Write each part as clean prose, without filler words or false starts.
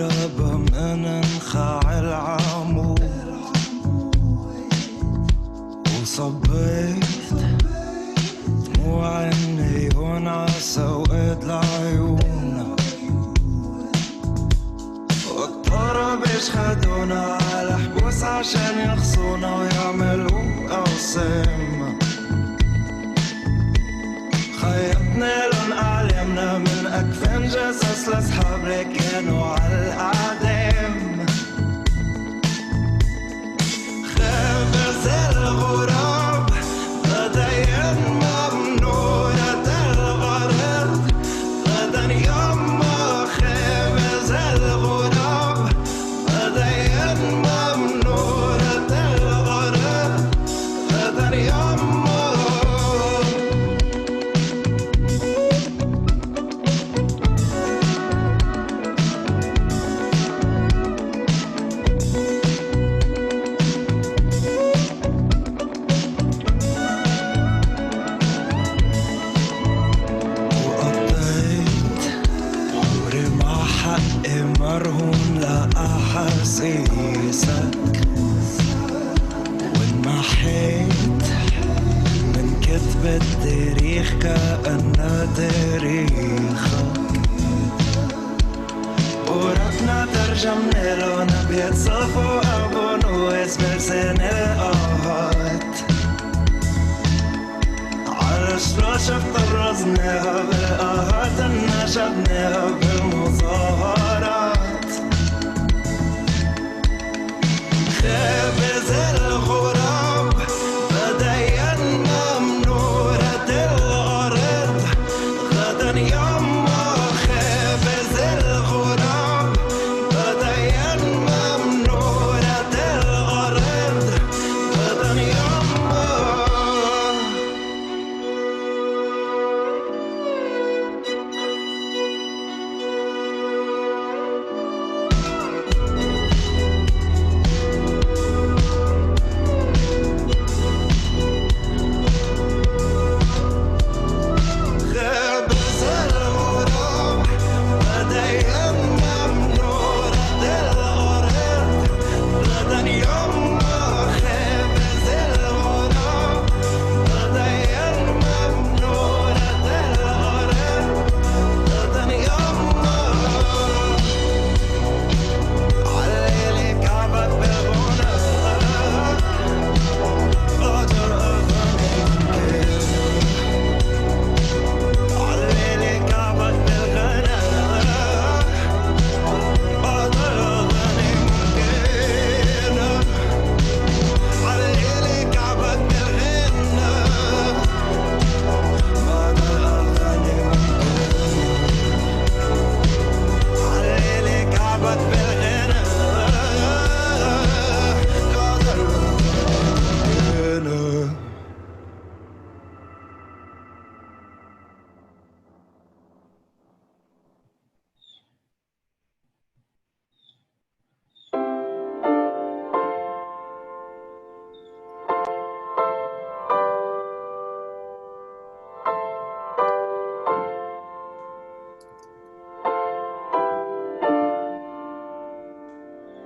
قرب من نخاع العمود وصبيت دموع النيون عسوقت العيون والطرب يشهدونا على حبوس عشان يخصونا ويعملوا أوسام خيطنا لن أعلمنا من أكفان جسس لأصحاب لكانوا على الأعدام خبز الغراب غداً ممنونة الغرض غدا يما خبز الغراب غداً ممنونة الغرض غدا يما مرهون لأحاسيسك وانمحيت من كتب التاريخ كأنه تاريخك ورقنا ترجمنا لون أبيض صفو أبون واسم الآهات على شراشة طرزناها بالآهات نشدناها بالمظاهرات خبز الغراب بدايا ممنورة الأرض غدا يما خبز الغراب بدايا ممنورة الأرض غدا يما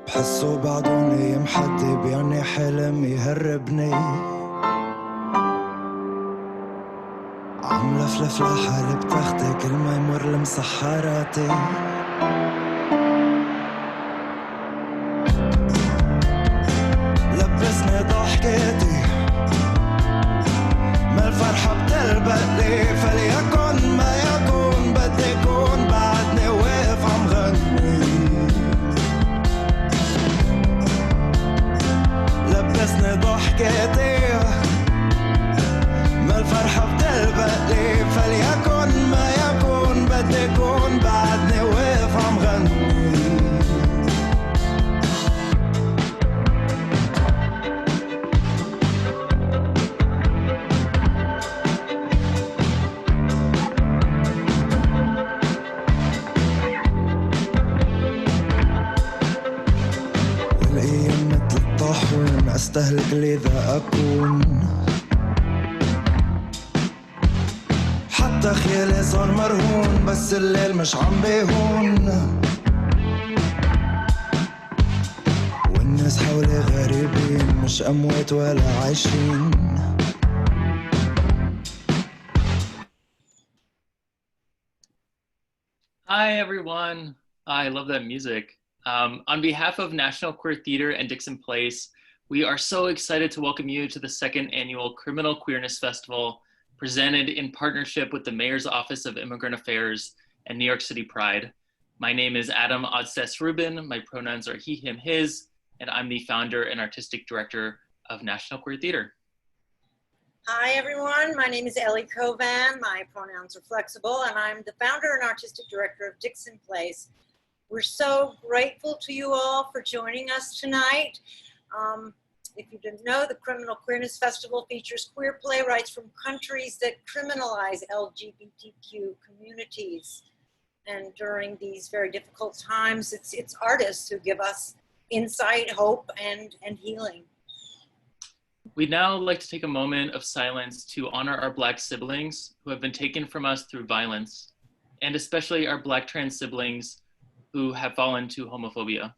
بحسه بعده نايم حد بيعني حلم يهربني عم لفلف لحالي بتختي كل ما يمر لمسحراتي لبسني ضحكتي ما الفرحة بتلبقلي فليكن ما يكون بدي كون بعدني واقف عم غني لبسني ضحكتي ما الفرحة بتلبقلي فليكن ما يكون بدي كون بعدني واقف عم غني والأيام مثل الطاحون أستهلك لذا أكون حتى خيالي صار مرهون بس الليل مش عم بيهون مش أموات ولا عايشين. Hi, everyone. I love that music. On behalf of National Queer Theater and Dixon Place, we are so excited to welcome you to the second annual Criminal Queerness Festival, presented in partnership with the Mayor's Office of Immigrant Affairs and New York City Pride. My name is Adam Odstes Rubin. My pronouns are he, him, his, and I'm the founder and artistic director of National Queer Theater. Hi, everyone. My name is Ellie Covan. My pronouns are flexible, and I'm the founder and artistic director of Dixon Place. We're so grateful to you all for joining us tonight. If you didn't know, the Criminal Queerness Festival features queer playwrights from countries that criminalize LGBTQ communities. And during these very difficult times, it's artists who give us insight, hope, and healing. We'd now like to take a moment of silence to honor our Black siblings who have been taken from us through violence, and especially our Black trans siblings who have fallen to homophobia.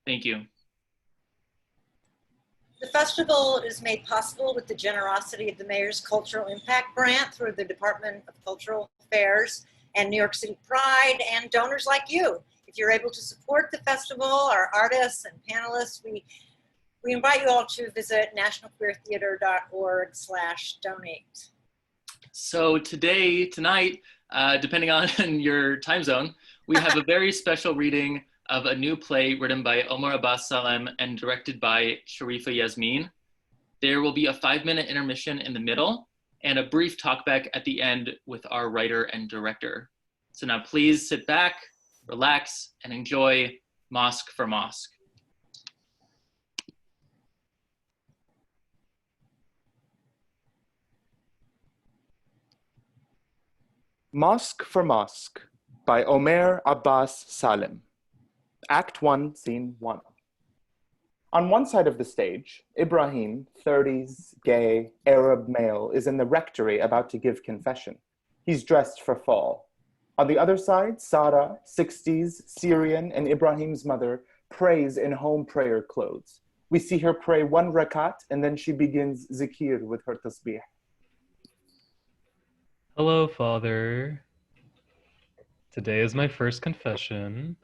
Thank you. The festival is made possible with the generosity of the Mayor's Cultural Impact Grant through the Department of Cultural Affairs and New York City Pride, and donors like you. If you're able to support the festival, our artists and panelists, we invite you all to visit nationalqueertheater.org/donate. So tonight, depending on your time zone, we have a very special reading of a new play written by Omar Abbas Salem and directed by Sharifa Yasmin. There will be a 5-minute intermission in the middle and a brief talkback at the end with our writer and director. So now please sit back, relax, and enjoy Mosque4Mosque. Mosque4Mosque by Omar Abbas Salem. Act 1, Scene 1. On one side of the stage, Ibrahim, 30s, gay, Arab male, is in the rectory about to give confession. He's dressed for fall. On the other side, Sara, 60s, Syrian, and Ibrahim's mother, prays in home prayer clothes. We see her pray 1 rakat, and then she begins zikir with her tasbih. Hello, Father. Today is my first confession.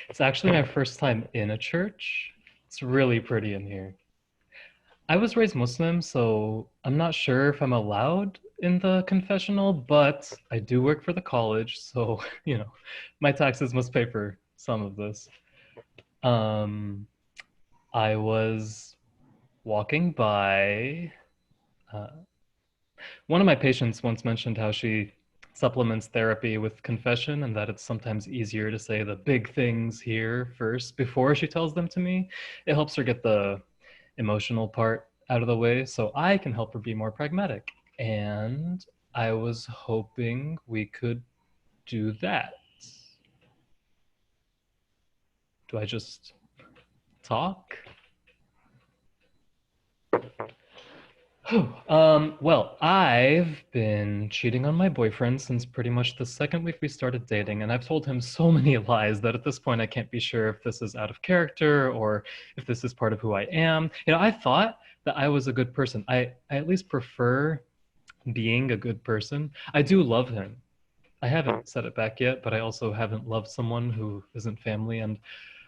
It's actually my first time in a church. It's really pretty in here. I was raised Muslim, so I'm not sure if I'm allowed in the confessional, but I do work for the college, so, my taxes must pay for some of this. I was walking by. One of my patients once mentioned how she supplements therapy with confession and that it's sometimes easier to say the big things here first before she tells them to me. It helps her get the emotional part out of the way so I can help her be more pragmatic. And I was hoping we could do that. Do I just talk? Well, I've been cheating on my boyfriend since pretty much the second week we started dating, and I've told him so many lies that at this point I can't be sure if this is out of character or if this is part of who I am. I thought that I was a good person. I at least prefer being a good person. I do love him. I haven't said it back yet, but I also haven't loved someone who isn't family, and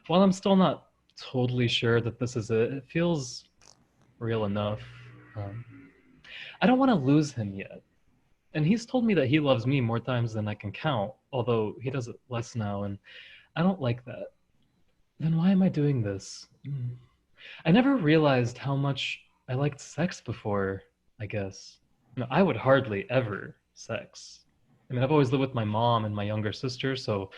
while I'm still not totally sure that this is it, it feels real enough. I don't want to lose him yet. And he's told me that he loves me more times than I can count, although he does it less now, and I don't like that. Then why am I doing this? I never realized how much I liked sex before, I guess. I would hardly ever sex. I've always lived with my mom and my younger sister, so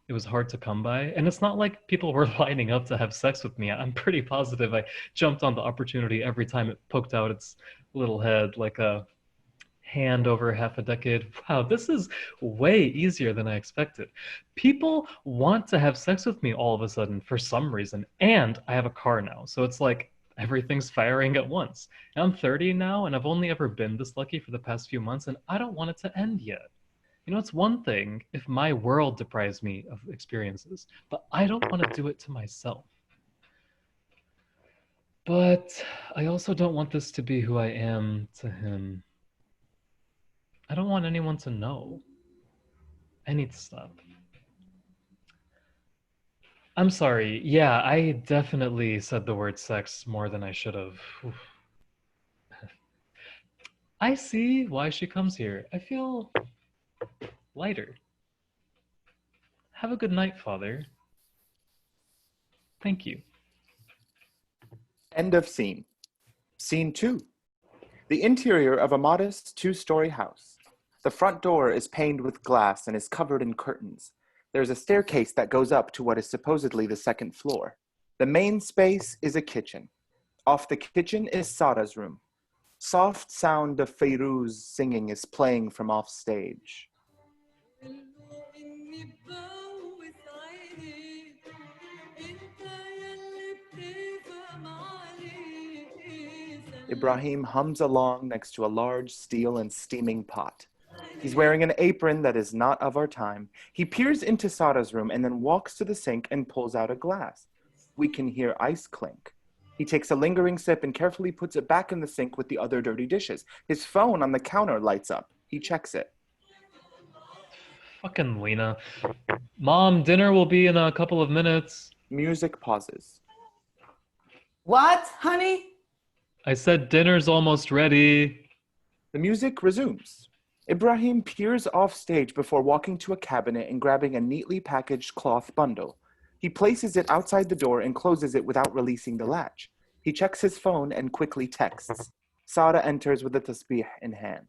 it was hard to come by. And it's not like people were lining up to have sex with me. I'm pretty positive I jumped on the opportunity every time it poked out its little head like a hand over half a decade. Wow, this is way easier than I expected. People want to have sex with me all of a sudden for some reason. And I have a car now. So it's like Everything's firing at once. And I'm 30 now, and I've only ever been this lucky for the past few months, and I don't want it to end yet. You know, it's one thing if my world deprives me of experiences, but I don't want to do it to myself. But I also don't want this to be who I am to him. I don't want anyone to know. I need to stop. I'm sorry. Yeah, I definitely said the word sex more than I should have. Oof. I see why she comes here. I feel lighter. Have a good night, Father. Thank you. End of scene. Scene 2. The interior of a modest 2-story house. The front door is paned with glass and is covered in curtains. There's a staircase that goes up to what is supposedly the second floor. The main space is a kitchen. Off the kitchen is Sara's room. Soft sound of Feiruz singing is playing from off stage. Ibrahim hums along next to a large steel and steaming pot. He's wearing an apron that is not of our time. He peers into Sara's room and then walks to the sink and pulls out a glass. We can hear ice clink. He takes a lingering sip and carefully puts it back in the sink with the other dirty dishes. His phone on the counter lights up. He checks it. Fucking Lena. Mom, dinner will be in a couple of minutes. Music pauses. What, honey? I said dinner's almost ready. The music resumes. Ibrahim peers off stage before walking to a cabinet and grabbing a neatly packaged cloth bundle. He places it outside the door and closes it without releasing the latch. He checks his phone and quickly texts. Sara enters with a tasbih in hand.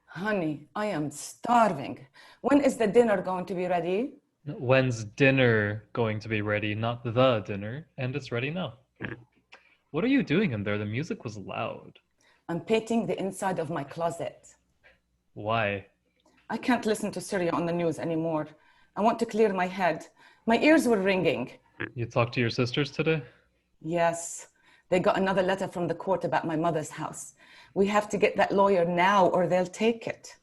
Honey, I am starving. When is the dinner going to be ready? When's dinner going to be ready? Not the dinner. And it's ready now. What are you doing in there? The music was loud. I'm painting the inside of my closet. Why? I can't listen to Syria on the news anymore. I want to clear my head. My ears were ringing. You talked to your sisters today? Yes, they got another letter from the court about my mother's house. We have to get that lawyer now or they'll take it.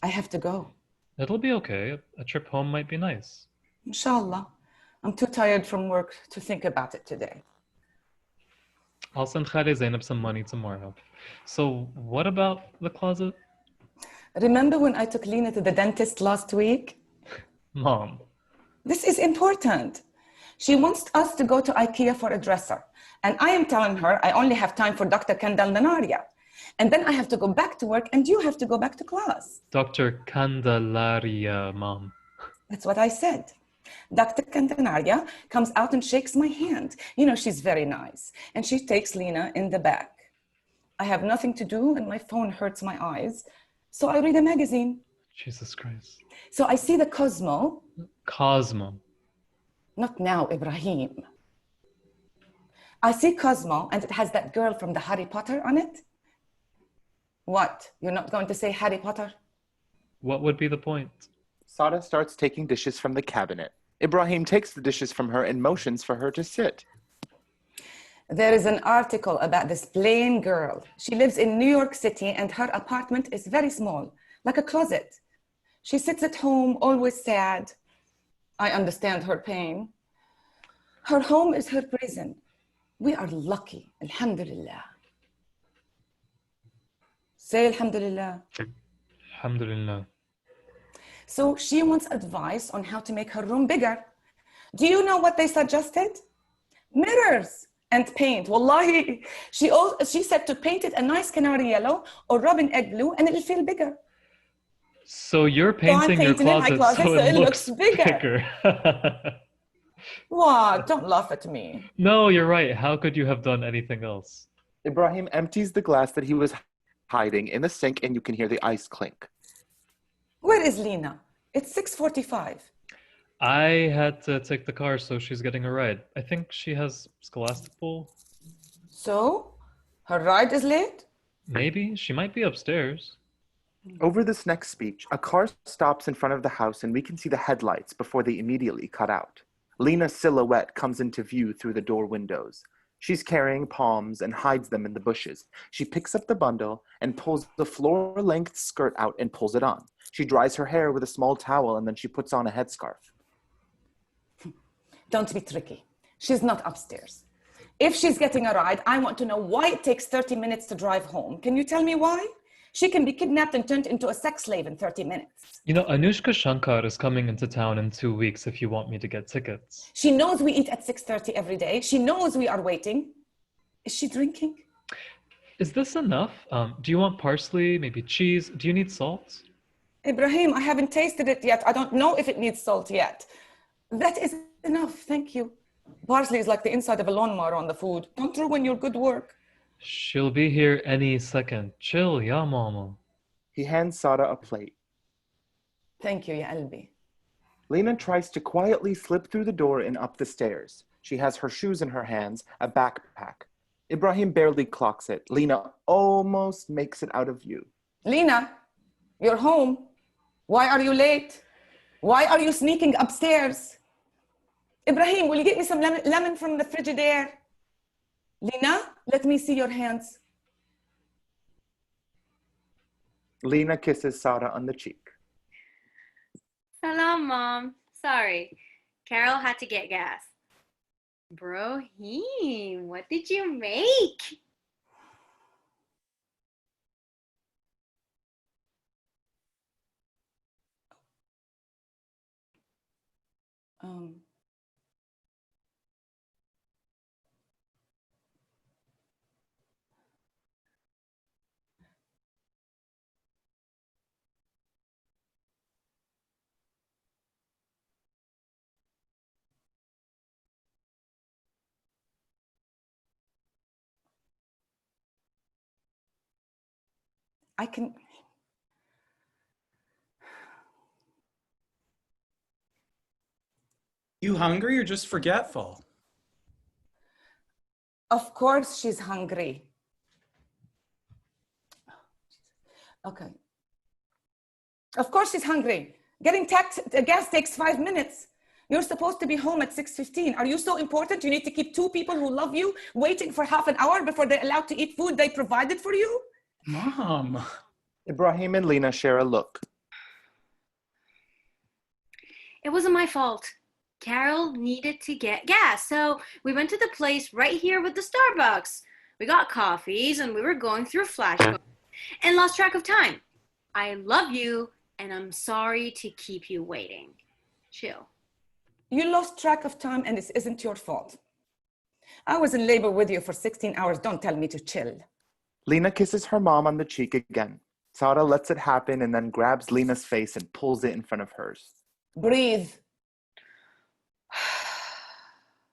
I have to go. It'll be okay. A trip home might be nice. Inshallah. I'm too tired from work to think about it today. I'll send Khali Zainab some money tomorrow. So what about the closet? Remember when I took Lena to the dentist last week? Mom. This is important. She wants us to go to IKEA for a dresser. And I am telling her I only have time for Dr. Candelaria. And then I have to go back to work and you have to go back to class. Dr. Candelaria, Mom. That's what I said. Dr. Candelaria comes out and shakes my hand. You know, she's very nice. And she takes Lena in the back. I have nothing to do and my phone hurts my eyes. So I read a magazine. Jesus Christ. So I see the Cosmo. Cosmo. Not now, Ibrahim. I see Cosmo and it has that girl from the Harry Potter on it. What? You're not going to say Harry Potter? What would be the point? Sara starts taking dishes from the cabinet. Ibrahim takes the dishes from her and motions for her to sit. There is an article about this plain girl. She lives in New York City and her apartment is very small, like a closet. She sits at home, always sad. I understand her pain. Her home is her prison. We are lucky, alhamdulillah. Say alhamdulillah. Alhamdulillah. So she wants advice on how to make her room bigger. Do you know what they suggested? Mirrors and paint. Wallahi, she said to paint it a nice canary yellow or robin egg blue and it'll feel bigger. So you're painting your closet so it looks bigger. What? Don't laugh at me. No, you're right. How could you have done anything else? Ibrahim empties the glass that he was hiding in the sink and you can hear the ice clink. Where is Lena? It's 6:45. I had to take the car, so she's getting a ride. I think she has scholastic pool. So? Her ride is late? Maybe. She might be upstairs. Over this next speech, a car stops in front of the house and we can see the headlights before they immediately cut out. Lena's silhouette comes into view through the door windows. She's carrying palms and hides them in the bushes. She picks up the bundle and pulls the floor-length skirt out and pulls it on. She dries her hair with a small towel and then she puts on a headscarf. Don't be tricky. She's not upstairs. If she's getting a ride, I want to know why it takes 30 minutes to drive home. Can you tell me why? She can be kidnapped and turned into a sex slave in 30 minutes. You know, Anushka Shankar is coming into town in 2 weeks if you want me to get tickets. She knows we eat at 6:30 every day. She knows we are waiting. Is she drinking? Is this enough? Do you want parsley, maybe cheese? Do you need salt? Ibrahim, I haven't tasted it yet. I don't know if it needs salt yet. That is enough, thank you. Parsley is like the inside of a lawnmower on the food. Don't ruin your good work. She'll be here any second. Chill, ya mama. He hands Sara a plate. Thank you, ya qalbi. Lena tries to quietly slip through the door and up the stairs. She has her shoes in her hands, a backpack. Ibrahim barely clocks it. Lena almost makes it out of view. Lena, you're home. Why are you late? Why are you sneaking upstairs? Ibrahim, will you get me some lemon from the Frigidaire? Lena, let me see your hands. Lena kisses Sara on the cheek. Salam, Mom. Sorry. Carol had to get gas. Ibrahim, what did you make? I can... You hungry or just forgetful? Of course she's hungry. Okay. Of course she's hungry. Getting gas takes 5 minutes. You're supposed to be home at 6:15. Are you so important? You need to keep 2 people who love you waiting for half an hour before they're allowed to eat food they provided for you? Mom. Ibrahim and Lena share a look. It wasn't my fault. Carol needed to get gas, so we went to the place right here with the Starbucks. We got coffees and we were going through flashcards and lost track of time. I love you and I'm sorry to keep you waiting. Chill. You lost track of time and this isn't your fault. I was in labor with you for 16 hours. Don't tell me to chill. Lena kisses her mom on the cheek again. Sara lets it happen and then grabs Lena's face and pulls it in front of hers. Breathe.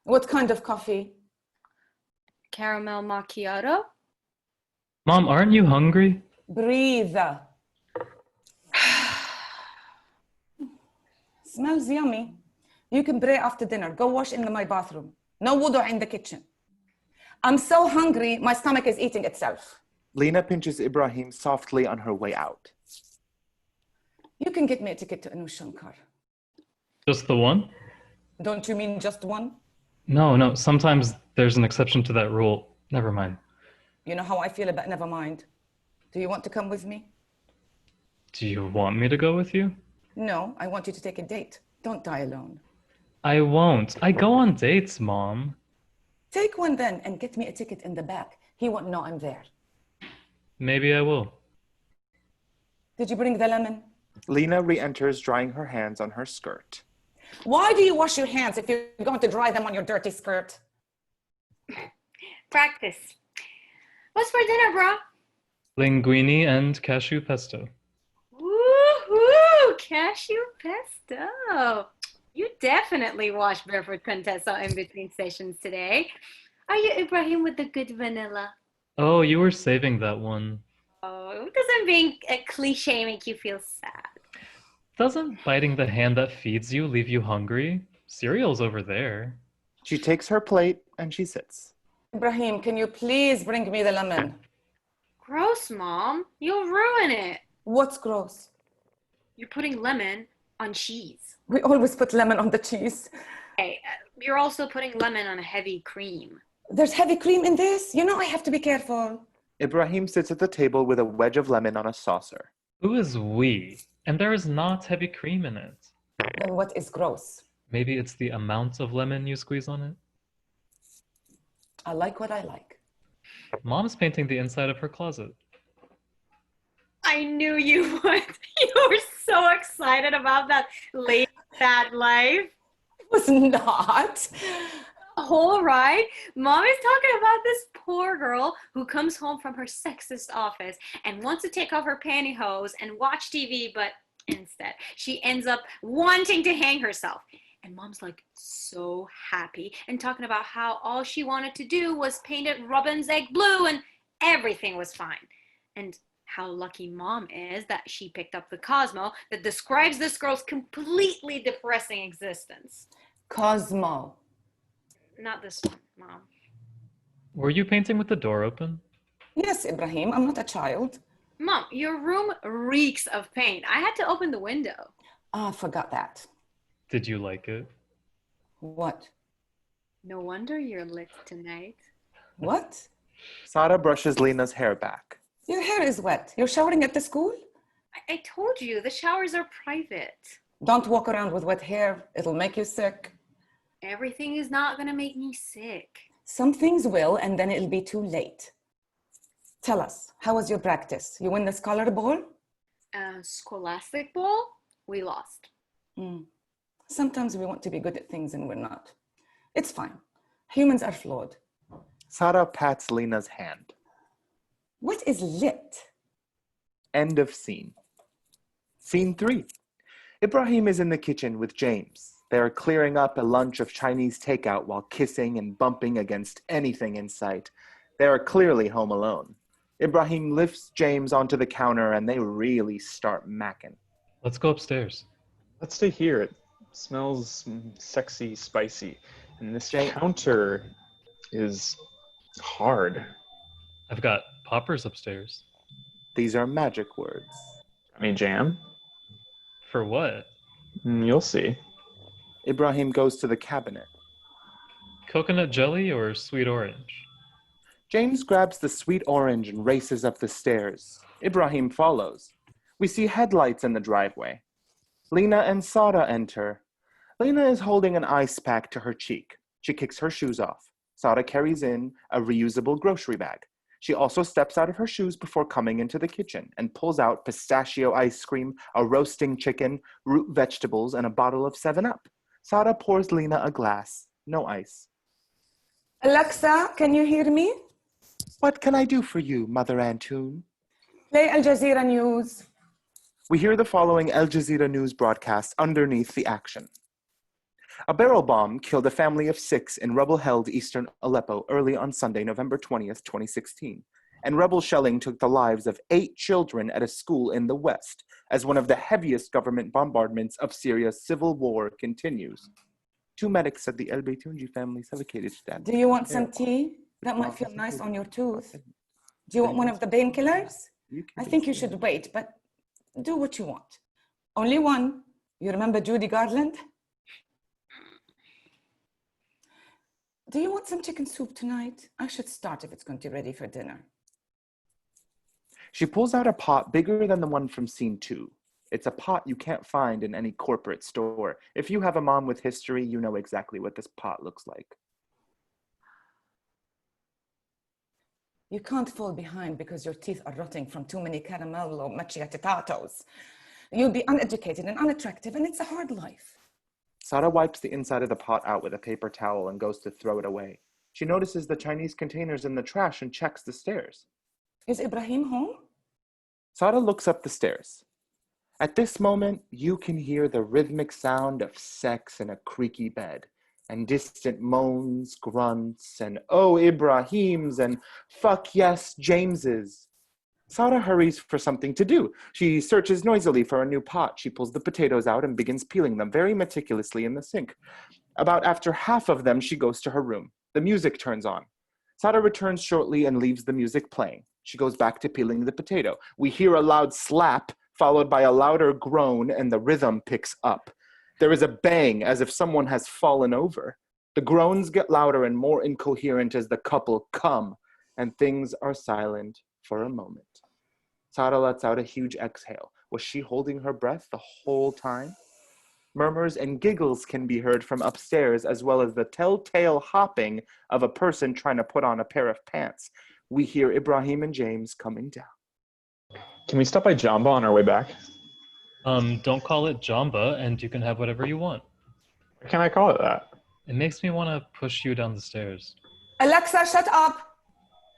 What kind of coffee? Caramel macchiato? Mom, aren't you hungry? Breathe. Smells yummy. You can pray after dinner. Go wash in my bathroom. No wudu in the kitchen. I'm so hungry, my stomach is eating itself. Lena pinches Ibrahim softly on her way out. You can get me a ticket to Anush Shankar. Just the one? Don't you mean just one? No, sometimes there's an exception to that rule. Never mind. You know how I feel about never mind. Do you want to come with me? Do you want me to go with you? No, I want you to take a date. Don't die alone. I won't. I go on dates, Mom. Take one then and get me a ticket in the back. He won't know I'm there. Maybe I will. Did you bring the lemon? Lena re-enters, drying her hands on her skirt. Why do you wash your hands if you're going to dry them on your dirty skirt? Practice. What's for dinner, bro? Linguine and cashew pesto. Woohoo! Cashew pesto. You definitely watched Barefoot Contessa in between sessions today. Are you Ibrahim with the good vanilla? Oh, you were saving that one. Oh, doesn't being a cliche make you feel sad? Doesn't biting the hand that feeds you leave you hungry? Cereal's over there. She takes her plate and she sits. Ibrahim, can you please bring me the lemon? Gross, Mom. You'll ruin it. What's gross? You're putting lemon on cheese. We always put lemon on the cheese. Hey, you're also putting lemon on a heavy cream. There's heavy cream in this? You know I have to be careful. Ibrahim sits at the table with a wedge of lemon on a saucer. Who is we? And there is not heavy cream in it. Then what is gross? Maybe it's the amount of lemon you squeeze on it? I like what I like. Mom's painting the inside of her closet. I knew you would. You were so excited about that late fat life. It was not. Whole ride. Mom is talking about this poor girl who comes home from her sexist office and wants to take off her pantyhose and watch TV, but instead she ends up wanting to hang herself. And Mom's like so happy and talking about how all she wanted to do was paint it robin's egg blue and everything was fine. And how lucky Mom is that she picked up the Cosmo that describes this girl's completely depressing existence. Cosmo. Not this one, Mom. Were you painting with the door open? Yes, Ibrahim, I'm not a child. Mom, your room reeks of paint. I had to open the window. I forgot that. Did you like it? What? No wonder you're lit tonight. What? Sara brushes Lena's hair back. Your hair is wet. You're showering at the school? I told you, the showers are private. Don't walk around with wet hair. It'll make you sick. Everything is not gonna make me sick. Some things will, and then it'll be too late. Tell us, how was your practice? You win the Scholar Bowl? Scholastic Bowl? We lost. Sometimes we want to be good at things and we're not. It's fine. Humans are flawed. Sara pats Lena's hand. What is lit? End of scene. Scene 3. Ibrahim is in the kitchen with James. They are clearing up a lunch of Chinese takeout while kissing and bumping against anything in sight. They are clearly home alone. Ibrahim lifts James onto the counter and they really start macking. Let's go upstairs. Let's stay here. It smells sexy, spicy. And this counter is hard. I've got poppers upstairs. These are magic words. I mean, jam? For what? You'll see. Ibrahim goes to the cabinet. Coconut jelly or sweet orange? James grabs the sweet orange and races up the stairs. Ibrahim follows. We see headlights in the driveway. Lena and Sara enter. Lena is holding an ice pack to her cheek. She kicks her shoes off. Sara carries in a reusable grocery bag. She also steps out of her shoes before coming into the kitchen and pulls out pistachio ice cream, a roasting chicken, root vegetables, and a bottle of 7-Up. Sara pours Lena a glass. No ice. Alexa, can you hear me? What can I do for you, Mother Antoon? Play Al Jazeera News. We hear the following Al Jazeera news broadcast underneath the action. A barrel bomb killed a family of 6 in rebel-held eastern Aleppo early on Sunday, November 20th, 2016. And rebel shelling took the lives of 8 children at a school in the west as one of the heaviest government bombardments of Syria's civil war continues. 2 medics said the El Beitunji family suffocated to death. Do you want some tea? That might feel nice on your tooth. Do you want one of the painkillers? I think you should wait, but do what you want. Only one. You remember Judy Garland? Do you want some chicken soup tonight? I should start if it's going to be ready for dinner. She pulls out a pot bigger than the one from scene 2. It's a pot you can't find in any corporate store. If you have a mom with history, you know exactly what this pot looks like. You can't fall behind because your teeth are rotting from too many caramel or macchiatos. You'll be uneducated and unattractive, and it's a hard life. Sara wipes the inside of the pot out with a paper towel and goes to throw it away. She notices the Chinese containers in the trash and checks the stairs. Is Ibrahim home? Sara looks up the stairs. At this moment, you can hear the rhythmic sound of sex in a creaky bed, and distant moans, grunts, and oh, Ibrahims, and fuck yes, Jameses. Sara hurries for something to do. She searches noisily for a new pot. She pulls the potatoes out and begins peeling them very meticulously in the sink. About after half of them, she goes to her room. The music turns on. Sara returns shortly and leaves the music playing. She goes back to peeling the potato. We hear a loud slap, followed by a louder groan, and the rhythm picks up. There is a bang as if someone has fallen over. The groans get louder and more incoherent as the couple come, and things are silent for a moment. Sara lets out a huge exhale. Was she holding her breath the whole time? Murmurs and giggles can be heard from upstairs, as well as the telltale hopping of a person trying to put on a pair of pants. We hear Ibrahim and James coming down. Can we stop by Jamba on our way back? Don't call it Jamba, and you can have whatever you want. Why can't I call it that? It makes me want to push you down the stairs. Alexa, shut up!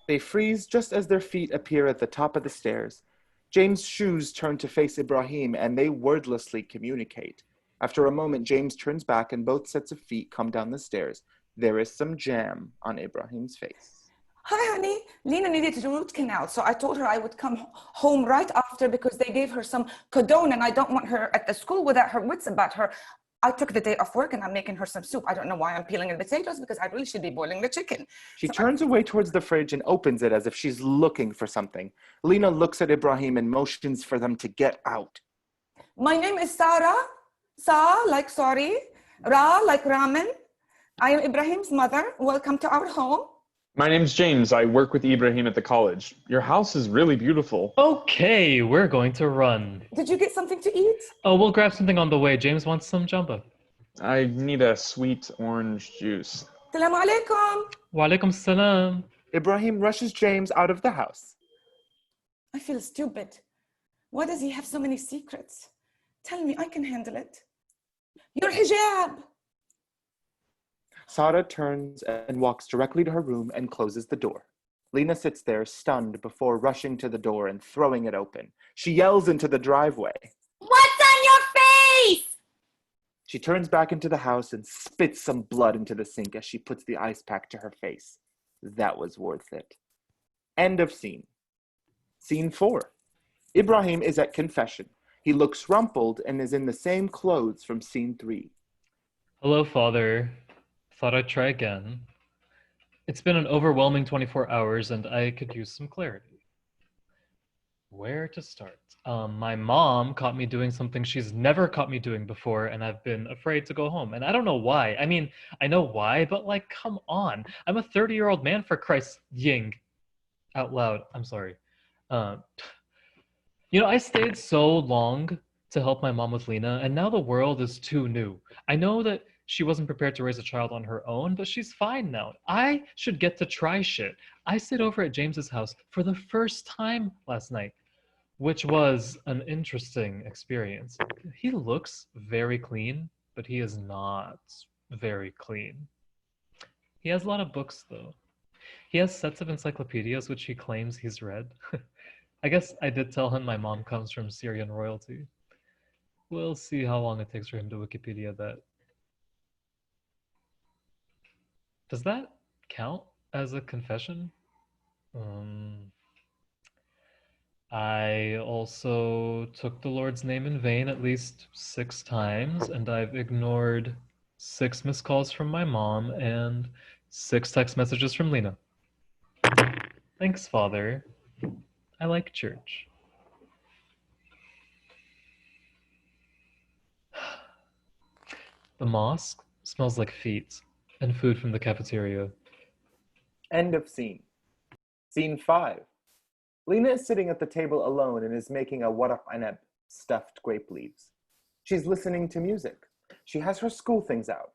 They freeze just as their feet appear at the top of the stairs. James' shoes turn to face Ibrahim, and they wordlessly communicate. After a moment, James turns back, and both sets of feet come down the stairs. There is some jam on Ibrahim's face. Hi, honey. Lena needed a root canal, so I told her I would come home right after because they gave her some codone, and I don't want her at the school without her wits about her. I took the day off work, and I'm making her some soup. I don't know why I'm peeling the potatoes because I really should be boiling the chicken. She turns away towards the fridge and opens it as if she's looking for something. Lena looks at Ibrahim and motions for them to get out. My name is Sara. Sa, like sorry. Ra, like ramen. I am Ibrahim's mother. Welcome to our home. My name's James. I work with Ibrahim at the college. Your house is really beautiful. Okay, we're going to run. Did you get something to eat? Oh, we'll grab something on the way. James wants some jamba. I need a sweet orange juice. Assalamu alaikum. Wa alaikum salam. Ibrahim rushes James out of the house. I feel stupid. Why does he have so many secrets? Tell me, I can handle it. Your hijab. Sara turns and walks directly to her room and closes the door. Lena sits there stunned before rushing to the door and throwing it open. She yells into the driveway. What's on your face? She turns back into the house and spits some blood into the sink as she puts the ice pack to her face. That was worth it. End of scene. Scene 4. Ibrahim is at confession. He looks rumpled and is in the same clothes from scene 3. Hello, Father. Thought I'd try again. It's been an overwhelming 24 hours and I could use some clarity. Where to start? My mom caught me doing something she's never caught me doing before, and I've been afraid to go home. And I don't know why. I mean, I know why, but like, come on. I'm a 30-year-old man, for Christ's ying. Out loud, I'm sorry. I stayed so long to help my mom with Lena, and now the world is too new. I know that she wasn't prepared to raise a child on her own, but she's fine now. I should get to try shit. I stayed over at James's house for the first time last night, which was an interesting experience. He looks very clean, but he is not very clean. He has a lot of books, though. He has sets of encyclopedias, which he claims he's read. I guess I did tell him my mom comes from Syrian royalty. We'll see how long it takes for him to Wikipedia that. Does that count as a confession? I also took the Lord's name in vain at least 6 times, and I've ignored 6 missed calls from my mom and 6 text messages from Lena. Thanks, Father. I like church. The mosque smells like feet and food from the cafeteria. End of scene. Scene 5. Lena is sitting at the table alone and is making a waraq anab, stuffed grape leaves. She's listening to music. She has her school things out.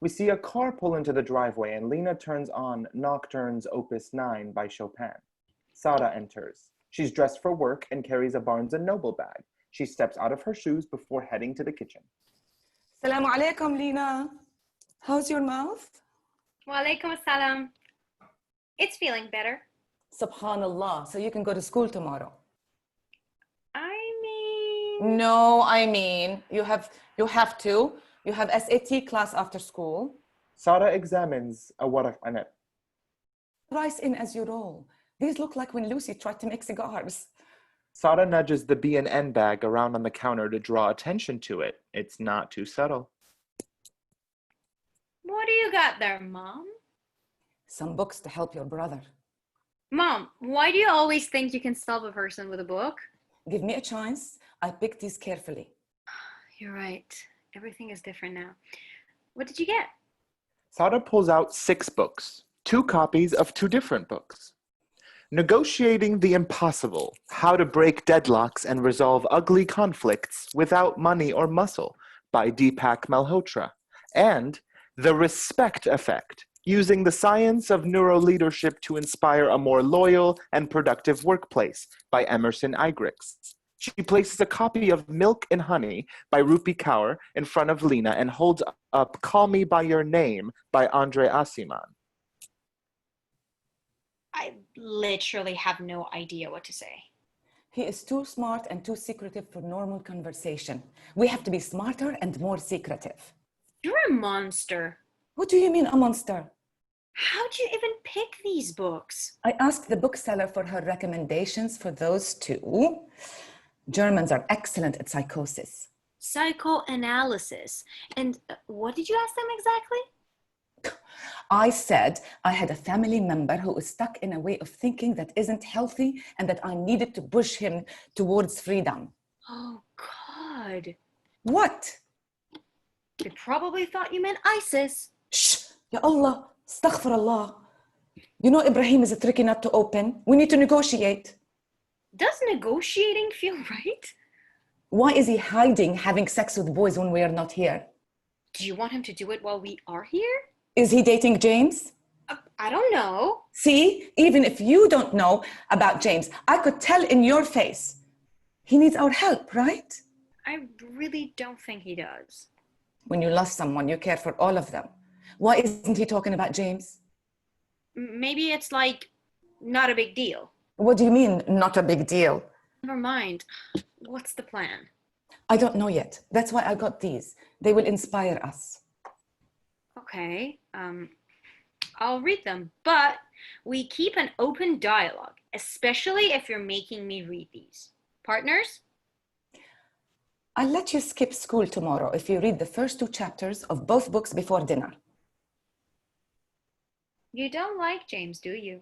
We see a car pull into the driveway and Lena turns on Nocturne's Opus 9 by Chopin. Sara enters. She's dressed for work and carries a Barnes & Noble bag. She steps out of her shoes before heading to the kitchen. Assalamu alaikum, Lena. How's your mouth? Wa alaikum assalam. It's feeling better. Subhanallah, so you can go to school tomorrow. No, you have to. You have SAT class after school. Sara examines a waraq anab. Rice in as you roll. These look like when Lucy tried to make cigars. Sara nudges the B&N bag around on the counter to draw attention to it. It's not too subtle. What do you got there, Mom? Some books to help your brother. Mom, why do you always think you can solve a person with a book? Give me a chance. I picked these carefully. You're right. everything is different now. What did you get? Sara pulls out 6 books, 2 copies of 2 different books. Negotiating the Impossible, How to Break Deadlocks and Resolve Ugly Conflicts Without Money or Muscle by Deepak Malhotra, and The Respect Effect, Using the Science of Neuroleadership to Inspire a More Loyal and Productive Workplace by Emerson Eggerichs. She places a copy of Milk and Honey by Rupi Kaur in front of Lena and holds up Call Me By Your Name by Andre Asiman. I literally have no idea what to say. He is too smart and too secretive for normal conversation. We have to be smarter and more secretive. You're a monster. What do you mean, a monster? How'd you even pick these books? I asked the bookseller for her recommendations for those 2. Germans are excellent at psychosis. Psychoanalysis. And what did you ask them exactly? I said I had a family member who was stuck in a way of thinking that isn't healthy and that I needed to push him towards freedom. Oh, God. What? They probably thought you meant ISIS. Shh! Ya Allah, astaghfirullah. You know Ibrahim is a tricky nut to open. We need to negotiate. Does negotiating feel right? Why is he hiding having sex with boys when we are not here? Do you want him to do it while we are here? Is he dating James? I don't know. See, even if you don't know about James, I could tell in your face. He needs our help, right? I really don't think he does. When you love someone, you care for all of them. Why isn't he talking about James? Maybe it's like, not a big deal. What do you mean, not a big deal? Never mind. What's the plan? I don't know yet. That's why I got these. They will inspire us. Okay, I'll read them, but we keep an open dialogue, especially if you're making me read these. Partners? I'll let you skip school tomorrow if you read the first 2 chapters of both books before dinner. You don't like James, do you?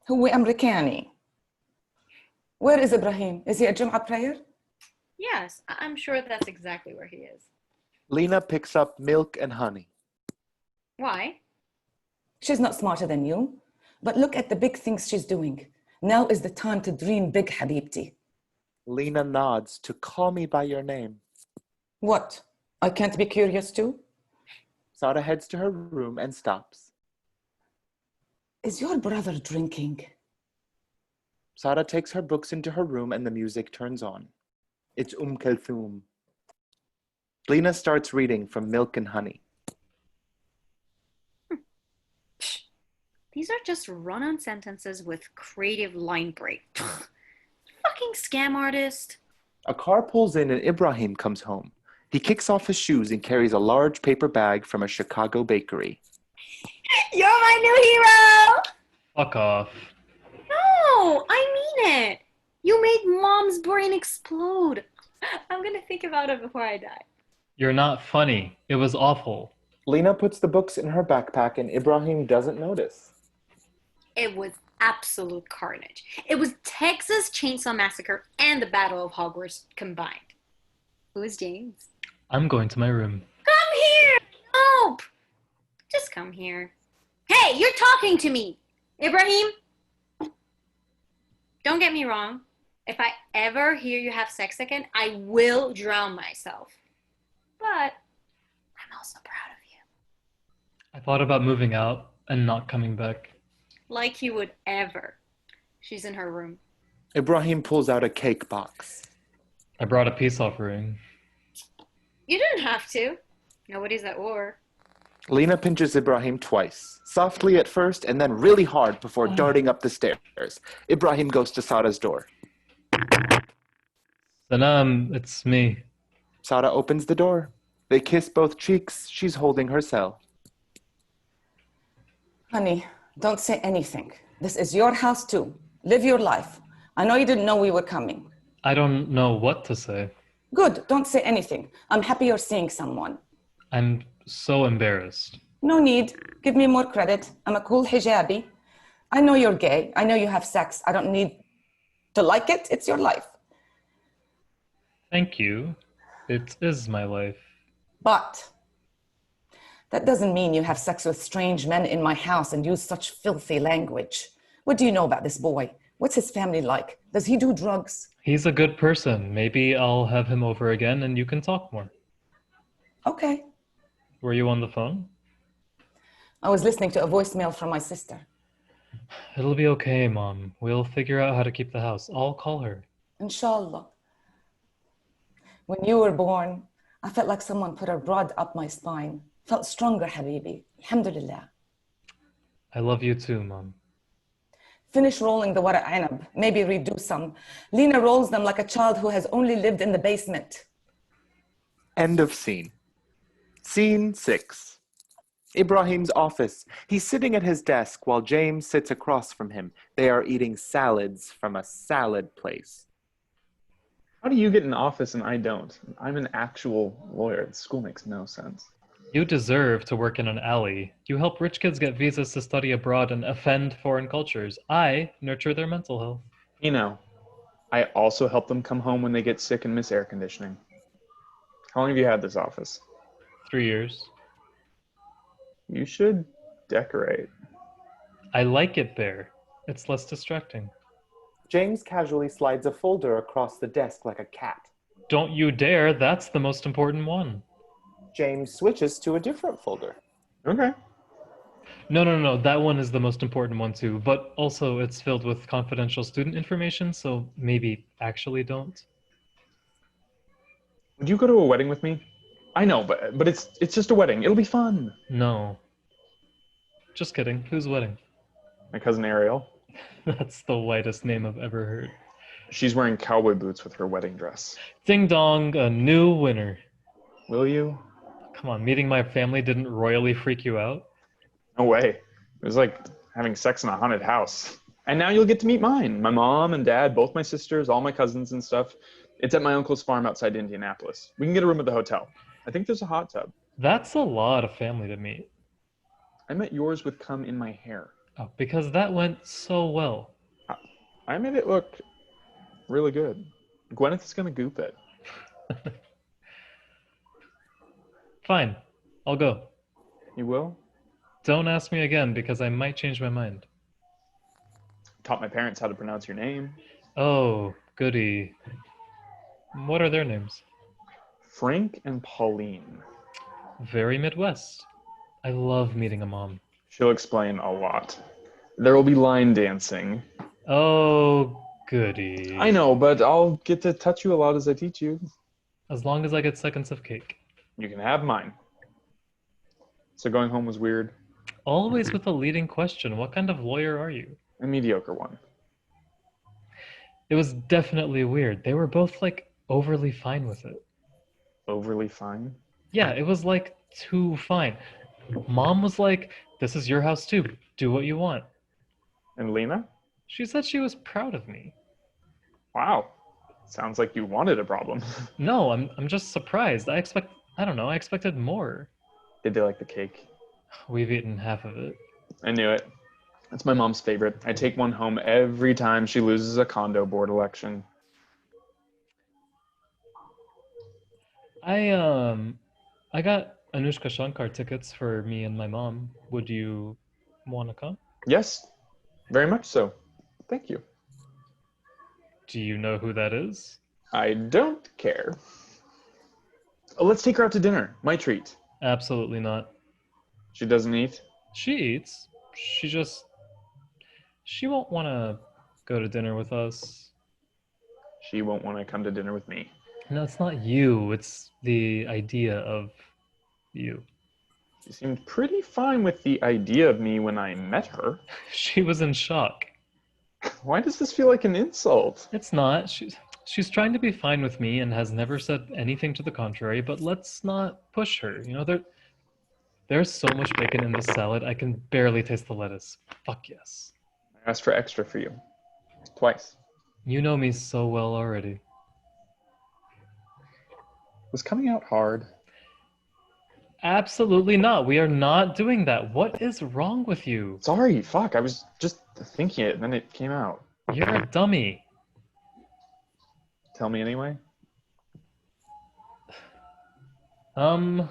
هو أمريكاني. Where is Ibrahim? Is he at Jum'ah prayer? Yes, I'm sure that's exactly where he is. Lena picks up Milk and Honey. Why? She's not smarter than you, but look at the big things she's doing. Now is the time to dream big, Habibti. Lena nods to Call Me By Your Name. What? I can't be curious too? Sara heads to her room and stops. Is your brother drinking? Sara takes her books into her room and the music turns on. It's Kulthum. Lena starts reading from Milk and Honey. These are just run-on sentences with creative line break. Fucking scam artist. A car pulls in and Ibrahim comes home. He kicks off his shoes and carries a large paper bag from a Chicago bakery. You're my new hero! Fuck off. No, I mean it. You made Mom's brain explode. I'm gonna think about it before I die. You're not funny. It was awful. Lena puts the books in her backpack and Ibrahim doesn't notice. It was absolute carnage. It was Texas Chainsaw Massacre and the Battle of Hogwarts combined. Who is James? I'm going to my room. Come here! Nope! Just come here. Hey, you're talking to me! Ibrahim? Don't get me wrong. If I ever hear you have sex again, I will drown myself. But I'm also proud of you. I thought about moving out and not coming back. Like you would ever. She's in her room. Ibrahim pulls out a cake box. I brought a peace offering. You didn't have to. Nobody's at war. Lena pinches Ibrahim twice, softly at first and then really hard before darting up the stairs. Ibrahim goes to Sara's door. Sanam, it's me. Sara opens the door. They kiss both cheeks. She's holding her cell. Honey, don't say anything. This is your house too. Live your life. I know you didn't know we were coming. I don't know what to say. Good, don't say anything. I'm happy you're seeing someone. I'm so embarrassed. No need. Give me more credit. I'm a cool hijabi. I know you're gay. I know you have sex. I don't need to like it. It's your life. Thank you. It is my life. But that doesn't mean you have sex with strange men in my house and use such filthy language. What do you know about this boy? What's his family like? Does he do drugs? He's a good person. Maybe I'll have him over again and you can talk more. Okay. Were you on the phone? I was listening to a voicemail from my sister. It'll be okay, Mom. We'll figure out how to keep the house. I'll call her. Inshallah. When you were born, I felt like someone put a rod up my spine. Felt stronger, Habibi. Alhamdulillah. I love you too, Mom. Finish rolling the waraq anab. Maybe redo some. Lena rolls them like a child who has only lived in the basement. End of scene. Scene 6. Ibrahim's office. He's sitting at his desk while James sits across from him. They are eating salads from a salad place. How do you get an office and I don't? I'm an actual lawyer. The school makes no sense. You deserve to work in an alley. You help rich kids get visas to study abroad and offend foreign cultures. I nurture their mental health. You know, I also help them come home when they get sick and miss air conditioning. How long have you had this office? 3 years. You should decorate. I like it there. It's less distracting. James casually slides a folder across the desk like a cat. Don't you dare, that's the most important one. James switches to a different folder. Okay. No, that one is the most important one too, but also it's filled with confidential student information, so maybe actually don't. Would you go to a wedding with me? I know, but it's just a wedding. It'll be fun. No. Just kidding. Whose wedding? My cousin Ariel. That's the whitest name I've ever heard. She's wearing cowboy boots with her wedding dress. Ding dong, a new winner. Will you? Come on, meeting my family didn't royally freak you out? No way. It was like having sex in a haunted house. And now you'll get to meet mine. My mom and dad, both my sisters, all my cousins and stuff. It's at my uncle's farm outside Indianapolis. We can get a room at the hotel. I think there's a hot tub. That's a lot of family to meet. I met yours with cum in my hair. Oh, because that went so well. I made it look really good. Gwyneth is going to goop it. Fine, I'll go. You will? Don't ask me again because I might change my mind. Taught my parents how to pronounce your name. Oh, goody. What are their names? Frank and Pauline. Very Midwest. I love meeting a mom. She'll explain a lot. There will be line dancing. Oh, goody. I know, but I'll get to touch you a lot as I teach you. As long as I get seconds of cake. You can have mine. So going home was weird? Always with a leading question. What kind of lawyer are you? A mediocre one. It was definitely weird. They were both like overly fine with it. Overly fine? Yeah, it was like too fine. Mom was like, this is your house too. Do what you want. And Lena? She said she was proud of me. Wow. Sounds like you wanted a problem. No, I'm just surprised. I expected more. Did they like the cake? We've eaten half of it. I knew it. That's my mom's favorite. I take one home every time she loses a condo board election. I got Anushka Shankar tickets for me and my mom. Would you want to come? Yes, very much so. Thank you. Do you know who that is? I don't care. Oh, let's take her out to dinner. My treat. Absolutely not. She doesn't eat? She eats. She won't want to go to dinner with us. She won't want to come to dinner with me. No, it's not you. It's the idea of you. She seemed pretty fine with the idea of me when I met her. She was in shock. Why does this feel like an insult? It's not. She's trying to be fine with me and has never said anything to the contrary, but let's not push her. You know, there's so much bacon in this salad, I can barely taste the lettuce. Fuck yes. I asked for extra for you. Twice. You know me so well already. Was coming out hard? Absolutely not. We are not doing that. What is wrong with you? Sorry, fuck. I was just thinking it and then it came out. You're a dummy. Tell me anyway. Um,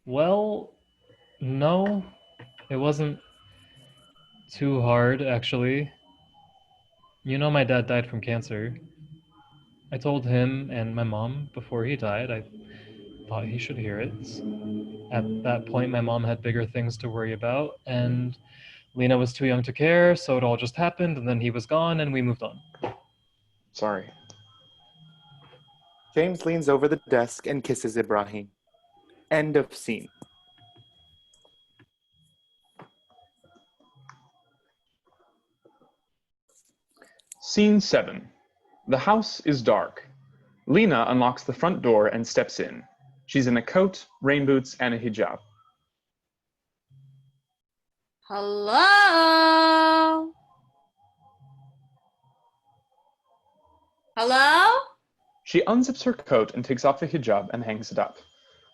well, no, it wasn't too hard, actually. You know, my dad died from cancer. I told him and my mom before he died. I thought he should hear it. At that point, my mom had bigger things to worry about, and Lena was too young to care, so it all just happened, and then he was gone, and we moved on. Sorry. James leans over the desk and kisses Ibrahim. End of scene. Scene 7. The house is dark. Lena unlocks the front door and steps in. She's in a coat, rain boots, and a hijab. Hello? Hello? She unzips her coat and takes off the hijab and hangs it up.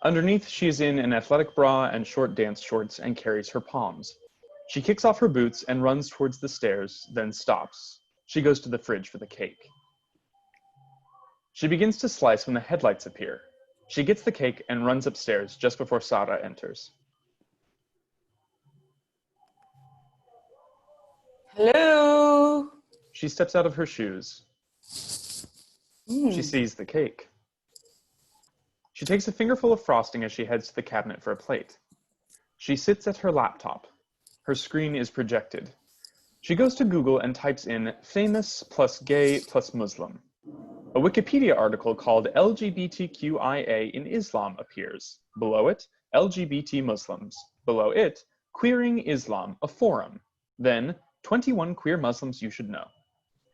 Underneath, she is in an athletic bra and short dance shorts and carries her palms. She kicks off her boots and runs towards the stairs, then stops. She goes to the fridge for the cake. She begins to slice when the headlights appear. She gets the cake and runs upstairs just before Sara enters. Hello. She steps out of her shoes. She sees the cake. She takes a fingerful of frosting as she heads to the cabinet for a plate. She sits at her laptop. Her screen is projected. She goes to Google and types in famous plus gay plus Muslim. A Wikipedia article called LGBTQIA in Islam appears. Below it, LGBT Muslims. Below it, Queering Islam, a forum. Then, 21 queer Muslims you should know.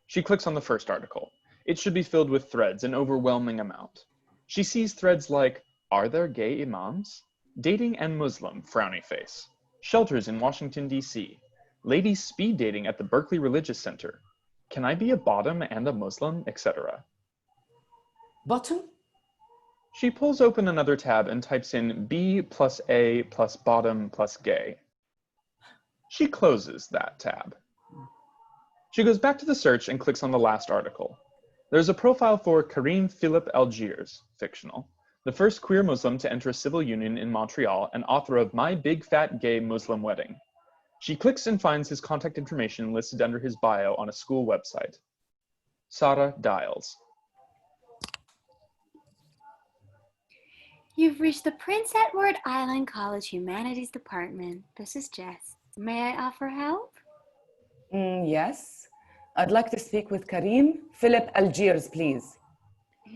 She clicks on the first article. It should be filled with threads, an overwhelming amount. She sees threads like, are there gay imams? Dating and Muslim, frowny face. Shelters in Washington, D.C. Ladies speed dating at the Berkeley Religious Center. Can I be a bottom and a Muslim, etc.? Bottom? She pulls open another tab and types in B plus A plus bottom plus gay. She closes that tab. She goes back to the search and clicks on the last article. There's a profile for Karim Philip Algiers, fictional, the first queer Muslim to enter a civil union in Montreal and author of My Big Fat Gay Muslim Wedding. She clicks and finds his contact information listed under his bio on a school website. Sara dials. You've reached the Prince Edward Island College Humanities Department. This is Jess. May I offer help? Yes. I'd like to speak with Karim Philip Algiers, please.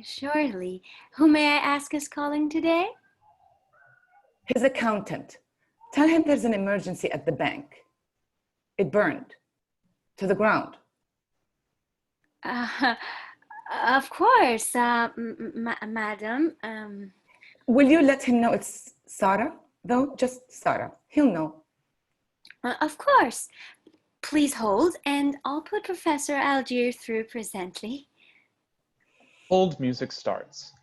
Surely. Who may I ask is calling today? His accountant. Tell him there's an emergency at the bank. It burned to the ground. Of course, madam. Will you let him know it's Sara, though? Just Sara. He'll know. Of course. Please hold, and I'll put Professor Algiers through presently. Hold music starts.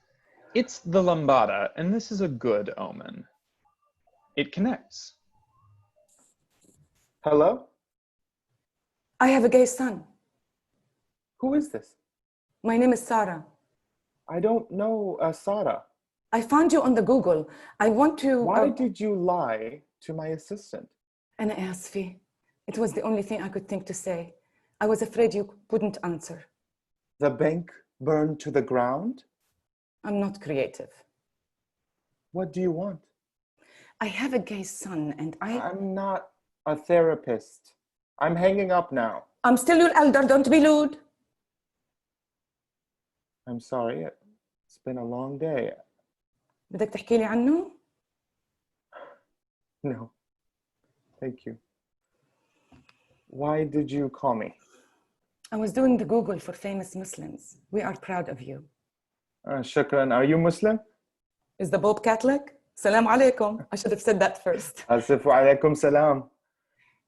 It's the lambada, and this is a good omen. It connects. Hello? I have a gay son. Who is this? My name is Sara. I don't know Sara. I found you on the Google. I want to... Why did you lie to my assistant? أنا آسفة. It was the only thing I could think to say. I was afraid you wouldn't answer. The bank burned to the ground? I'm not creative. What do you want? I have a gay son and I'm not a therapist. I'm hanging up now. I'm still your elder, don't be lewd. I'm sorry. It's been a long day. بدك تحكي لي عنه؟ No. Thank you. Why did you call me? I was doing the Google for famous Muslims. We are proud of you. Shukran. Are you Muslim? Is the Pope Catholic? Salam alaikum. I should have said that first. Asifu alaikum salam.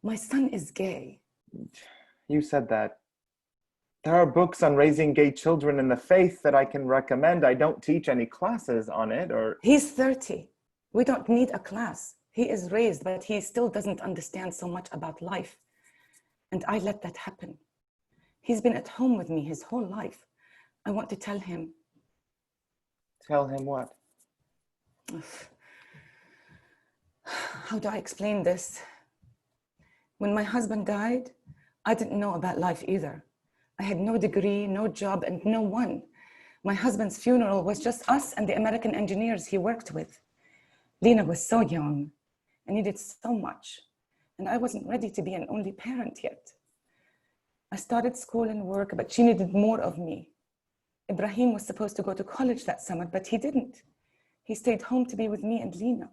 My son is gay. You said that. There are books on raising gay children in the faith that I can recommend. I don't teach any classes on it or... He's 30. We don't need a class. He is raised, but he still doesn't understand so much about life. And I let that happen. He's been at home with me his whole life. I want to tell him. Tell him what? How do I explain this? When my husband died, I didn't know about life either. I had no degree, no job, and no one. My husband's funeral was just us and the American engineers he worked with. Lena was so young and needed so much, and I wasn't ready to be an only parent yet. I started school and work, but she needed more of me. Ibrahim was supposed to go to college that summer, but he didn't. He stayed home to be with me and Lena.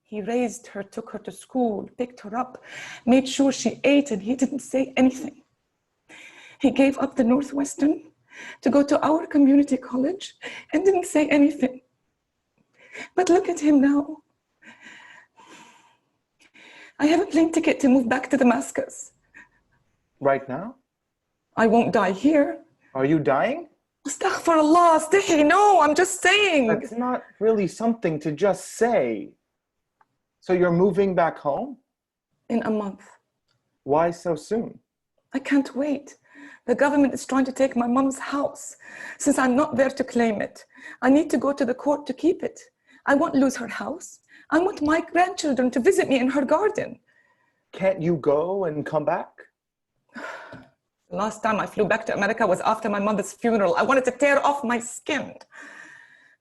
He raised her, took her to school, picked her up, made sure she ate, and he didn't say anything. He gave up the Northwestern to go to our community college and didn't say anything. But look at him now. I have a plane ticket to move back to Damascus. Right now? I won't die here. Are you dying? Astaghfirullah, astahi, no, I'm just saying. That's not really something to just say. So you're moving back home? In a month. Why so soon? I can't wait. The government is trying to take my mom's house. Since I'm not there to claim it, I need to go to the court to keep it. I won't lose her house. I want my grandchildren to visit me in her garden. Can't you go and come back? The last time I flew back to America was after my mother's funeral. I wanted to tear off my skin.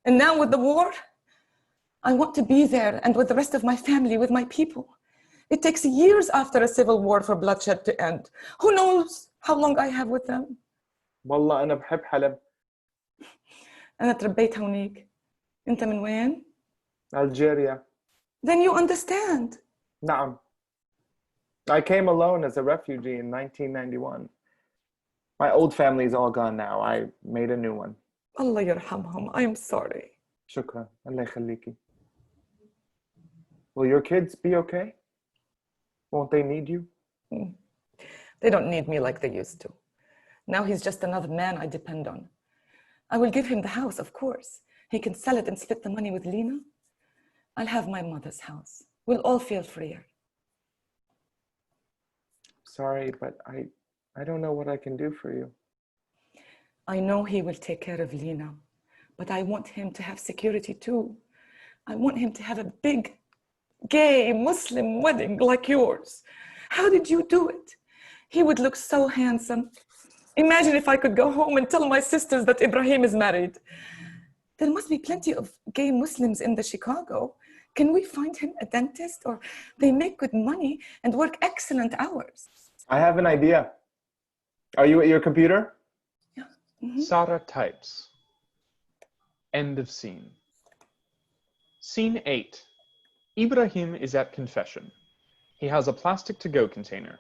And now with the war, I want to be there and with the rest of my family, with my people. It takes years after a civil war for bloodshed to end. Who knows how long I have with them? والله أنا بحب حلب. أنا تربيت هونيك. أنت من وين؟ Algeria. Then you understand. نعم. I came alone as a refugee in 1991. My old family is all gone now. I made a new one. Allah yarhamhum. I am sorry. شكرا. الله يخليكي. Will your kids be okay? Won't they need you? They don't need me like they used to. Now he's just another man I depend on. I will give him the house, of course. He can sell it and split the money with Lena. I'll have my mother's house. We'll all feel freer. Sorry, but I don't know what I can do for you. I know he will take care of Lena, but I want him to have security too. I want him to have a big, gay Muslim wedding like yours. How did you do it? He would look so handsome. Imagine if I could go home and tell my sisters that Ibrahim is married. There must be plenty of gay Muslims in the Chicago. Can we find him a dentist? Or they make good money and work excellent hours. I have an idea. Are you at your computer? Yeah. Mm-hmm. Sara types. End of scene. Scene 8. Ibrahim is at confession. He has a plastic to-go container.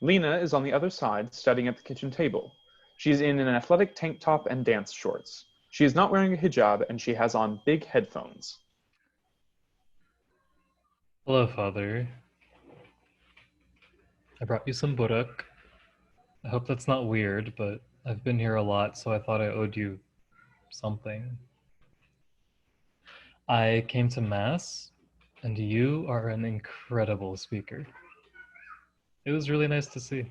Lena is on the other side, studying at the kitchen table. She is in an athletic tank top and dance shorts. She is not wearing a hijab, and she has on big headphones. Hello, Father. I brought you some burak. I hope that's not weird, but I've been here a lot, so I thought I owed you something. I came to Mass, and you are an incredible speaker. It was really nice to see.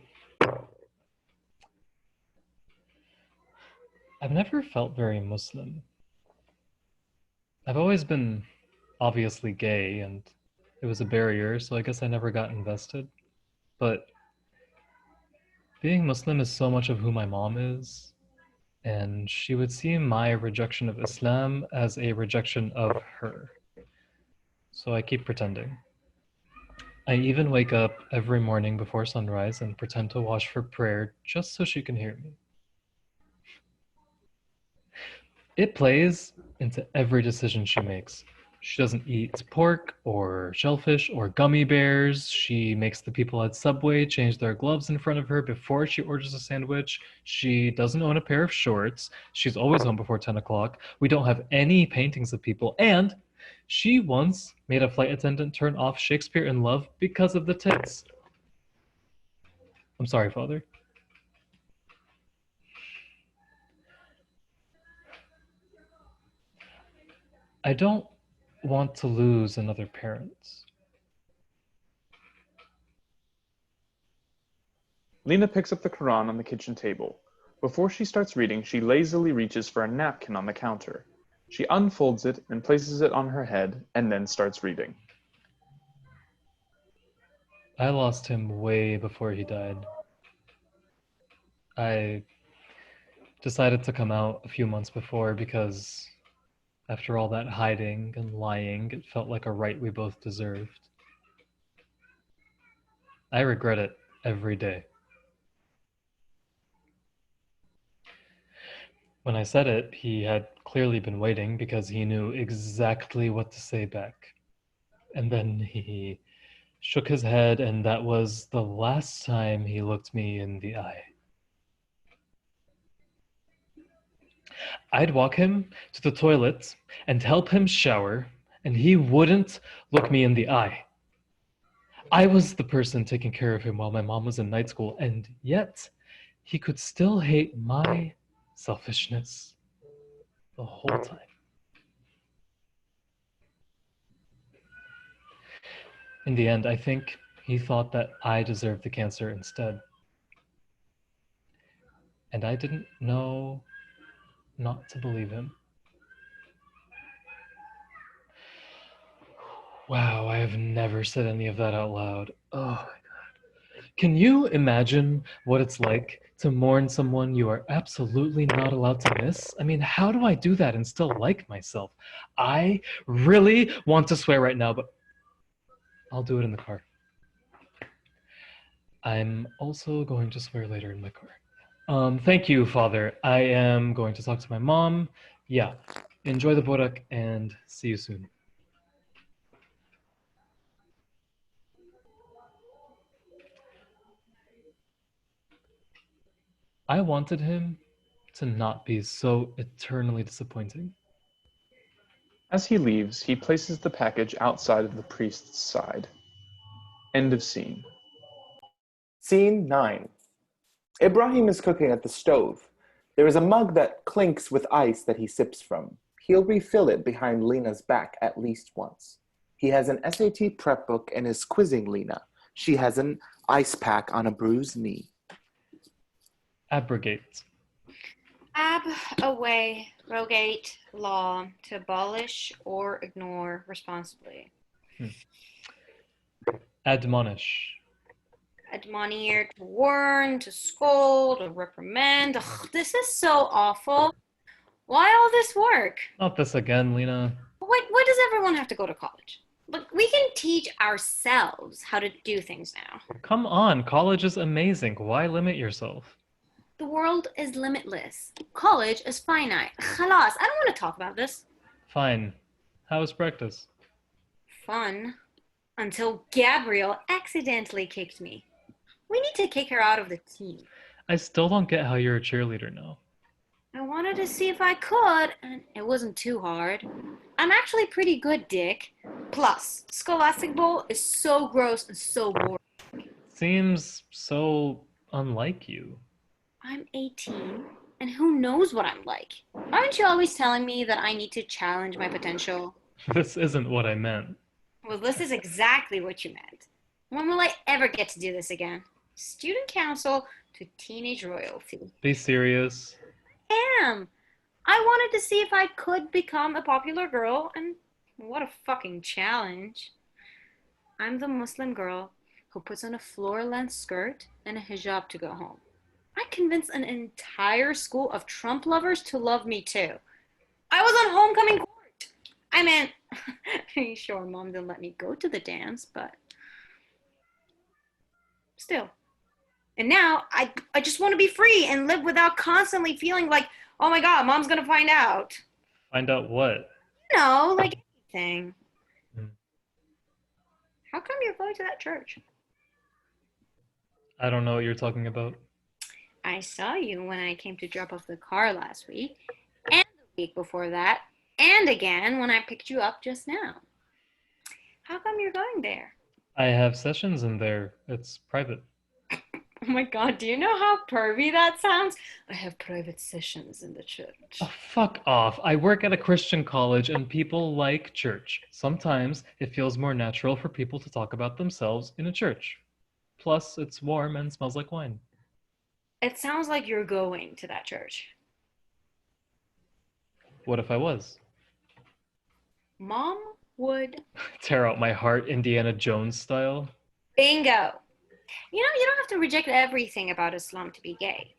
I've never felt very Muslim. I've always been obviously gay, and it was a barrier, so I guess I never got invested. But being Muslim is so much of who my mom is, and she would see my rejection of Islam as a rejection of her. So I keep pretending. I even wake up every morning before sunrise and pretend to wash for prayer just so she can hear me. It plays into every decision she makes. She doesn't eat pork or shellfish or gummy bears. She makes the people at Subway change their gloves in front of her before she orders a sandwich. She doesn't own a pair of shorts. She's always home before 10 o'clock. We don't have any paintings of people. And she once made a flight attendant turn off Shakespeare in Love because of the tits. I'm sorry, Father. I don't want to lose another parent. Lena picks up the Quran on the kitchen table. Before she starts reading, she lazily reaches for a napkin on the counter. She unfolds it and places it on her head and then starts reading. I lost him way before he died. I decided to come out a few months before because after all that hiding and lying, it felt like a right we both deserved. I regret it every day. When I said it, he had clearly been waiting because he knew exactly what to say back. And then he shook his head, and that was the last time he looked me in the eye. I'd walk him to the toilet and help him shower, and he wouldn't look me in the eye. I was the person taking care of him while my mom was in night school, and yet he could still hate my selfishness the whole time. In the end, I think he thought that I deserved the cancer instead. And I didn't know not to believe him. Wow, I have never said any of that out loud. Oh my God. Can you imagine what it's like to mourn someone you are absolutely not allowed to miss? I mean, how do I do that and still like myself? I really want to swear right now, but I'll do it in the car. I'm also going to swear later in my car. Thank you, Father. I am going to talk to my mom. Yeah, enjoy the borak and see you soon. I wanted him to not be so eternally disappointing. As he leaves, he places the package outside of the priest's side. End of scene. Scene 9. Ibrahim is cooking at the stove. There is a mug that clinks with ice that he sips from. He'll refill it behind Lena's back at least once. He has an SAT prep book and is quizzing Lena. She has an ice pack on a bruised knee. Abrogate. Ab, away, rogate, law, to abolish or ignore responsibly. Admonish. Admonir, to warn, to scold, or reprimand. Ugh, this is so awful. Why all this work? Not this again, Lena. Why does everyone have to go to college? Look, we can teach ourselves how to do things now. Come on, college is amazing. Why limit yourself? The world is limitless. College is finite. Khalas, I don't want to talk about this. Fine. How was practice? Fun. Until Gabrielle accidentally kicked me. We need to kick her out of the team. I still don't get how you're a cheerleader now. I wanted to see if I could, and it wasn't too hard. I'm actually pretty good, Dick. Plus, Scholastic Bowl is so gross and so boring. Seems so unlike you. I'm 18, and who knows what I'm like? Aren't you always telling me that I need to challenge my potential? This isn't what I meant. Well, this is exactly what you meant. When will I ever get to do this again? Student council to teenage royalty. Be serious. Am. I wanted to see if I could become a popular girl, and what a fucking challenge. I'm the Muslim girl who puts on a floor-length skirt and a hijab to go home. I convinced an entire school of Trump lovers to love me too. I was on homecoming court. I mean, sure, Mom didn't let me go to the dance, but still. And now I just want to be free and live without constantly feeling like, oh my God, Mom's going to find out. Find out what? You know, like anything. Hmm. How come you're going to that church? I don't know what you're talking about. I saw you when I came to drop off the car last week, and the week before that, and again when I picked you up just now. How come you're going there? I have sessions in there. It's private. Oh my God, do you know how pervy that sounds? I have private sessions in the church. Oh, fuck off. I work at a Christian college and people like church. Sometimes it feels more natural for people to talk about themselves in a church. Plus, it's warm and smells like wine. It sounds like you're going to that church. What if I was? Mom would. Tear out my heart, Indiana Jones style. Bingo. You know, you don't have to reject everything about Islam to be gay.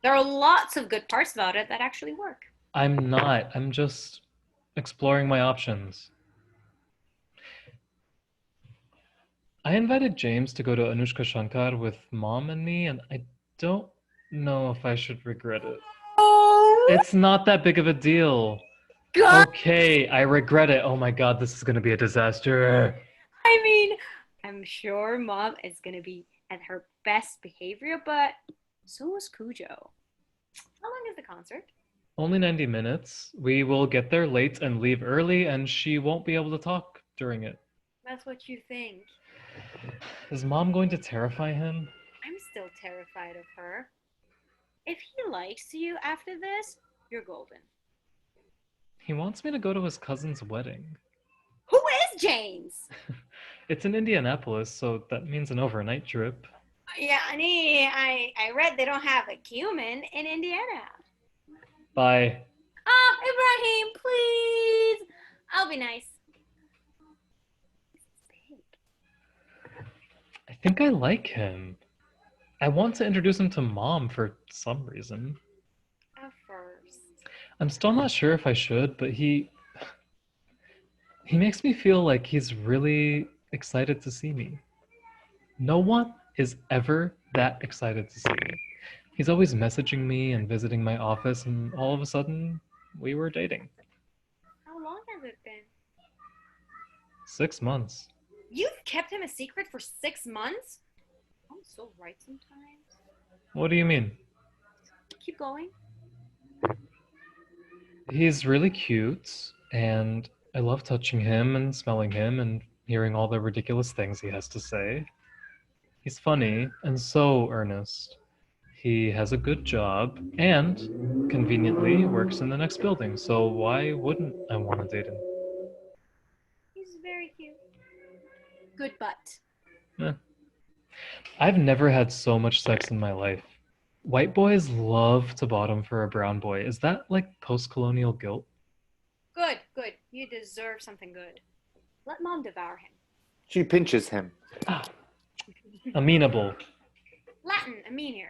There are lots of good parts about it that actually work. I'm not. I'm just exploring my options. I invited James to go to Anushka Shankar with Mom and me, and I don't know if I should regret it. Oh, It's not that big of a deal. God. Okay, I regret it. Oh my God, this is gonna be a disaster. I mean, I'm sure Mom is going to be at her best behavior, but so is Cujo. How long is the concert? Only 90 minutes. We will get there late and leave early, and she won't be able to talk during it. That's what you think. Is Mom going to terrify him? I'm still terrified of her. If he likes you after this, you're golden. He wants me to go to his cousin's wedding. Who is James? It's in Indianapolis, so that means an overnight trip. Yeah, I read they don't have a cumin in Indiana. Bye. Oh, Ibrahim, please. I'll be nice. I think I like him. I want to introduce him to Mom for some reason. At first. I'm still not sure if I should, but he makes me feel like he's really excited to see me. No one is ever that excited to see me. He's always messaging me and visiting my office, and all of a sudden, we were dating. How long has it been? 6 months. You've kept him a secret for 6 months? I'm so right sometimes. What do you mean? Keep going. He's really cute, and I love touching him and smelling him and hearing all the ridiculous things he has to say. He's funny and so earnest. He has a good job and, conveniently, works in the next building, so why wouldn't I want to date him? He's very cute. Good butt. Eh. I've never had so much sex in my life. White boys love to bottom for a brown boy. Is that like post-colonial guilt? Good, good. You deserve something good. Let Mom devour him. She pinches him. Amenable. Latin, amener.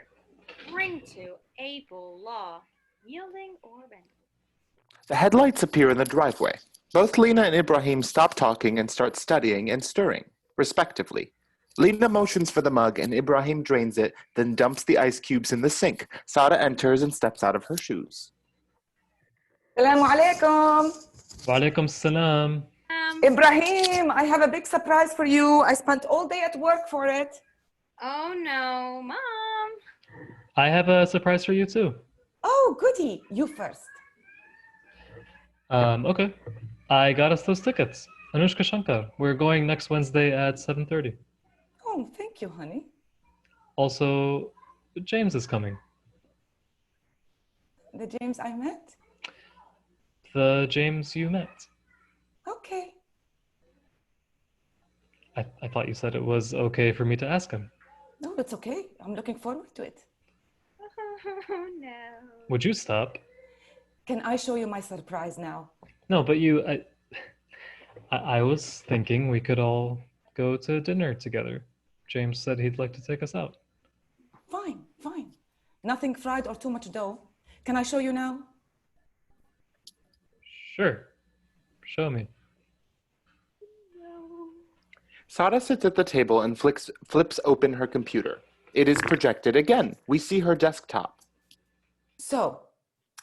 Bring to, able, law, yielding or bending. The headlights appear in the driveway. Both Lena and Ibrahim stop talking and start studying and stirring, respectively. Lena motions for the mug and Ibrahim drains it, then dumps the ice cubes in the sink. Sara enters and steps out of her shoes. Assalamu alaikum. Wa alaikum salam. Ibrahim, I have a big surprise for you. I spent all day at work for it. Oh no, Mom. I have a surprise for you too. Oh, goody. You first. Okay. I got us those tickets. Anushka Shankar. We're going next Wednesday at 7:30. Oh, thank you, honey. Also, James is coming. The James I met? The James you met. Okay. I thought you said it was okay for me to ask him. No, it's okay. I'm looking forward to it. Oh no. Would you stop? Can I show you my surprise now? No, but I was thinking we could all go to dinner together. James said he'd like to take us out. Fine, fine. Nothing fried or too much dough. Can I show you now? Sure. Show me. Sara sits at the table and flips open her computer. It is projected again. We see her desktop. So,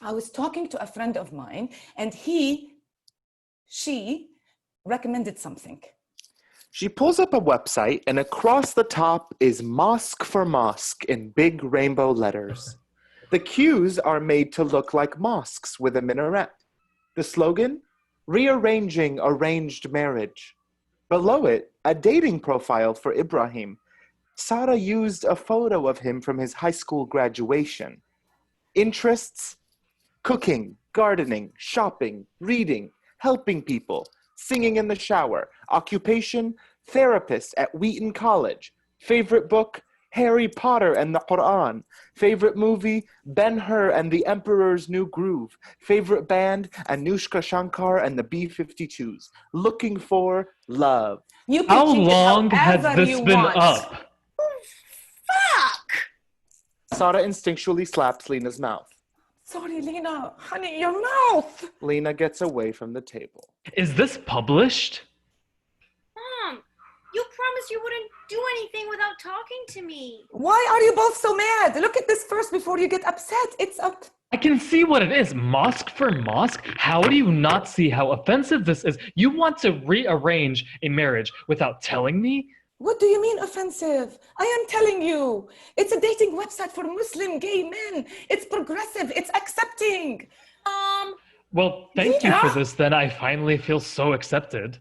I was talking to a friend of mine and she recommended something. She pulls up a website and across the top is Mosque4Mosque in big rainbow letters. The cues are made to look like mosques with a minaret. The slogan? Rearranging arranged marriage. Below it, a dating profile for Ibrahim. Sara used a photo of him from his high school graduation. Interests? Cooking, gardening, shopping, reading, helping people, singing in the shower. Occupation? Therapist at Wheaton College. Favorite book? Harry Potter and the Quran. Favorite movie, Ben-Hur and the Emperor's New Groove. Favorite band, Anushka Shankar and the B-52s. Looking for love. You can How change it long has however this you been want. up? Fuck! Sara instinctually slaps Lena's mouth. Sorry, Lena. Honey, your mouth. Lena gets away from the table. Is this published? Mom, you promised you wouldn't do anything without talking to me. Why are you both so mad? Look at this first before you get upset. It's up. I can see what it is. Mosque4Mosque? How do you not see how offensive this is? You want to rearrange a marriage without telling me? What do you mean offensive? I am telling you. It's a dating website for Muslim gay men. It's progressive. It's accepting. Well, thank you Lena? for this, then I finally feel so accepted.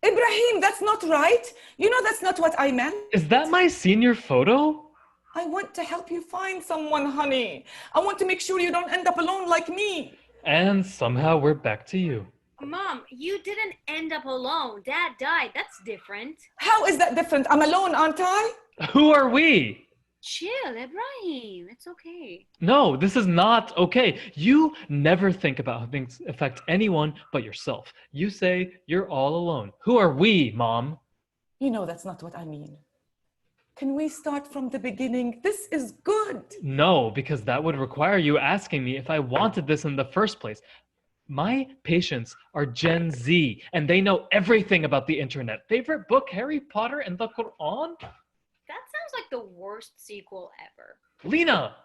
Ibrahim, that's not right. You know that's not what I meant. Is that my senior photo? I want to help you find someone, honey. I want to make sure you don't end up alone like me. And somehow we're back to you. Mom, you didn't end up alone. Dad died. That's different. How is that different? I'm alone, aren't I? Who are we? Chill, Ibrahim. It's okay. No, this is not okay. You never think about how things affect anyone but yourself. You say you're all alone. Who are we, Mom? You know that's not what I mean. Can we start from the beginning? This is good. No, because that would require you asking me if I wanted this in the first place. My patients are Gen Z, and they know everything about the internet. Favorite book, Harry Potter and the Quran? That sounds like the worst sequel ever. Lena!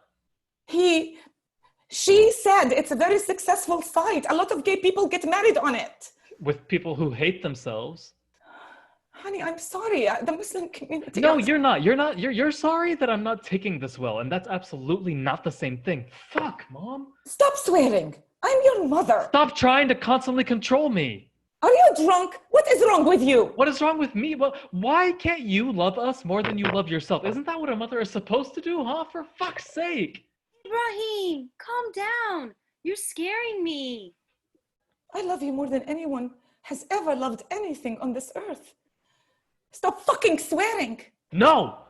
She said it's a very successful site. A lot of gay people get married on it. With people who hate themselves. Honey, I'm sorry. The Muslim community. No, you're not. You're sorry that I'm not taking this well, and that's absolutely not the same thing. Fuck, Mom. Stop swearing. I'm your mother. Stop trying to constantly control me. Are you drunk? What is wrong with you? What is wrong with me? Well, why can't you love us more than you love yourself? Isn't that what a mother is supposed to do, huh? For fuck's sake. Ibrahim, calm down. You're scaring me. I love you more than anyone has ever loved anything on this earth. Stop fucking swearing. No!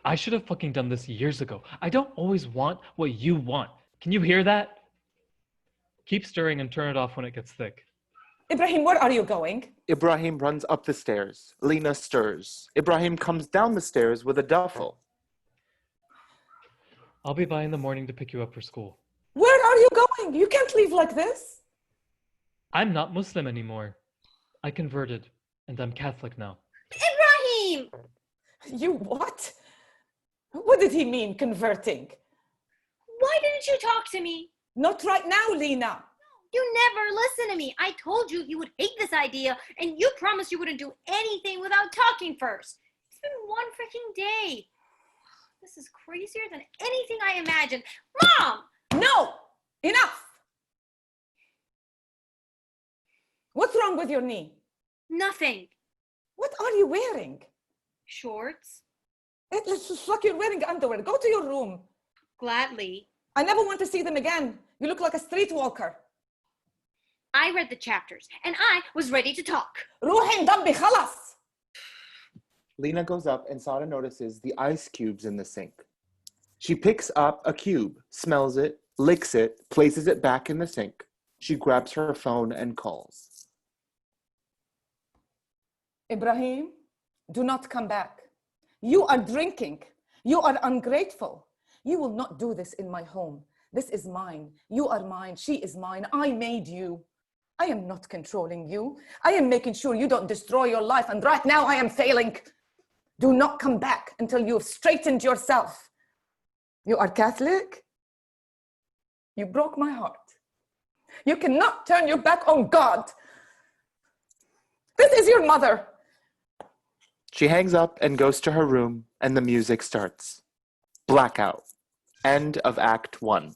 I should have fucking done this years ago. I don't always want what you want. Can you hear that? Keep stirring and turn it off when it gets thick. Ibrahim, where are you going? Ibrahim runs up the stairs. Lena stirs. Ibrahim comes down the stairs with a duffel. I'll be by in the morning to pick you up for school. Where are you going? You can't leave like this. I'm not Muslim anymore. I converted, and I'm Catholic now. Ibrahim! You what? What did he mean, converting? Why didn't you talk to me? Not right now, Lena. You never listen to me. I told you you would hate this idea, and you promised you wouldn't do anything without talking first. It's been one freaking day. This is crazier than anything I imagined. Mom! No! Enough! What's wrong with your knee? Nothing. What are you wearing? Shorts? It looks like you're wearing underwear. Go to your room. Gladly. I never want to see them again. You look like a streetwalker. I read the chapters, and I was ready to talk. روحي انضبي خلاص. Lena goes up and Sara notices the ice cubes in the sink. She picks up a cube, smells it, licks it, places it back in the sink. She grabs her phone and calls. Ibrahim, do not come back. You are drinking. You are ungrateful. You will not do this in my home. This is mine. You are mine. She is mine. I made you. I am not controlling you. I am making sure you don't destroy your life. And right now I am failing. Do not come back until you have straightened yourself. You are Catholic? You broke my heart. You cannot turn your back on God. This is your mother. She hangs up and goes to her room, and the music starts. Blackout. End of Act 1.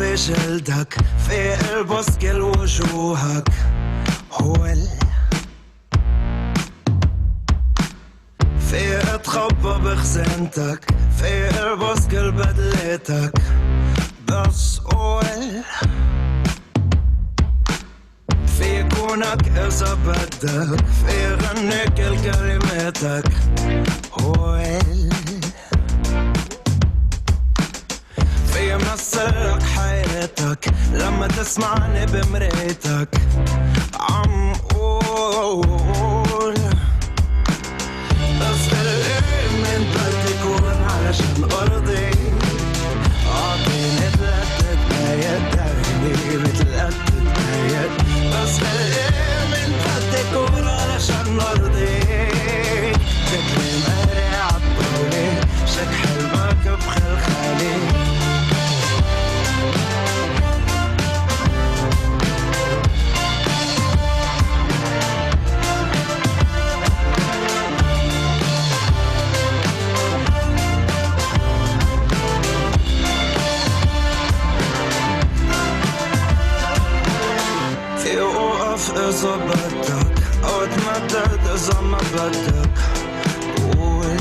بجلدك في البوس كل وجوهك هو في اتخبى بخزنتك في البوس كل بدلتك بس قول في كونك إذا بدك في غني كل كلماتك هو في مسلك حياتك لما تسمعني بمريتك عم قول بس قلقي من بدي كون علشان أرضي أعطيني 3 دقايق داريني ب3 دقايق بس قلقي من بدي كون علشان أرضيك شكلي مقري عالطولي شك حلمك بخلخالي så بدك أوقات ما بتقدر إذا ما بدك قول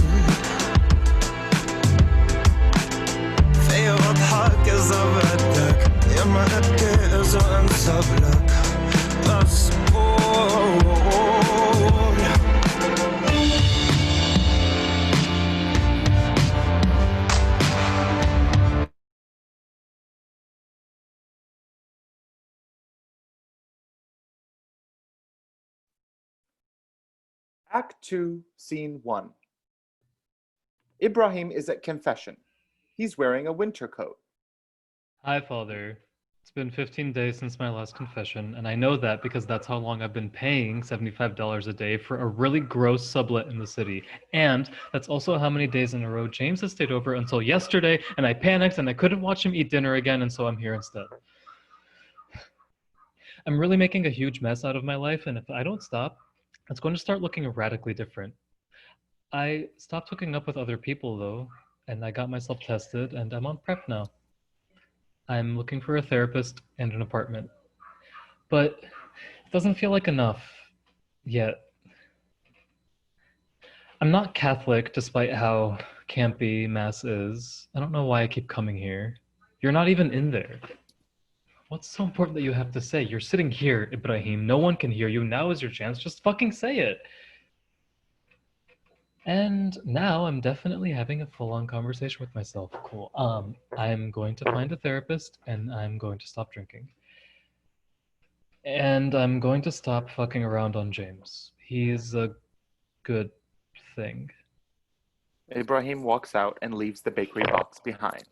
في بضحك إذا بدك يا ما أبكي إذا أنسب لك بس قول Act 2, Scene 1. Ibrahim is at confession. He's wearing a winter coat. Hi, Father. It's been 15 days since my last confession, and I know that because that's how long I've been paying $75 a day for a really gross sublet in the city. And that's also how many days in a row James has stayed over until yesterday, and I panicked and I couldn't watch him eat dinner again, and so I'm here instead. I'm really making a huge mess out of my life, and if I don't stop, it's going to start looking radically different. I stopped hooking up with other people, though, and I got myself tested, and I'm on prep now. I'm looking for a therapist and an apartment. But it doesn't feel like enough yet. I'm not Catholic, despite how campy Mass is. I don't know why I keep coming here. You're not even in there. What's so important that you have to say? You're sitting here, Ibrahim. No one can hear you. Now is your chance. Just fucking say it. And now I'm definitely having a full-on conversation with myself. Cool. I'm going to find a therapist, and I'm going to stop drinking. And I'm going to stop fucking around on James. He's a good thing. Ibrahim walks out and leaves the bakery box behind.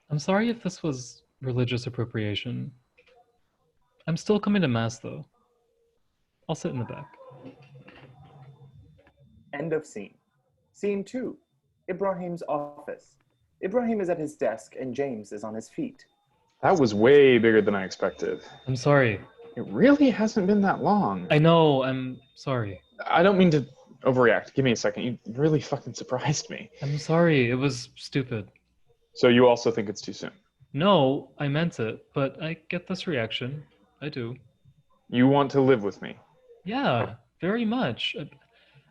I'm sorry if this was religious appropriation. I'm still coming to Mass, though. I'll sit in the back. End of scene. Scene 2. Ibrahim's office. Ibrahim is at his desk and James is on his feet. That was way bigger than I expected. I'm sorry. It really hasn't been that long. I know, I'm sorry. I don't mean to overreact. Give me a second. You really fucking surprised me. I'm sorry, it was stupid. So you also think it's too soon? No, I meant it, but I get this reaction. I do. You want to live with me? Yeah, very much.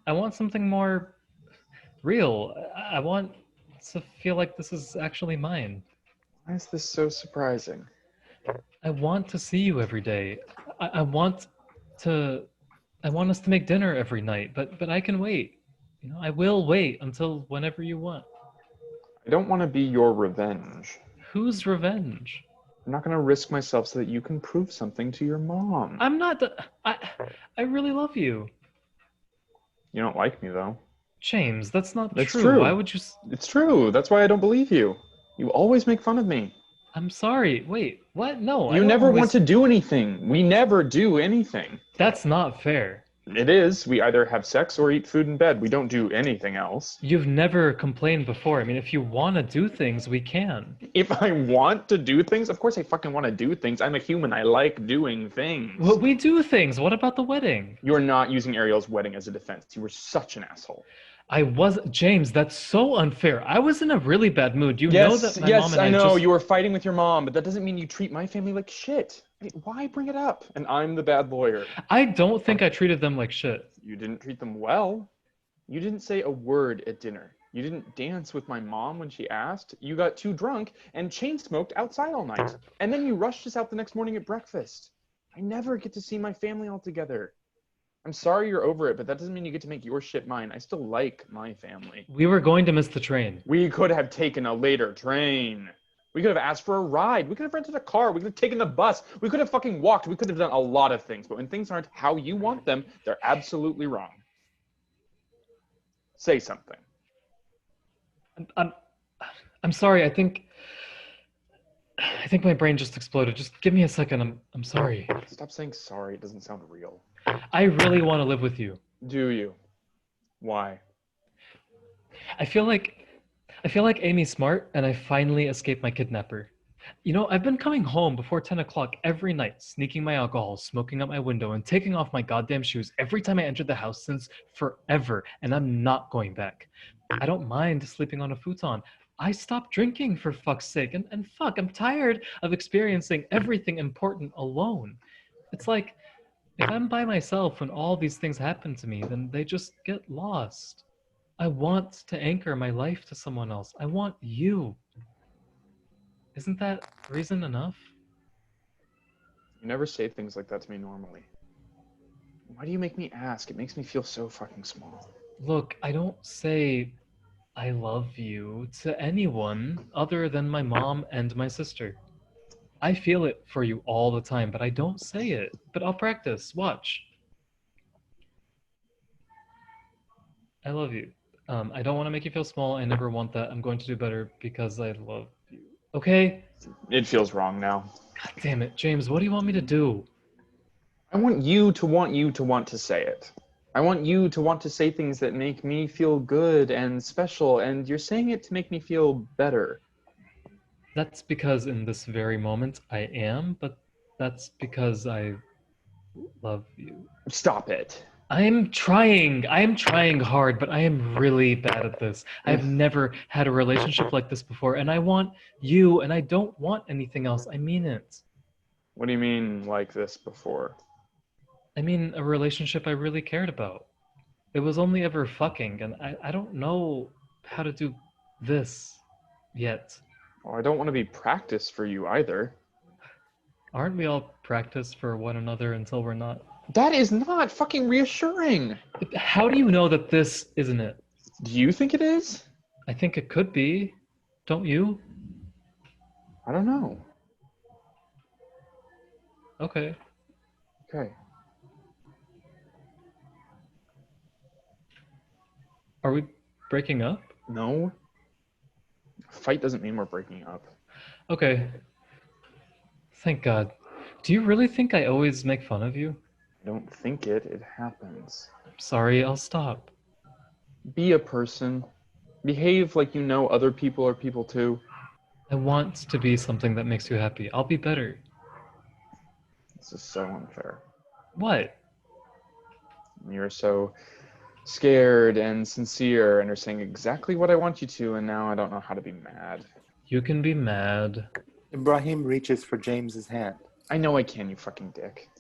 I want something more real. I want to feel like this is actually mine. Why is this so surprising? I want to see you every day. I want us to make dinner every night, but I can wait. You know, I will wait until whenever you want. I don't want to be your revenge. Whose revenge? I'm not going to risk myself so that you can prove something to your mom. I'm not I really love you. You don't like me, though. James, that's not That's true. true. Why would you... It's true. That's why I don't believe you. You always make fun of me. I'm sorry. Wait, what? No, You never want to do anything. We never do anything. That's not fair. It is. We either have sex or eat food in bed. We don't do anything else. You've never complained before. I mean, if you want to do things, we can. If I want to do things, of course I fucking want to do things. I'm a human. I like doing things. Well, we do things. What about the wedding? You're not using Ariel's wedding as a defense. You were such an asshole. James, that's so unfair. I was in a really bad mood. You know that my mom and I know. You were fighting with your mom, but that doesn't mean you treat my family like shit. Why bring it up? And I'm the bad lawyer. I don't think I treated them like shit. You didn't treat them well. You didn't say a word at dinner. You didn't dance with my mom when she asked. You got too drunk and chain smoked outside all night. And then you rushed us out the next morning at breakfast. I never get to see my family all together. I'm sorry you're over it, but that doesn't mean you get to make your shit mine. I still like my family. We were going to miss the train. We could have taken a later train. We could have asked for a ride. We could have rented a car. We could have taken the bus. We could have fucking walked. We could have done a lot of things. But when things aren't how you want them, they're absolutely wrong. Say something. I'm sorry. I think my brain just exploded. Just give me a second. I'm sorry. Stop saying sorry. It doesn't sound real. I really want to live with you. Do you? Why? I feel like Amy's smart, and I finally escaped my kidnapper. You know, I've been coming home before 10 o'clock every night, sneaking my alcohol, smoking out my window, and taking off my goddamn shoes every time I entered the house since forever, and I'm not going back. I don't mind sleeping on a futon. I stopped drinking for fuck's sake. And fuck, I'm tired of experiencing everything important alone. It's like, if I'm by myself when all these things happen to me, then they just get lost. I want to anchor my life to someone else. I want you. Isn't that reason enough? You never say things like that to me normally. Why do you make me ask? It makes me feel so fucking small. Look, I don't say I love you to anyone other than my mom and my sister. I feel it for you all the time, but I don't say it. But I'll practice. Watch. I love you. I don't want to make you feel small. I never want that. I'm going to do better because I love you. Okay? It feels wrong now. God damn it, James, what do you want me to do? I want you to want to say it. I want you to want to say things that make me feel good and special, and you're saying it to make me feel better. That's because in this very moment I am, but that's because I love you. Stop it. I am trying hard, but I am really bad at this. I've never had a relationship like this before, and I want you, and I don't want anything else. I mean it. What do you mean, like this before? I mean a relationship I really cared about. It was only ever fucking, and I don't know how to do this yet. Well, I don't want to be practice for you either. Aren't we all practice for one another until we're not? That is not fucking reassuring. How do you know that this isn't it? Do you think it is? I think it could be. Don't you? I don't know. Okay. Okay. Are we breaking up? No. Fight doesn't mean we're breaking up. Okay. Thank God. Do you really think I always make fun of you? I don't think it. It happens. I'm sorry, I'll stop. Be a person. Behave like you know other people are people too. I want to be something that makes you happy. I'll be better. This is so unfair. What? You're so scared and sincere and are saying exactly what I want you to, and now I don't know how to be mad. You can be mad. Ibrahim reaches for James's hand. I know I can, you fucking dick.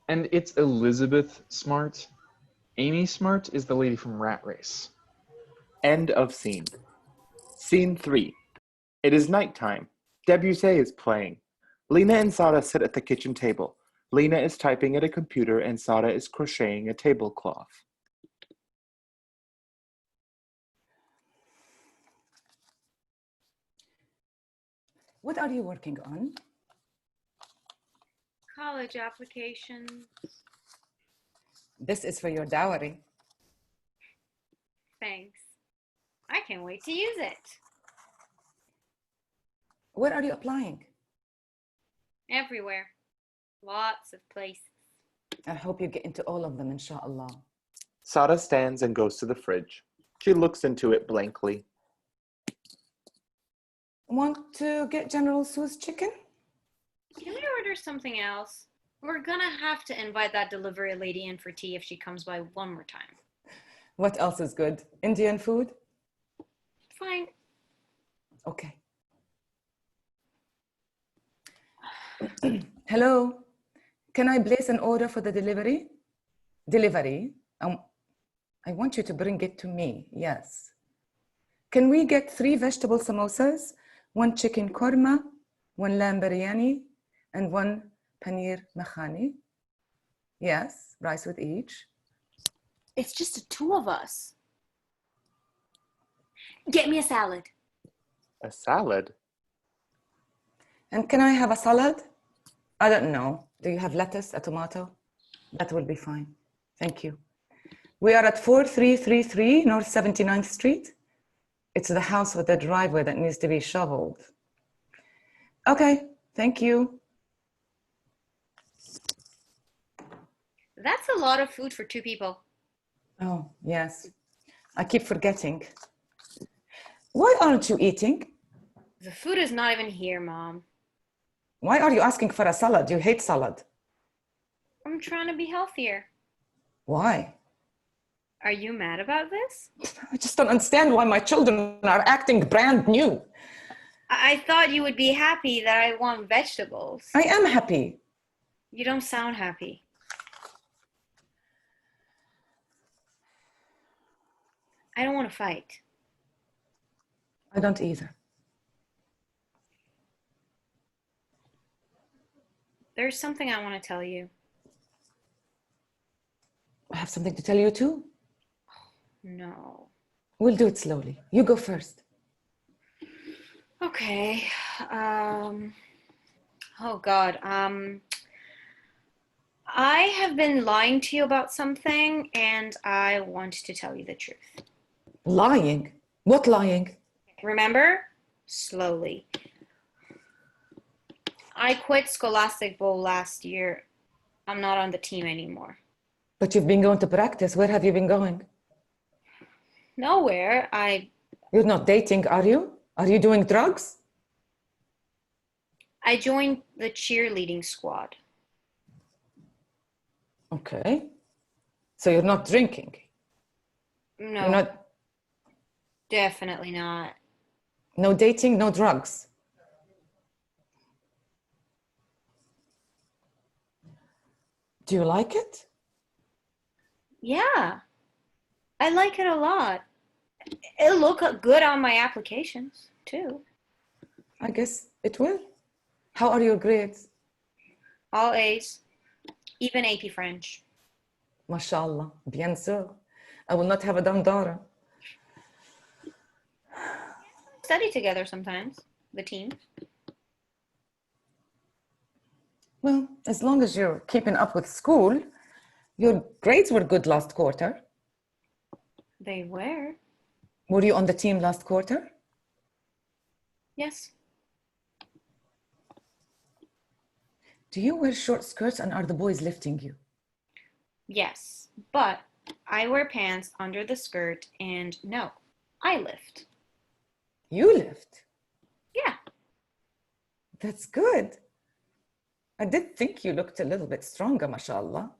And it's Elizabeth Smart. Amy Smart is the lady from Rat Race. End of scene. Scene 3. It is nighttime. Debussy is playing. Lena and Sara sit at the kitchen table. Lena is typing at a computer and Sara is crocheting a tablecloth. What are you working on? College applications. This is for your dowry. Thanks. I can't wait to use it. Where are you applying? Everywhere. Lots of places. I hope you get into all of them, inshallah. Sara stands and goes to the fridge. She looks into it blankly. Want to get General Tso's chicken? Can we order something else? We're gonna have to invite that delivery lady in for tea if she comes by one more time. What else is good? Indian food? Fine. Okay. Hello. Can I place an order for the delivery? Delivery? I want you to bring it to me, yes. Can we get 3 vegetable samosas, 1 chicken korma, 1 lamb biryani, and 1 paneer makhani? Yes, rice with each. It's just the 2 of us. Get me a salad. A salad? And can I have a salad? I don't know. Do you have lettuce, a tomato? That will be fine. Thank you. We are at 4333 North 79th Street. It's the house with the driveway that needs to be shoveled. Okay, thank you. That's a lot of food for 2 people. Oh, yes. I keep forgetting. Why aren't you eating? The food is not even here, Mom. Why are you asking for a salad? You hate salad. I'm trying to be healthier. Why? Are you mad about this? I just don't understand why my children are acting brand new. I thought you would be happy that I want vegetables. I am happy. You don't sound happy. I don't want to fight. I don't either. There's something I want to tell you. I have something to tell you too. No. We'll do it slowly. You go first. Okay. Oh God. I have been lying to you about something, and I want to tell you the truth. Lying? What lying? Remember? Slowly. I quit Scholastic Bowl last year. I'm not on the team anymore. But you've been going to practice. Where have you been going? Nowhere. You're not dating, are you? Are you doing drugs? I joined the cheerleading squad. Okay. So you're not drinking? No. You're not... Definitely not. No dating, no drugs? Do you like it? Yeah. I like it a lot. It'll look good on my applications, too. I guess it will. How are your grades? All A's. Even AP French. MashaAllah. Bien sûr. I will not have a dumb daughter. Study together sometimes, the team. Well, as long as you're keeping up with school, your grades were good last quarter. They were. Were you on the team last quarter? Yes. Do you wear short skirts and are the boys lifting you? Yes, but I wear pants under the skirt, and no, I lift. You lift? Yeah. That's good. I did think you looked a little bit stronger, mashallah.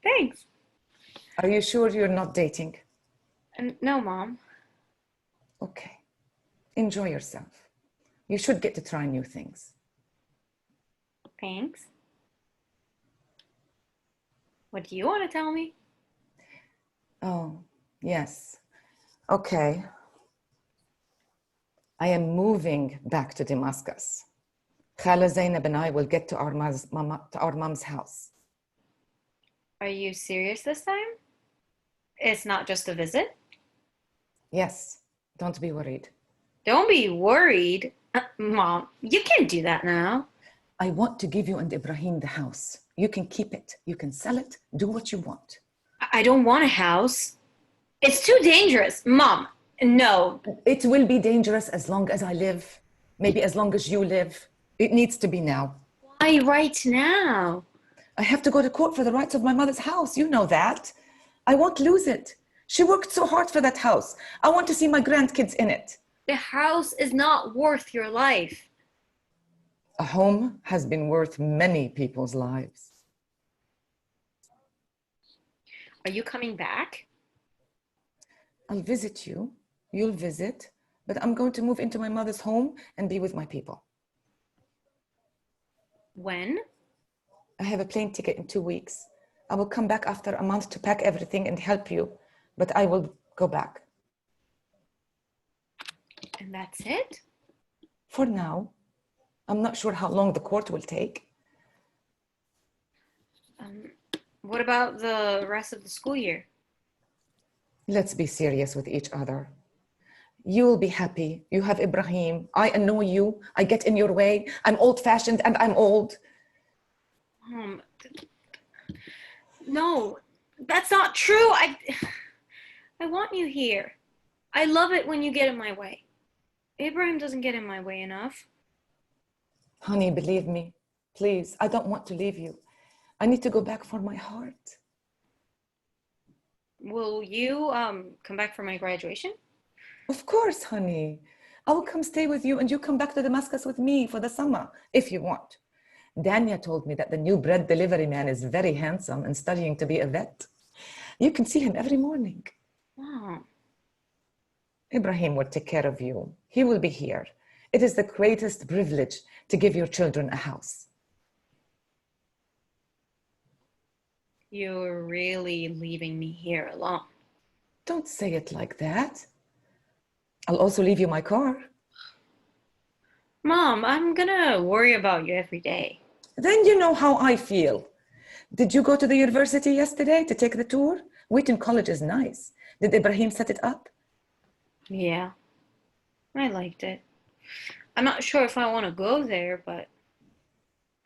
Thanks. Are you sure you're not dating? No, Mom. Okay. Enjoy yourself. You should get to try new things. Thanks. What do you want to tell me? Oh, yes. Okay. I am moving back to Damascus. Khala Zainab and I will get to our mom's house. Are you serious this time? It's not just a visit? Yes. Don't be worried. Don't be worried. Mom, you can't do that now. I want to give you and Ibrahim the house. You can keep it. You can sell it. Do what you want. I don't want a house. It's too dangerous. Mom, no. It will be dangerous as long as I live. Maybe as long as you live. It needs to be now. Why right now? I have to go to court for the rights of my mother's house. You know that. I won't lose it. She worked so hard for that house. I want to see my grandkids in it. The house is not worth your life. A home has been worth many people's lives. Are you coming back? I'll visit you. You'll visit. But I'm going to move into my mother's home and be with my people. When? I have a plane ticket in 2 weeks. I will come back after a month to pack everything and help you. But I will go back. And that's it? For now. I'm not sure how long the court will take. What about the rest of the school year? Let's be serious with each other. You will be happy. You have Ibrahim. I annoy you. I get in your way. I'm old-fashioned and I'm old. No, that's not true. I want you here. I love it when you get in my way. Ibrahim doesn't get in my way enough. Honey, believe me, please, I don't want to leave you. I need to go back for my heart. Will you come back for my graduation? Of course, honey. I will come stay with you and you come back to Damascus with me for the summer, if you want. Dania told me that the new bread delivery man is very handsome and studying to be a vet. You can see him every morning. Mom. Ibrahim will take care of you. He will be here. It is the greatest privilege to give your children a house. You're really leaving me here alone. Don't say it like that. I'll also leave you my car. Mom, I'm gonna worry about you every day. Then you know how I feel. Did you go to the university yesterday to take the tour? Wheaton College is nice. Did Ibrahim set it up? Yeah, I liked it. I'm not sure if I want to go there, but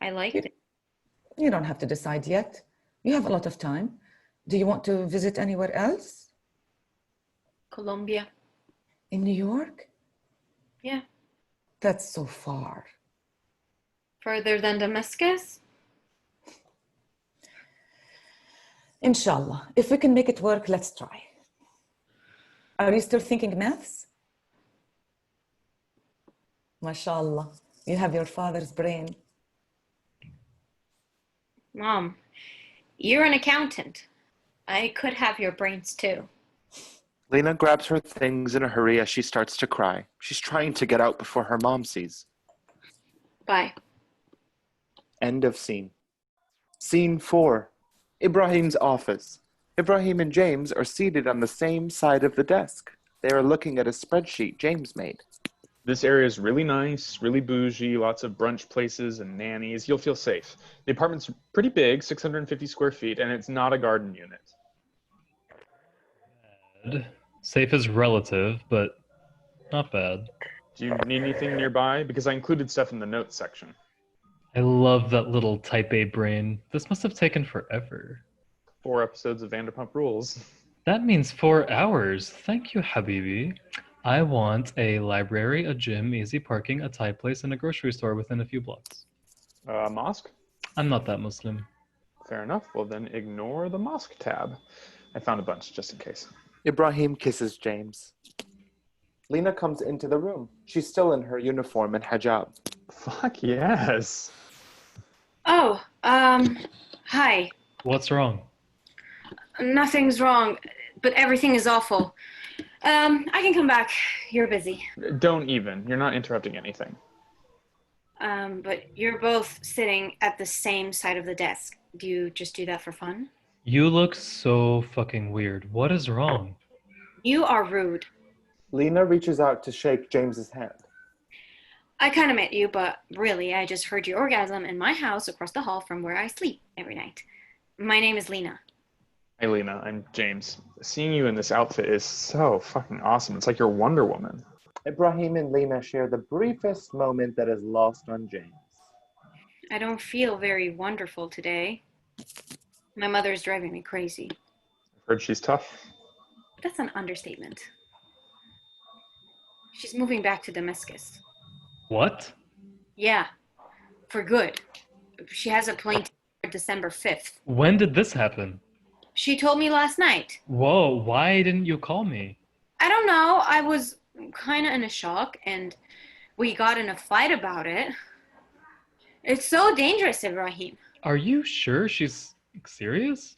I liked it. You don't have to decide yet. You have a lot of time. Do you want to visit anywhere else? Colombia. In New York? Yeah. That's so far. Further than Damascus? Inshallah. If we can make it work, let's try. Are you still thinking maths? MashaAllah. You have your father's brain. Mom, you're an accountant. I could have your brains too. Lena grabs her things in a hurry as she starts to cry. She's trying to get out before her mom sees. Bye. End of scene. Scene 4. Ibrahim's office. Ibrahim and James are seated on the same side of the desk. They are looking at a spreadsheet James made. This area is really nice, really bougie, lots of brunch places and nannies. You'll feel safe. The apartment's pretty big, 650 square feet, and it's not a garden unit. Safe is relative, but not bad. Do you need anything nearby? Because I included stuff in the notes section. I love that little type A brain. This must have taken forever. 4 episodes of Vanderpump Rules. That means 4 hours. Thank you, Habibi. I want a library, a gym, easy parking, a Thai place, and a grocery store within a few blocks. Mosque? I'm not that Muslim. Fair enough. Well, then ignore the mosque tab. I found a bunch just in case. Ibrahim kisses James. Lena comes into the room. She's still in her uniform and hijab. Fuck yes. Oh, hi. What's wrong? Nothing's wrong, but everything is awful. I can come back. You're busy. Don't even. You're not interrupting anything. But you're both sitting at the same side of the desk. Do you just do that for fun? You look so fucking weird. What is wrong? You are rude. Lena reaches out to shake James's hand. I kind of met you, but really, I just heard your orgasm in my house across the hall from where I sleep every night. My name is Lena. Hey, Lena. I'm James. Seeing you in this outfit is so fucking awesome. It's like you're Wonder Woman. Ibrahim and Lena share the briefest moment that is lost on James. I don't feel very wonderful today. My mother is driving me crazy. I've heard she's tough. That's an understatement. She's moving back to Damascus. What? Yeah, for good. She has a plane ticket for December 5th. When did this happen? She told me last night. Whoa, why didn't you call me? I don't know. I was kind of in a shock, and we got in a fight about it. It's so dangerous, Ibrahim. Are you sure she's serious?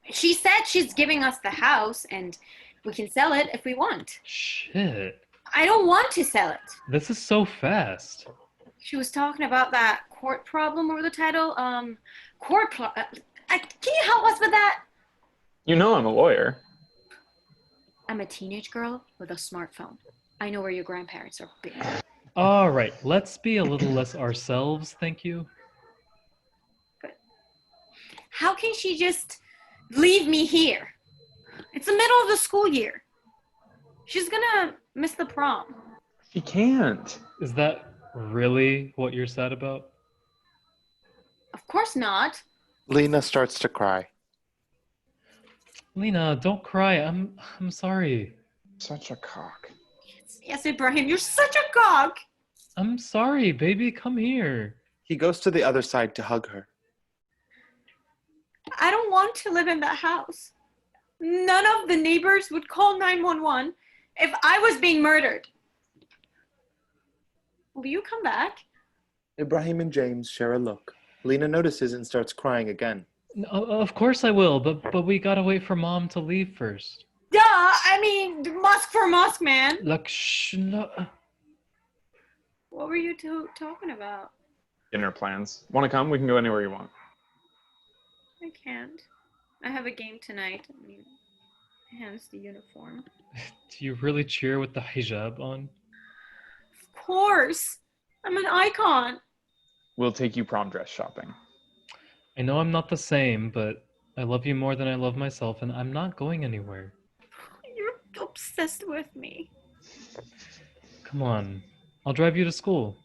She said she's giving us the house, and we can sell it if we want. Shit. I don't want to sell it. This is so fast. She was talking about that court problem over the title. Can you help us with that? You know I'm a lawyer. I'm a teenage girl with a smartphone. I know where your grandparents are big. All right, let's be a little less ourselves, thank you. But how can she just leave me here? It's the middle of the school year. She's gonna miss the prom. She can't. Is that really what you're sad about? Of course not. Lena starts to cry. Lena, don't cry. I'm sorry. Such a cock. Yes, Ibrahim, you're such a cock. I'm sorry, baby. Come here. He goes to the other side to hug her. I don't want to live in that house. None of the neighbors would call 911 if I was being murdered. Will you come back? Ibrahim and James share a look. Lena notices and starts crying again. Of course I will, but we gotta wait for Mom to leave first. Duh! I mean, Mosque4Mosque, man. Look, shh, no. What were you two talking about? Dinner plans. Want to come? We can go anywhere you want. I can't. I have a game tonight. I mean, hence the uniform. Do you really cheer with the hijab on? Of course! I'm an icon! We'll take you prom dress shopping. I know I'm not the same, but I love you more than I love myself, and I'm not going anywhere. You're obsessed with me. Come on. I'll drive you to school.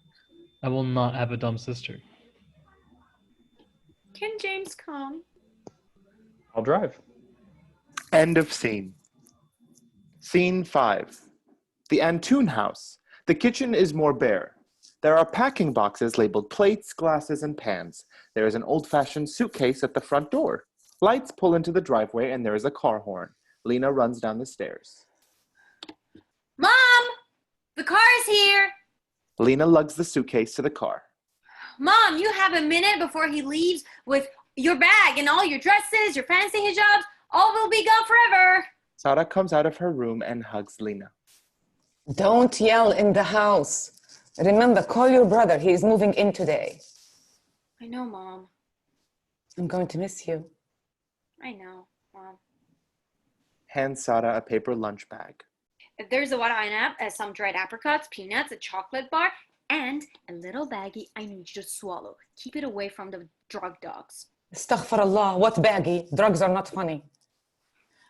I will not have a dumb sister. Can James come? I'll drive. End of scene. Scene 5. The Antoon house. The kitchen is more bare. There are packing boxes labeled plates, glasses, and pans. There is an old-fashioned suitcase at the front door. Lights pull into the driveway, and there is a car horn. Lena runs down the stairs. Mom! The car is here! Lena lugs the suitcase to the car. Mom, you have a minute before he leaves with your bag and all your dresses, your fancy hijabs. All will be gone forever. Sara comes out of her room and hugs Lena. Don't yell in the house. Remember, call your brother. He is moving in today. I know, Mom. I'm going to miss you. I know, Mom. Hands Sara a paper lunch bag. If there's a water some dried apricots, peanuts, a chocolate bar, and a little baggie I need you to swallow. Keep it away from the drug dogs. Astaghfirullah, what baggy? Drugs are not funny.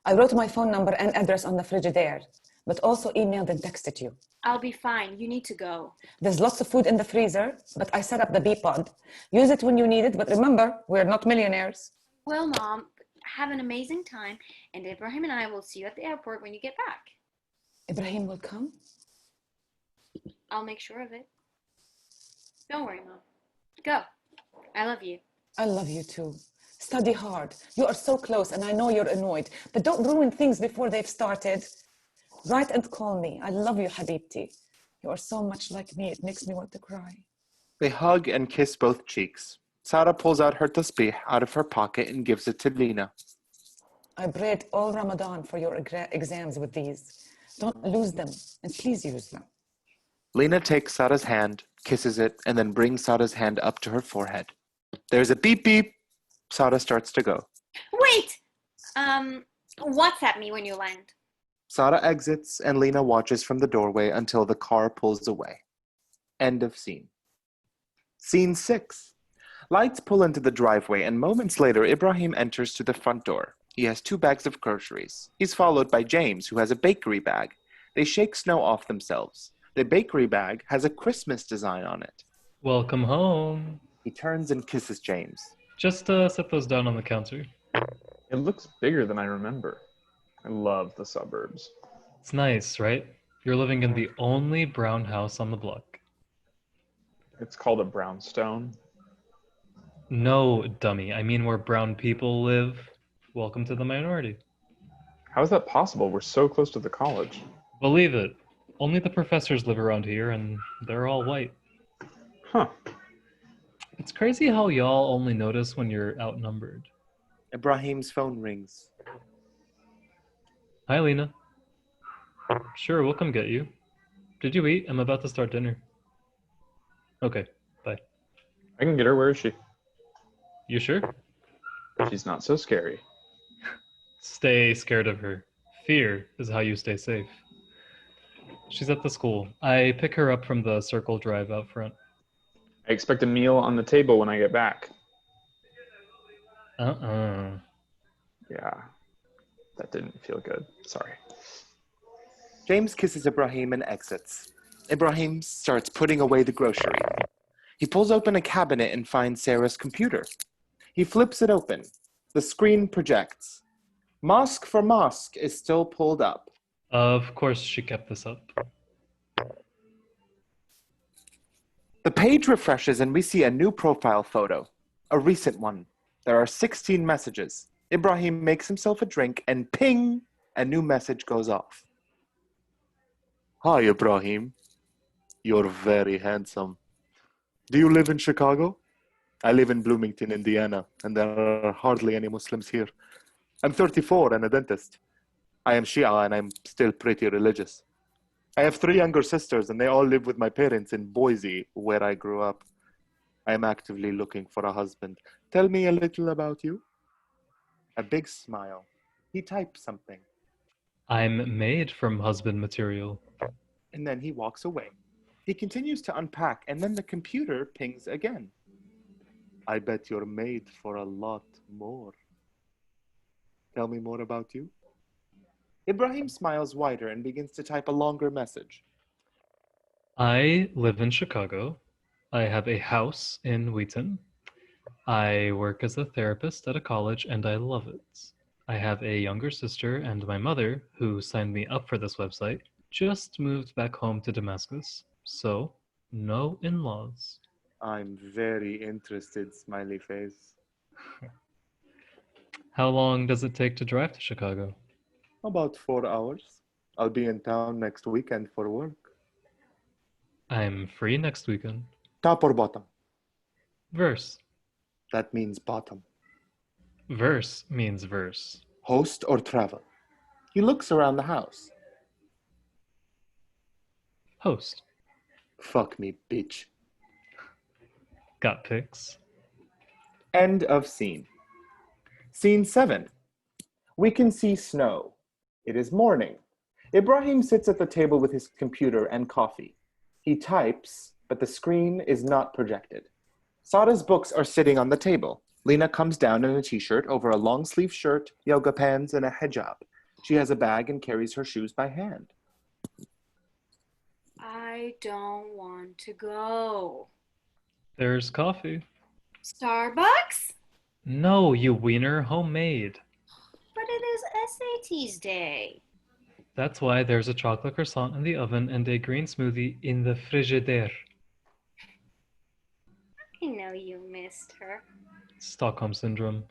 I wrote my phone number and address on the Frigidaire, but also emailed and texted you. I'll be fine. You need to go. There's lots of food in the freezer, but I set up the B-pod. Use it when you need it, but remember, we're not millionaires. Well, Mom, have an amazing time, and Ibrahim and I will see you at the airport when you get back. Ibrahim will come? I'll make sure of it. Don't worry, Mom. Go. I love you. I love you too. Study hard. You are so close, and I know you're annoyed, but don't ruin things before they've started. Write and call me. I love you, Habibti. You are so much like me. It makes me want to cry. They hug and kiss both cheeks. Sara pulls out her tasbih out of her pocket and gives it to Lena. I prayed all Ramadan for your exams with these. Don't lose them, and please use them. Lena takes Sara's hand, kisses it, and then brings Sara's hand up to her forehead. There's a beep beep. Sara starts to go. Wait! WhatsApp me when you land. Sara exits, and Lena watches from the doorway until the car pulls away. End of scene. Scene 6. Lights pull into the driveway, and moments later, Ibrahim enters to the front door. He has 2 bags of groceries. He's followed by James, who has a bakery bag. They shake snow off themselves. The bakery bag has a Christmas design on it. Welcome home. He turns and kisses James. Just set those down on the counter. It looks bigger than I remember. I love the suburbs. It's nice, right? You're living in the only brown house on the block. It's called a brownstone. No, dummy. I mean where brown people live. Welcome to the minority. How is that possible? We're so close to the college. Believe it. Only the professors live around here, and they're all white. Huh. It's crazy how y'all only notice when you're outnumbered. Ibrahim's phone rings. Hi, Lena. Sure, we'll come get you. Did you eat? I'm about to start dinner. Okay, bye. I can get her. Where is she? You sure? She's not so scary. Stay scared of her. Fear is how you stay safe. She's at the school. I pick her up from the circle drive out front. I expect a meal on the table when I get back. Uh-uh. Yeah, that didn't feel good. Sorry. James kisses Ibrahim and exits. Ibrahim starts putting away the grocery. He pulls open a cabinet and finds Sarah's computer. He flips it open. The screen projects. Mosque4Mosque is still pulled up. Of course she kept this up. The page refreshes and we see a new profile photo, a recent one. There are 16 messages. Ibrahim makes himself a drink and ping, a new message goes off. Hi, Ibrahim. You're very handsome. Do you live in Chicago? I live in Bloomington, Indiana, and there are hardly any Muslims here. I'm 34 and a dentist. I am Shia and I'm still pretty religious. I have 3 younger sisters and they all live with my parents in Boise, where I grew up. I am actively looking for a husband. Tell me a little about you. A big smile. He types something. I'm made from husband material. And then he walks away. He continues to unpack and then the computer pings again. I bet you're made for a lot more. Tell me more about you. Ibrahim smiles wider and begins to type a longer message. I live in Chicago. I have a house in Wheaton. I work as a therapist at a college and I love it. I have a younger sister and my mother, who signed me up for this website, just moved back home to Damascus. So, no in-laws. I'm very interested, smiley face. How long does it take to drive to Chicago? About 4 hours. I'll be in town next weekend for work. I'm free next weekend. Top or bottom? Verse. That means bottom. Verse means verse. Host or travel? He looks around the house. Host. Fuck me, bitch. Got pics? End of scene. Scene 7. We can see snow. It is morning. Ibrahim sits at the table with his computer and coffee. He types, but the screen is not projected. Sara's books are sitting on the table. Lena comes down in a t-shirt over a long-sleeve shirt, yoga pants, and a hijab. She has a bag and carries her shoes by hand. I don't want to go. There's coffee. Starbucks? No, you wiener, homemade. But it is SAT's day. That's why there's a chocolate croissant in the oven and a green smoothie in the frigidaire. I know you missed her. Stockholm Syndrome.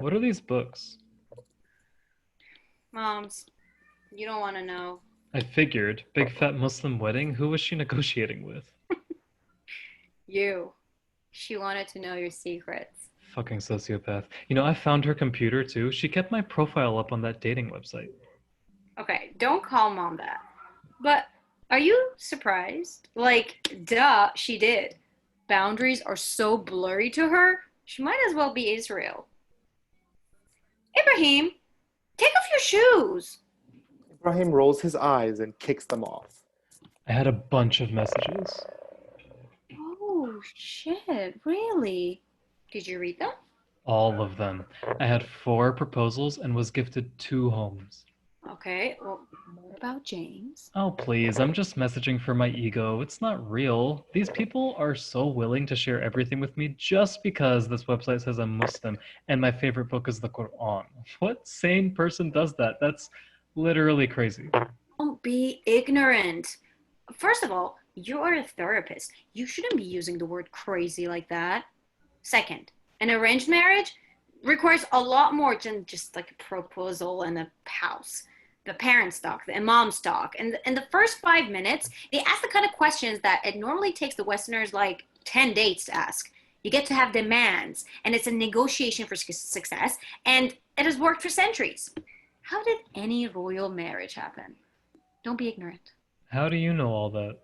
What are these books? Moms, you don't want to know. I figured. Big fat Muslim wedding? Who was she negotiating with? You. She wanted to know your secrets. Fucking sociopath. You know, I found her computer too. She kept my profile up on that dating website. Okay, don't call Mom that. But are you surprised? Like, duh, she did. Boundaries are so blurry to her, she might as well be Israel. Ibrahim, take off your shoes. Ibrahim rolls his eyes and kicks them off. I had a bunch of messages. Oh, shit, really? Did you read them? All of them. I had 4 proposals and was gifted 2 homes. Okay, well, what about James? Oh, please, I'm just messaging for my ego. It's not real. These people are so willing to share everything with me just because this website says I'm Muslim and my favorite book is the Quran. What sane person does that? That's literally crazy. Don't be ignorant. First of all, you are a therapist. You shouldn't be using the word crazy like that. Second, an arranged marriage requires a lot more than just like a proposal and a house. The parents talk, the imams talk, and in the first 5 minutes, they ask the kind of questions that it normally takes the Westerners like 10 dates to ask. You get to have demands, and it's a negotiation for success, and it has worked for centuries. How did any royal marriage happen? Don't be ignorant. How do you know all that?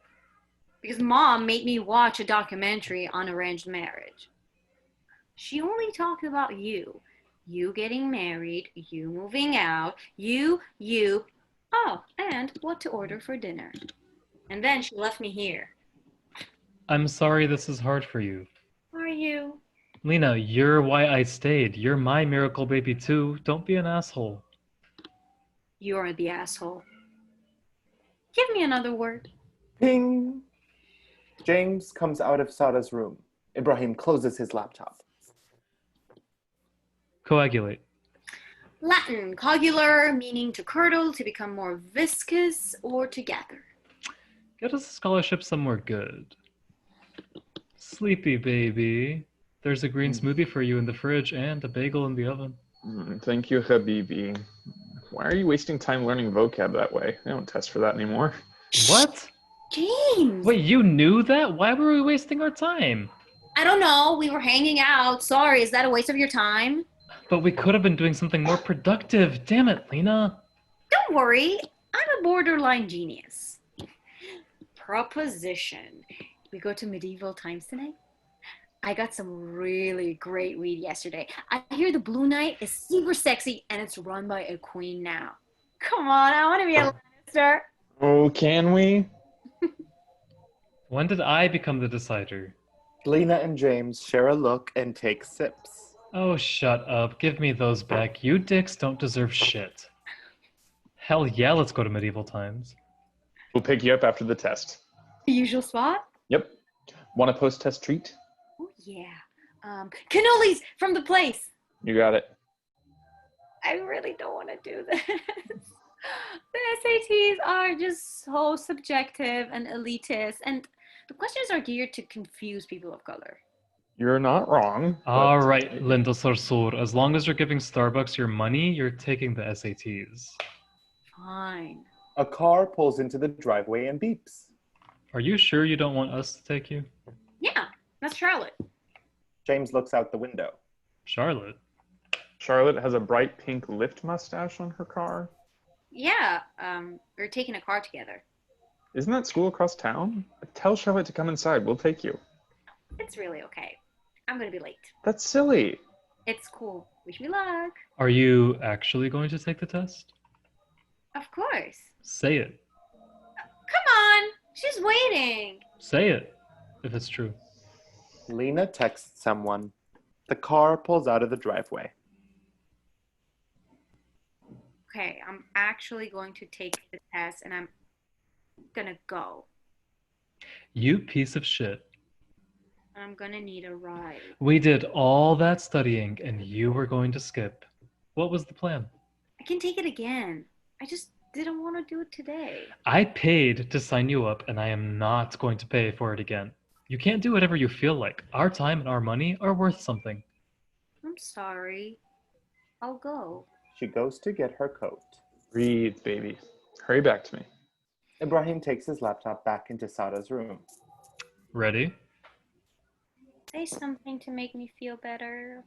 Because Mom made me watch a documentary on arranged marriage. She only talked about you. You getting married, you moving out, you, oh, and what to order for dinner. And then she left me here. I'm sorry this is hard for you. Are you? Lena, you're why I stayed. You're my miracle baby too. Don't be an asshole. You're the asshole. Give me another word. Ping! James comes out of Sara's room. Ibrahim closes his laptop. Coagulate. Latin, coagular, meaning to curdle, to become more viscous, or to gather. Get us a scholarship somewhere good. Sleepy baby. There's a green smoothie for you in the fridge and a bagel in the oven. Thank you, Habibi. Why are you wasting time learning vocab that way? They don't test for that anymore. What? James! Wait, you knew that? Why were we wasting our time? I don't know. We were hanging out. Sorry, is that a waste of your time? But we could have been doing something more productive. Damn it, Lena. Don't worry. I'm a borderline genius. Proposition. We go to medieval times tonight? I got some really great weed yesterday. I hear the Blue Knight is super sexy and it's run by a queen now. Come on, I want to be a Lannister. Oh, can we? When did I become the decider? Lena and James share a look and take sips. Oh, shut up. Give me those back. You dicks don't deserve shit. Hell yeah, let's go to medieval times. We'll pick you up after the test. The usual spot? Yep. Want a post-test treat? Oh, yeah. Cannolis from the place. You got it. I really don't want to do this. The SATs are just so subjective and elitist, and the questions are geared to confuse people of color. You're not wrong. All right, Linda Sarsour. As long as you're giving Starbucks your money, you're taking the SATs. Fine. A car pulls into the driveway and beeps. Are you sure you don't want us to take you? Yeah, that's Charlotte. James looks out the window. Charlotte? Charlotte has a bright pink lift mustache on her car. Yeah, we're taking a car together. Isn't that school across town? Tell Charlotte to come inside. We'll take you. It's really okay. I'm gonna be late. That's silly. It's cool. Wish me luck. Are you actually going to take the test? Of course. Say it. Come on. She's waiting. Say it, if it's true. Lena texts someone. The car pulls out of the driveway. Okay, I'm actually going to take the test and I'm gonna go. You piece of shit. I'm gonna need a ride. We did all that studying and you were going to skip. What was the plan? I can take it again. I just didn't want to do it today. I paid to sign you up and I am not going to pay for it again. You can't do whatever you feel like. Our time and our money are worth something. I'm sorry. I'll go. She goes to get her coat. Breathe, baby. Hurry back to me. Ibrahim takes his laptop back into Sara's room. Ready? Say something to make me feel better.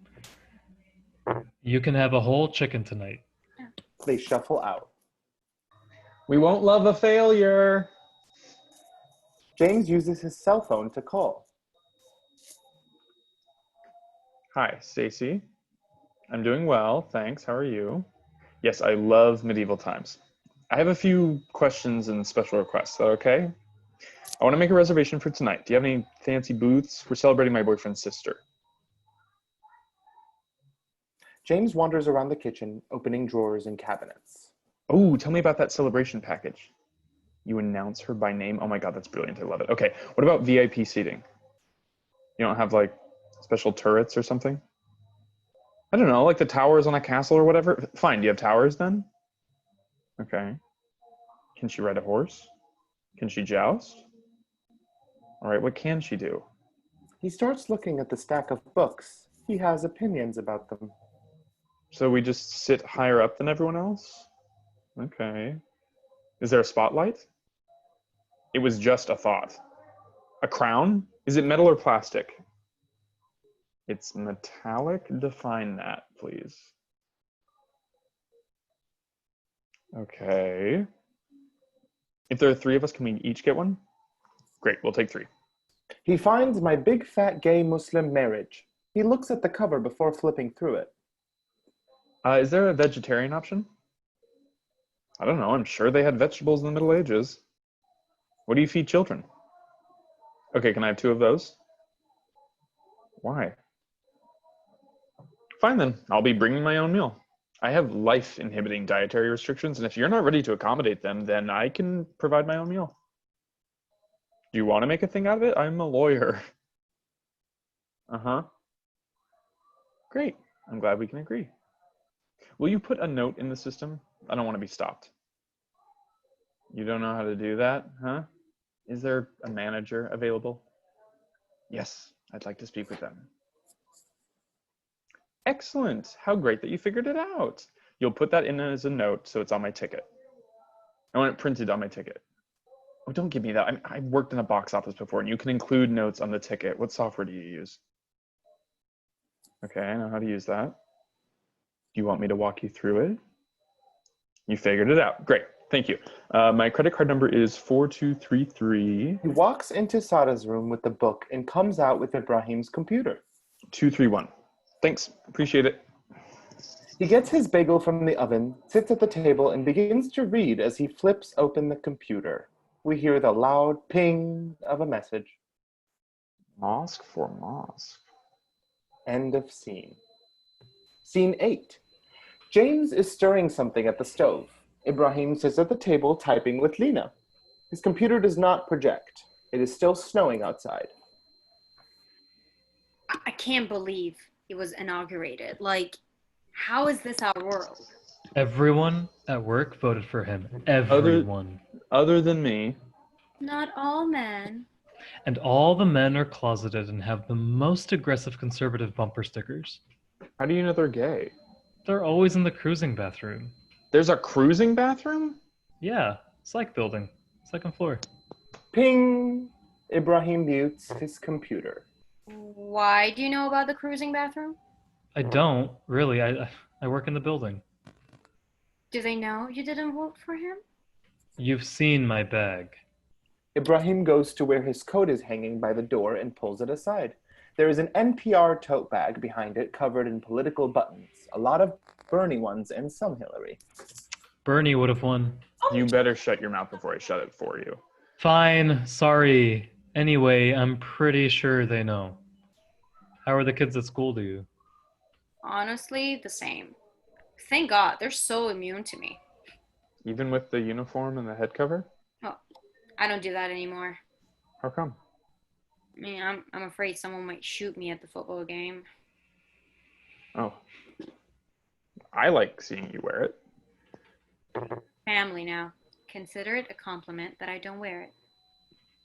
You can have a whole chicken tonight. They shuffle out. We won't love a failure. James uses his cell phone to call. Hi, Stacy. I'm doing well, thanks. How are you? Yes, I love medieval times. I have a few questions and special requests. Is that okay? I want to make a reservation for tonight. Do you have any fancy booths? We're celebrating my boyfriend's sister. James wanders around the kitchen, opening drawers and cabinets. Oh, tell me about that celebration package. You announce her by name? Oh my God, that's brilliant. I love it. Okay, what about VIP seating? You don't have like special turrets or something? I don't know, like the towers on a castle or whatever. Fine, do you have towers then? Okay. Can she ride a horse? Can she joust? All right, what can she do? He starts looking at the stack of books. He has opinions about them. So we just sit higher up than everyone else? Okay. Is there a spotlight? It was just a thought. A crown? Is it metal or plastic? It's metallic. Define that, please. Okay. If there are three of us, can we each get one? Great, we'll take three. He finds My Big Fat Gay Muslim Marriage. He looks at the cover before flipping through it. Is there a vegetarian option? I don't know. I'm sure they had vegetables in the Middle Ages. What do you feed children? Okay, can I have two of those? Why? Fine then. I'll be bringing my own meal. I have life-inhibiting dietary restrictions, and if you're not ready to accommodate them, then I can provide my own meal. Do you want to make a thing out of it? I'm a lawyer. Uh-huh. Great. I'm glad we can agree. Will you put a note in the system? I don't want to be stopped. You don't know how to do that, huh? Is there a manager available? Yes, I'd like to speak with them. Excellent. How great that you figured it out. You'll put that in as a note so it's on my ticket. I want it printed on my ticket. Oh, don't give me that. I've worked in a box office before, and you can include notes on the ticket. What software do you use? Okay, I know how to use that. Do you want me to walk you through it? You figured it out. Great. Thank you. My credit card number is 4233. He walks into Sara's room with the book and comes out with Ibrahim's computer. 231. Thanks. Appreciate it. He gets his bagel from the oven, sits at the table, and begins to read as he flips open the computer. We hear the loud ping of a message. Mosque4Mosque. End of scene. Scene 8. James is stirring something at the stove. Ibrahim sits at the table typing with Lena. His computer does not project. It is still snowing outside. I can't believe it was inaugurated. Like, how is this our world? Everyone at work voted for him. Everyone. Other than me. Not all men. And all the men are closeted and have the most aggressive conservative bumper stickers. How do you know they're gay? They're always in the cruising bathroom. There's a cruising bathroom? Yeah, psych building. Second floor. Ping! Ibrahim mutes his computer. Why do you know about the cruising bathroom? I don't, really. I work in the building. Do they know you didn't vote for him? You've seen my bag. Ibrahim goes to where his coat is hanging by the door and pulls it aside. There is an NPR tote bag behind it covered in political buttons. A lot of Bernie ones and some Hillary. Bernie would have won. You better shut your mouth before I shut it for you. Fine, sorry. Anyway, I'm pretty sure they know. How are the kids at school to you? Honestly, the same. Thank God, they're so immune to me. Even with the uniform and the head cover? Oh, I don't do that anymore. How come? I mean, I'm afraid someone might shoot me at the football game. Oh. I like seeing you wear it. Family now. Consider it a compliment that I don't wear it.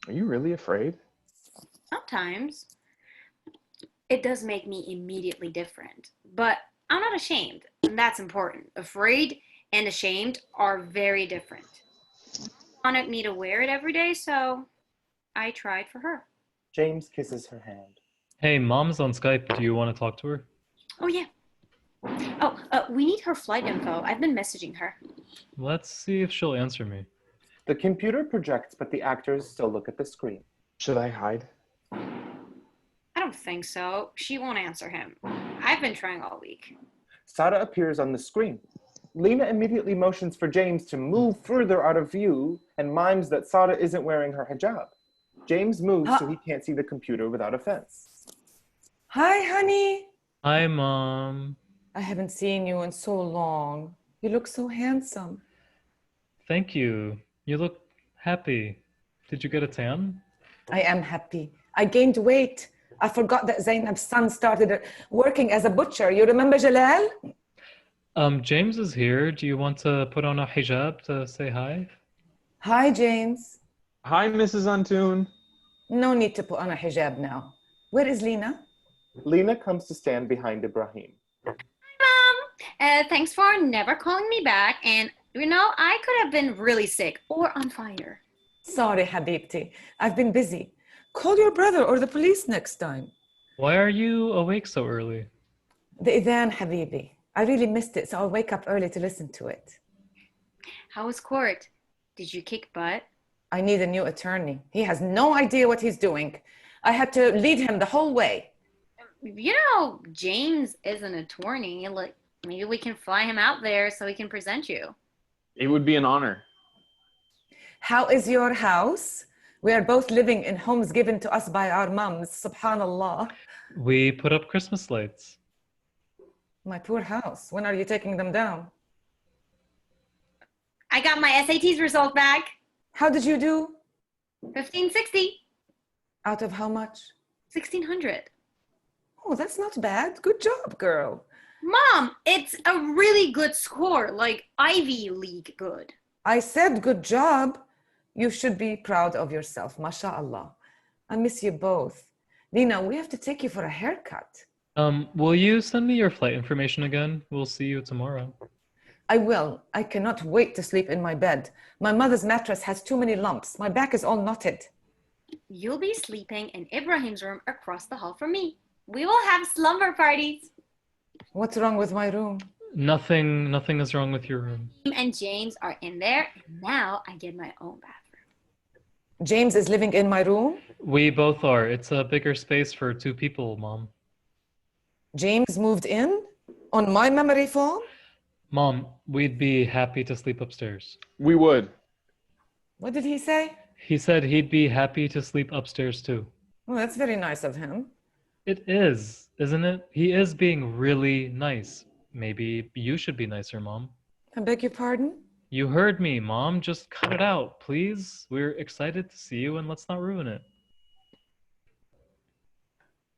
Are you really afraid? Sometimes. It does make me immediately different. But I'm not ashamed, and that's important. Afraid and ashamed are very different. She wanted me to wear it every day, so I tried for her. James kisses her hand. Hey, Mom's on Skype. Do you want to talk to her? Oh, yeah. Oh, we need her flight info. I've been messaging her. Let's see if she'll answer me. The computer projects, but the actors still look at the screen. Should I hide? I don't think so. She won't answer him. I've been trying all week. Sara appears on the screen. Lena immediately motions for James to move further out of view and mimes that Sara isn't wearing her hijab. James moves so he can't see the computer without offense. Hi, honey. Hi, Mom. I haven't seen you in so long. You look so handsome. Thank you. You look happy. Did you get a tan? I am happy. I gained weight. I forgot that Zainab's son started working as a butcher. You remember Jalal? James is here. Do you want to put on a hijab to say hi? Hi, James. Hi, Mrs. Antoon. No need to put on a hijab now. Where is Lena? Lena comes to stand behind Ibrahim. Mom, thanks for never calling me back. And, you know, I could have been really sick or on fire. Sorry, Habibti. I've been busy. Call your brother or the police next time. Why are you awake so early? The Idhan, Habibi. I really missed it, so I'll wake up early to listen to it. How was court? Did you kick butt? I need a new attorney. He has no idea what he's doing. I had to lead him the whole way. You know, James is an attorney. Like, maybe we can fly him out there so he can present you. It would be an honor. How is your house? We are both living in homes given to us by our moms, subhanallah. We put up Christmas lights. My poor house. When are you taking them down? I got my SATs result back. How did you do? 1560. Out of how much? 1600. Oh, that's not bad. Good job, girl. Mom, it's a really good score, like Ivy League good. I said good job. You should be proud of yourself, mashallah. I miss you both. Lena, we have to take you for a haircut. Will you send me your flight information again? We'll see you tomorrow. I will. I cannot wait to sleep in my bed. My mother's mattress has too many lumps. My back is all knotted. You'll be sleeping in Ibrahim's room across the hall from me. We will have slumber parties. What's wrong with my room? Nothing is wrong with your room. And James are in there, and now I get my own bathroom. James is living in my room? We both are. It's a bigger space for two people, Mom. James moved in? On my memory foam? Mom, we'd be happy to sleep upstairs. We would. What did he say? He said he'd be happy to sleep upstairs too. Well, that's very nice of him. It is, isn't it? He is being really nice. Maybe you should be nicer, Mom. I beg your pardon? You heard me, Mom. Just cut it out, please. We're excited to see you and let's not ruin it.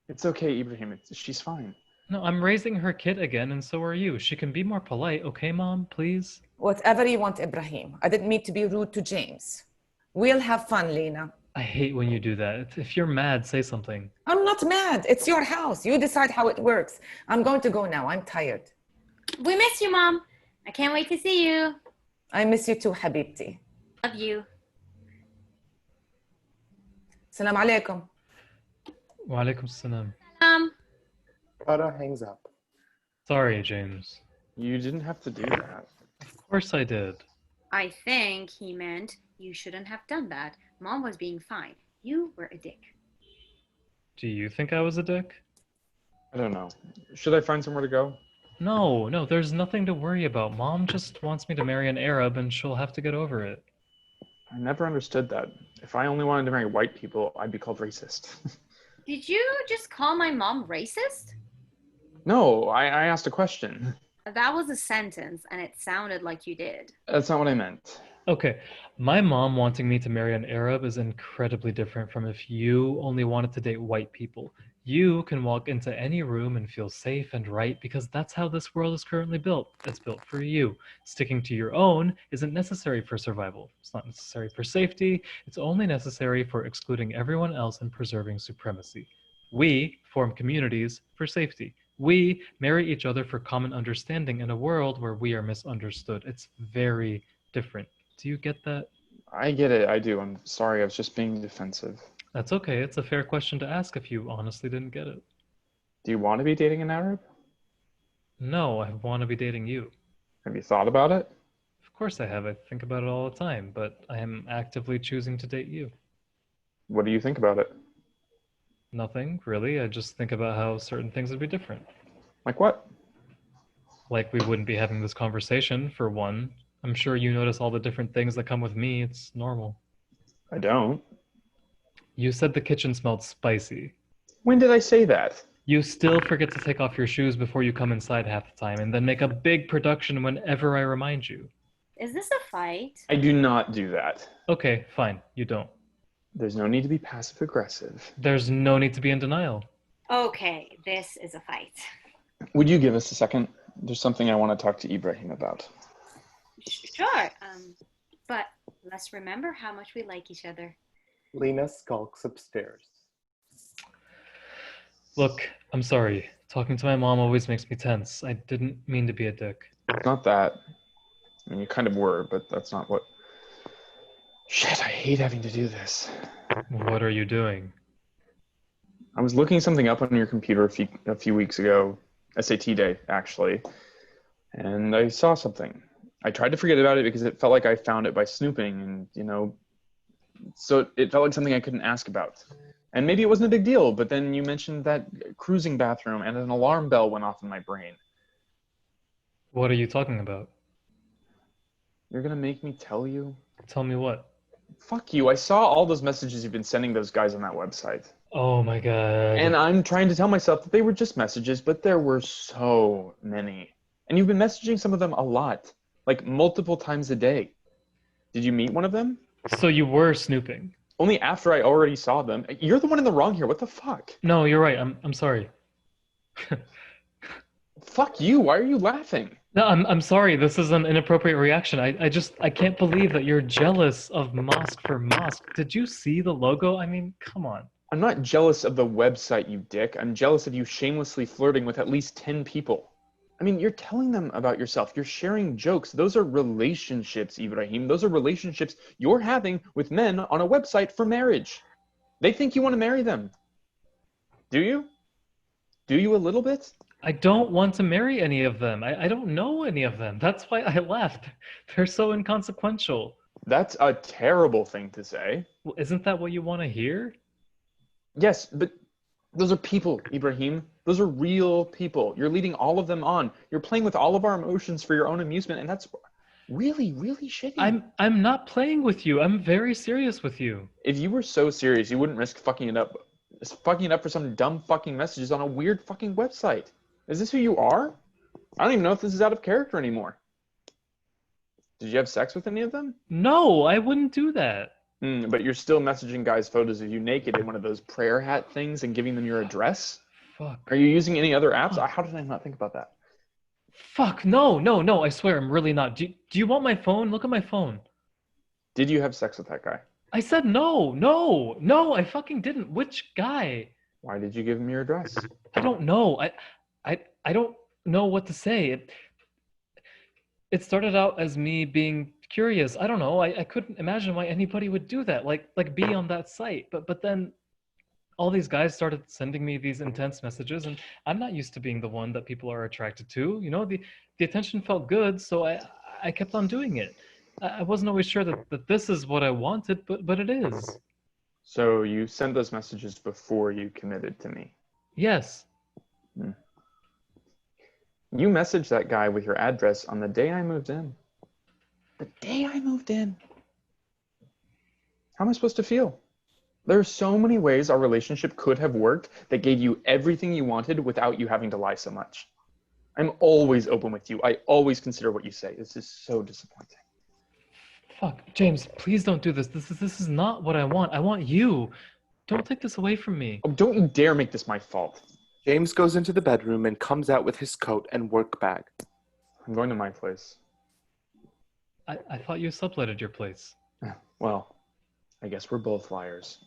It's okay, Ibrahim. She's fine. No, I'm raising her kid again and so are you. She can be more polite, okay, Mom, please? Whatever you want, Ibrahim. I didn't mean to be rude to James. We'll have fun, Lena. I hate when you do that. If you're mad, say something. I'm not mad. It's your house. You decide how it works. I'm going to go now. I'm tired. We miss you, Mom. I can't wait to see you. I miss you too, Habibti. Love you. Salam alaikum. Wa alaikum salam. Sara hangs up. Sorry, James. You didn't have to do that. Of course I did. I think he meant you shouldn't have done that. Mom was being fine. You were a dick. Do you think I was a dick? I don't know. Should I find somewhere to go? No, there's nothing to worry about. Mom just wants me to marry an Arab and she'll have to get over it. I never understood that. If I only wanted to marry white people, I'd be called racist. Did you just call my mom racist? No, I asked a question. That was a sentence, and it sounded like you did. That's not what I meant. Okay, my mom wanting me to marry an Arab is incredibly different from if you only wanted to date white people. You can walk into any room and feel safe and right because that's how this world is currently built. It's built for you. Sticking to your own isn't necessary for survival. It's not necessary for safety. It's only necessary for excluding everyone else and preserving supremacy. We form communities for safety. We marry each other for common understanding in a world where we are misunderstood. It's very different. Do you get that? I get it. I do. I'm sorry. I was just being defensive. That's okay. It's a fair question to ask if you honestly didn't get it. Do you want to be dating an Arab? No, I want to be dating you. Have you thought about it? Of course I have. I think about it all the time, but I am actively choosing to date you. What do you think about it? Nothing, really. I just think about how certain things would be different. Like what? Like we wouldn't be having this conversation, for one. I'm sure you notice all the different things that come with me. It's normal. I don't. You said the kitchen smelled spicy. When did I say that? You still forget to take off your shoes before you come inside half the time and then make a big production whenever I remind you. Is this a fight? I do not do that. Okay, fine. You don't. There's no need to be passive aggressive. There's no need to be in denial. Okay, this is a fight. Would you give us a second? There's something I want to talk to Ibrahim about. Sure. But let's remember how much we like each other. Lena skulks upstairs. Look, I'm sorry. Talking to my mom always makes me tense. I didn't mean to be a dick. It's not that. I mean, you kind of were, but that's not what... Shit, I hate having to do this. What are you doing? I was looking something up on your computer a few weeks ago, SAT day, actually, and I saw something. I tried to forget about it because it felt like I found it by snooping and, so it felt like something I couldn't ask about. And maybe it wasn't a big deal, but then you mentioned that cruising bathroom and an alarm bell went off in my brain. What are you talking about? You're gonna make me tell you? Tell me what? Fuck you, I saw all those messages you've been sending those guys on that website. Oh my god. And I'm trying to tell myself that they were just messages, but there were so many. And you've been messaging some of them a lot, like multiple times a day. Did you meet one of them? So you were snooping? Only after I already saw them. You're the one in the wrong here, what the fuck? No, you're right, I'm sorry. Fuck you, why are you laughing? No, I'm sorry, this is an inappropriate reaction. I can't believe that you're jealous of Mosque4Mosque. Did you see the logo? I mean, come on. I'm not jealous of the website, you dick. I'm jealous of you shamelessly flirting with at least 10 people. I mean, you're telling them about yourself. You're sharing jokes. Those are relationships, Ibrahim. Those are relationships you're having with men on a website for marriage. They think you want to marry them. Do you? Do you a little bit? I don't want to marry any of them. I don't know any of them. That's why I left. They're so inconsequential. That's a terrible thing to say. Well, isn't that what you want to hear? Yes, but those are people, Ibrahim. Those are real people. You're leading all of them on. You're playing with all of our emotions for your own amusement, and that's really, really shitty. I'm not playing with you. I'm very serious with you. If you were so serious, you wouldn't risk fucking it up for some dumb fucking messages on a weird fucking website. Is this who you are? I don't even know if this is out of character anymore. Did you have sex with any of them? No, I wouldn't do that. But you're still messaging guys photos of you naked in one of those prayer hat things and giving them your address? Fuck. Are you using any other apps? How did I not think about that? Fuck, no, I swear, I'm really not. Do you want my phone? Look at my phone. Did you have sex with that guy? I said no, I fucking didn't. Which guy? Why did you give him your address? I don't know. I don't know what to say. It started out as me being curious. I don't know. I couldn't imagine why anybody would do that. Like be on that site. But then all these guys started sending me these intense messages, and I'm not used to being the one that people are attracted to. You know, the attention felt good, so I kept on doing it. I wasn't always sure that this is what I wanted, but it is. So you sent those messages before you committed to me? Yes. You messaged that guy with your address on the day I moved in. The day I moved in. How am I supposed to feel? There are so many ways our relationship could have worked that gave you everything you wanted without you having to lie so much. I'm always open with you. I always consider what you say. This is so disappointing. Fuck, James, please don't do this. This is not what I want. I want you. Don't take this away from me. Oh, don't you dare make this my fault. James goes into the bedroom and comes out with his coat and work bag. I'm going to my place. I thought you subletted your place. Well, I guess we're both liars.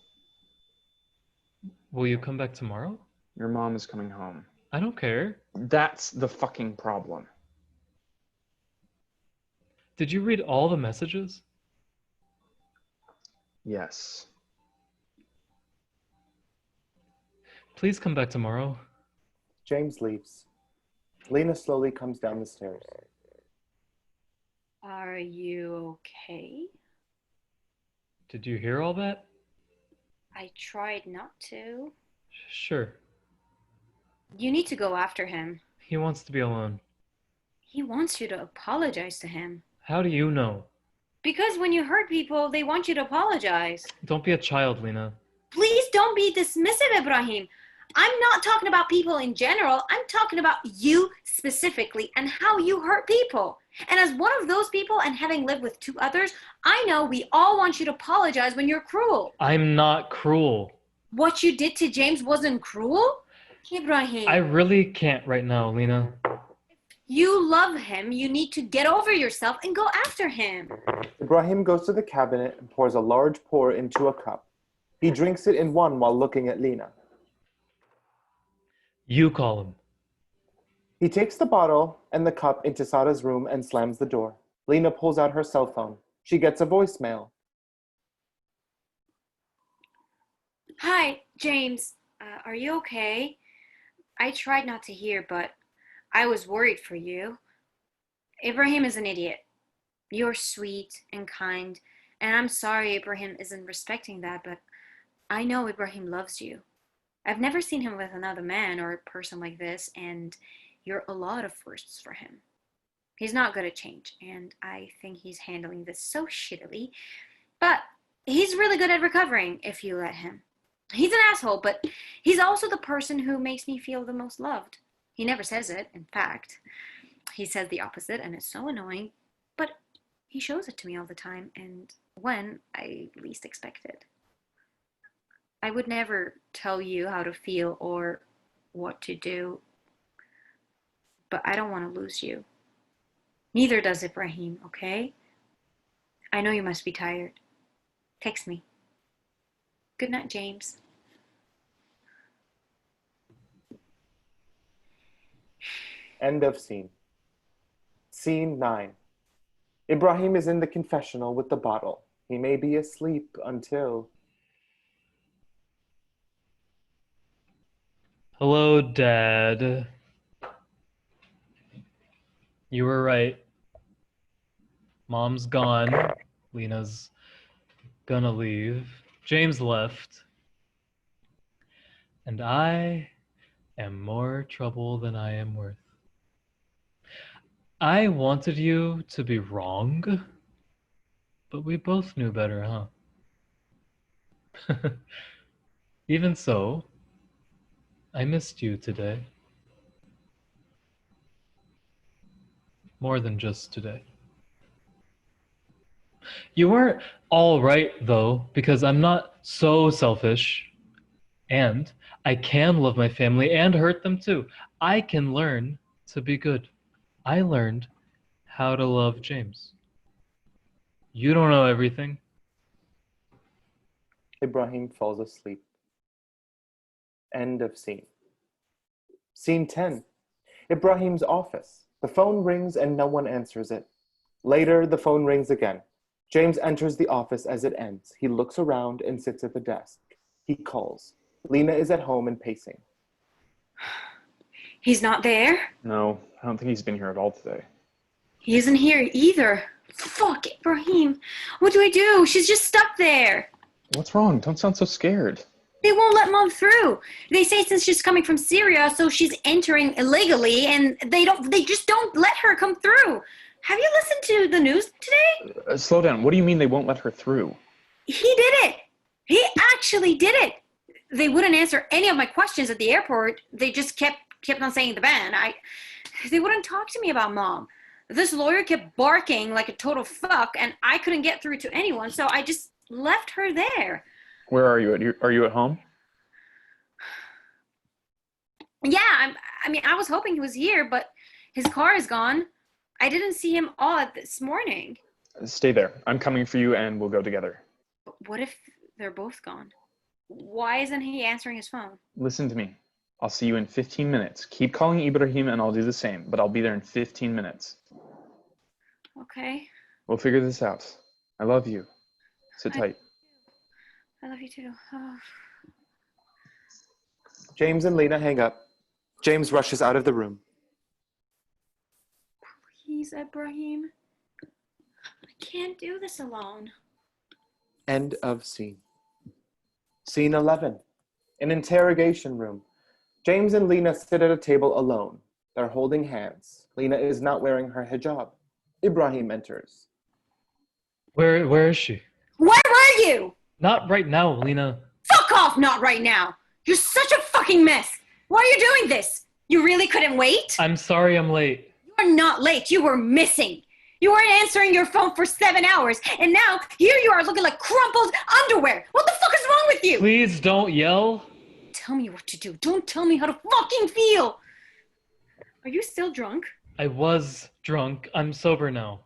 Will you come back tomorrow? Your mom is coming home. I don't care. That's the fucking problem. Did you read all the messages? Yes. Please come back tomorrow. James leaves. Lena slowly comes down the stairs. Are you okay? Did you hear all that? I tried not to. Sure. You need to go after him. He wants to be alone. He wants you to apologize to him. How do you know? Because when you hurt people, they want you to apologize. Don't be a child, Lena. Please don't be dismissive, Ibrahim. I'm not talking about people in general. I'm talking about you specifically and how you hurt people. And as one of those people and having lived with 2 others, I know we all want you to apologize when you're cruel. I'm not cruel. What you did to James wasn't cruel? Ibrahim. I really can't right now, Lena. You love him. You need to get over yourself and go after him. Ibrahim goes to the cabinet and pours a large pour into a cup. He drinks it in one while looking at Lena. You call him. He takes the bottle and the cup into Sara's room and slams the door. Lena pulls out her cell phone. She gets a voicemail. Hi, James. Are you okay? I tried not to hear, but I was worried for you. Ibrahim is an idiot. You're sweet and kind, and I'm sorry Ibrahim isn't respecting that, but I know Ibrahim loves you. I've never seen him with another man or a person like this, and you're a lot of firsts for him. He's not good at change, and I think he's handling this so shittily, but he's really good at recovering if you let him. He's an asshole, but he's also the person who makes me feel the most loved. He never says it, in fact. He says the opposite, and it's so annoying, but he shows it to me all the time, and when I least expect it. I would never tell you how to feel or what to do, but I don't want to lose you. Neither does Ibrahim, okay? I know you must be tired. Text me. Good night, James. End of scene. Scene 9. Ibrahim is in the confessional with the bottle. He may be asleep until... Hello, Dad. You were right. Mom's gone. Lena's gonna leave. James left. And I am more trouble than I am worth. I wanted you to be wrong, but we both knew better, huh? Even so, I missed you today. More than just today. You weren't all right, though, because I'm not so selfish. And I can love my family and hurt them too. I can learn to be good. I learned how to love James. You don't know everything. Ibrahim falls asleep. End of scene. Scene 10. Ibrahim's office. The phone rings and no one answers it. Later, the phone rings again. James enters the office as it ends. He looks around and sits at the desk. He calls. Lena is at home and pacing. He's not there? No, I don't think he's been here at all today. He isn't here either. Fuck, Ibrahim. What do I do? She's just stuck there. What's wrong? Don't sound so scared. They won't let Mom through. They say since she's coming from Syria, so she's entering illegally, and they just don't let her come through. Have you listened to the news today? Slow down. What do you mean they won't let her through? He did it. He actually did it. They wouldn't answer any of my questions at the airport. They just kept on saying the ban. They wouldn't talk to me about Mom. This lawyer kept barking like a total fuck, and I couldn't get through to anyone, so I just left her there. Where are you? Are you at home? Yeah, I was hoping he was here, but his car is gone. I didn't see him all this morning. Stay there. I'm coming for you and we'll go together. But what if they're both gone? Why isn't he answering his phone? Listen to me. I'll see you in 15 minutes. Keep calling Ibrahim and I'll do the same, but I'll be there in 15 minutes. Okay. We'll figure this out. I love you. Sit tight. I love you too. Oh. James and Lena hang up. James rushes out of the room. Please, Ibrahim. I can't do this alone. End of scene. Scene 11. An interrogation room. James and Lena sit at a table alone. They're holding hands. Lena is not wearing her hijab. Ibrahim enters. Where is she? Where were you? Not right now, Lena. Fuck off, not right now. You're such a fucking mess. Why are you doing this? You really couldn't wait? I'm sorry I'm late. You're not late. You were missing. You weren't answering your phone for 7 hours, and now here you are looking like crumpled underwear. What the fuck is wrong with you? Please don't yell. Tell me what to do. Don't tell me how to fucking feel. Are you still drunk? I was drunk. I'm sober now.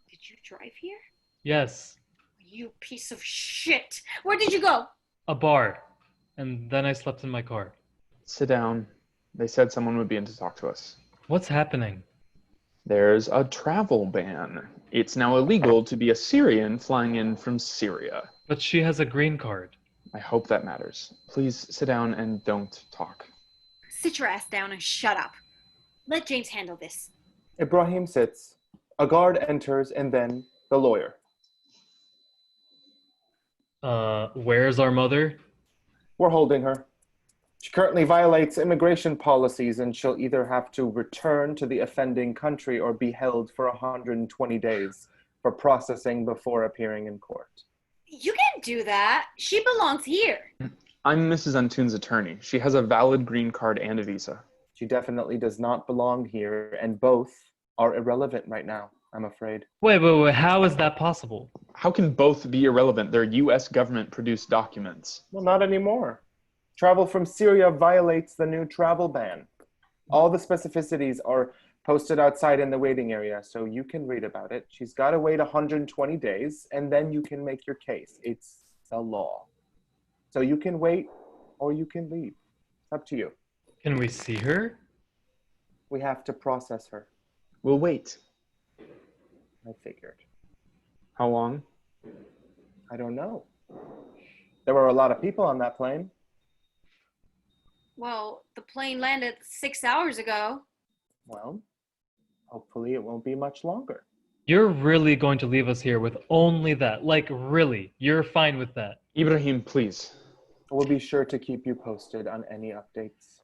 Did you drive here? Yes. You piece of shit. Where did you go? A bar. And then I slept in my car. Sit down. They said someone would be in to talk to us. What's happening? There's a travel ban. It's now illegal to be a Syrian flying in from Syria. But she has a green card. I hope that matters. Please sit down and don't talk. Sit your ass down and shut up. Let James handle this. Ibrahim sits. A guard enters and then the lawyer. Where's our mother? We're holding her. She currently violates immigration policies and she'll either have to return to the offending country or be held for 120 days for processing before appearing in court. You can't do that. She belongs here. I'm Mrs. Antoon's attorney. She has a valid green card and a visa. She definitely does not belong here, and both are irrelevant right now, I'm afraid. Wait, how is that possible? How can both be irrelevant? They're U.S. government-produced documents. Well, not anymore. Travel from Syria violates the new travel ban. All the specificities are posted outside in the waiting area, so you can read about it. She's got to wait 120 days, and then you can make your case. It's the law. So you can wait, or you can leave. It's up to you. Can we see her? We have to process her. We'll wait. I figured. How long? I don't know. There were a lot of people on that plane. Well, the plane landed 6 hours ago. Well, hopefully it won't be much longer. You're really going to leave us here with only that? Like, really? You're fine with that? Ibrahim, please. We'll be sure to keep you posted on any updates.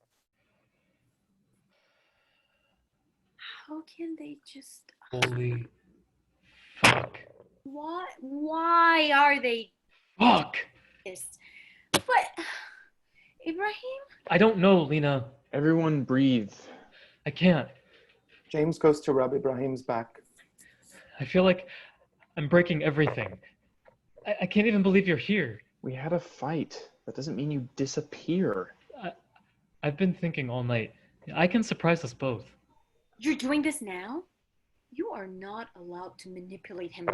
How can they just... Holy fuck. Why are they Fuck! this? But, Ibrahim? I don't know, Lena. Everyone breathe. I can't. James goes to rub Ibrahim's back. I feel like I'm breaking everything. I can't even believe you're here. We had a fight. That doesn't mean you disappear. I've been thinking all night. I can surprise us both. You're doing this now? You are not allowed to manipulate him.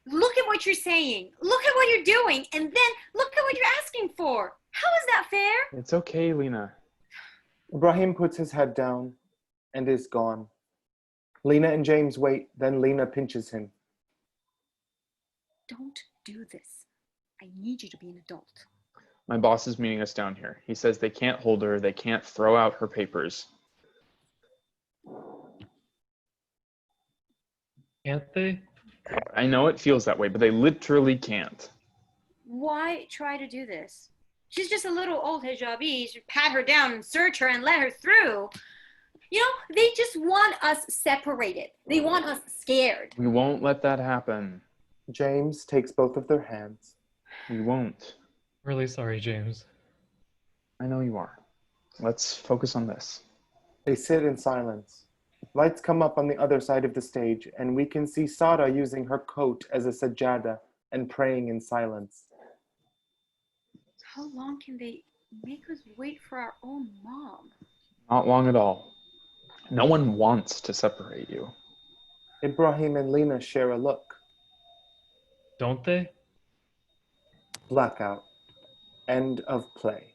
Look at what you're saying. Look at what you're doing. And then look at what you're asking for. How is that fair? It's okay, Lena. Ibrahim puts his head down and is gone. Lena and James wait, then Lena pinches him. Don't do this. I need you to be an adult. My boss is meeting us down here. He says they can't hold her. They can't throw out her papers. Can't they? I know it feels that way, but they literally can't. Why try to do this? She's just a little old hijabi. You should pat her down and search her and let her through. You know, they just want us separated. They want us scared. We won't let that happen. James takes both of their hands. We won't. Really sorry, James. I know you are. Let's focus on this. They sit in silence. Lights come up on the other side of the stage, and we can see Sara using her coat as a sajada and praying in silence. How long can they make us wait for our own mom? Not long at all. No one wants to separate you. Ibrahim and Lena share a look. Don't they? Blackout. End of play.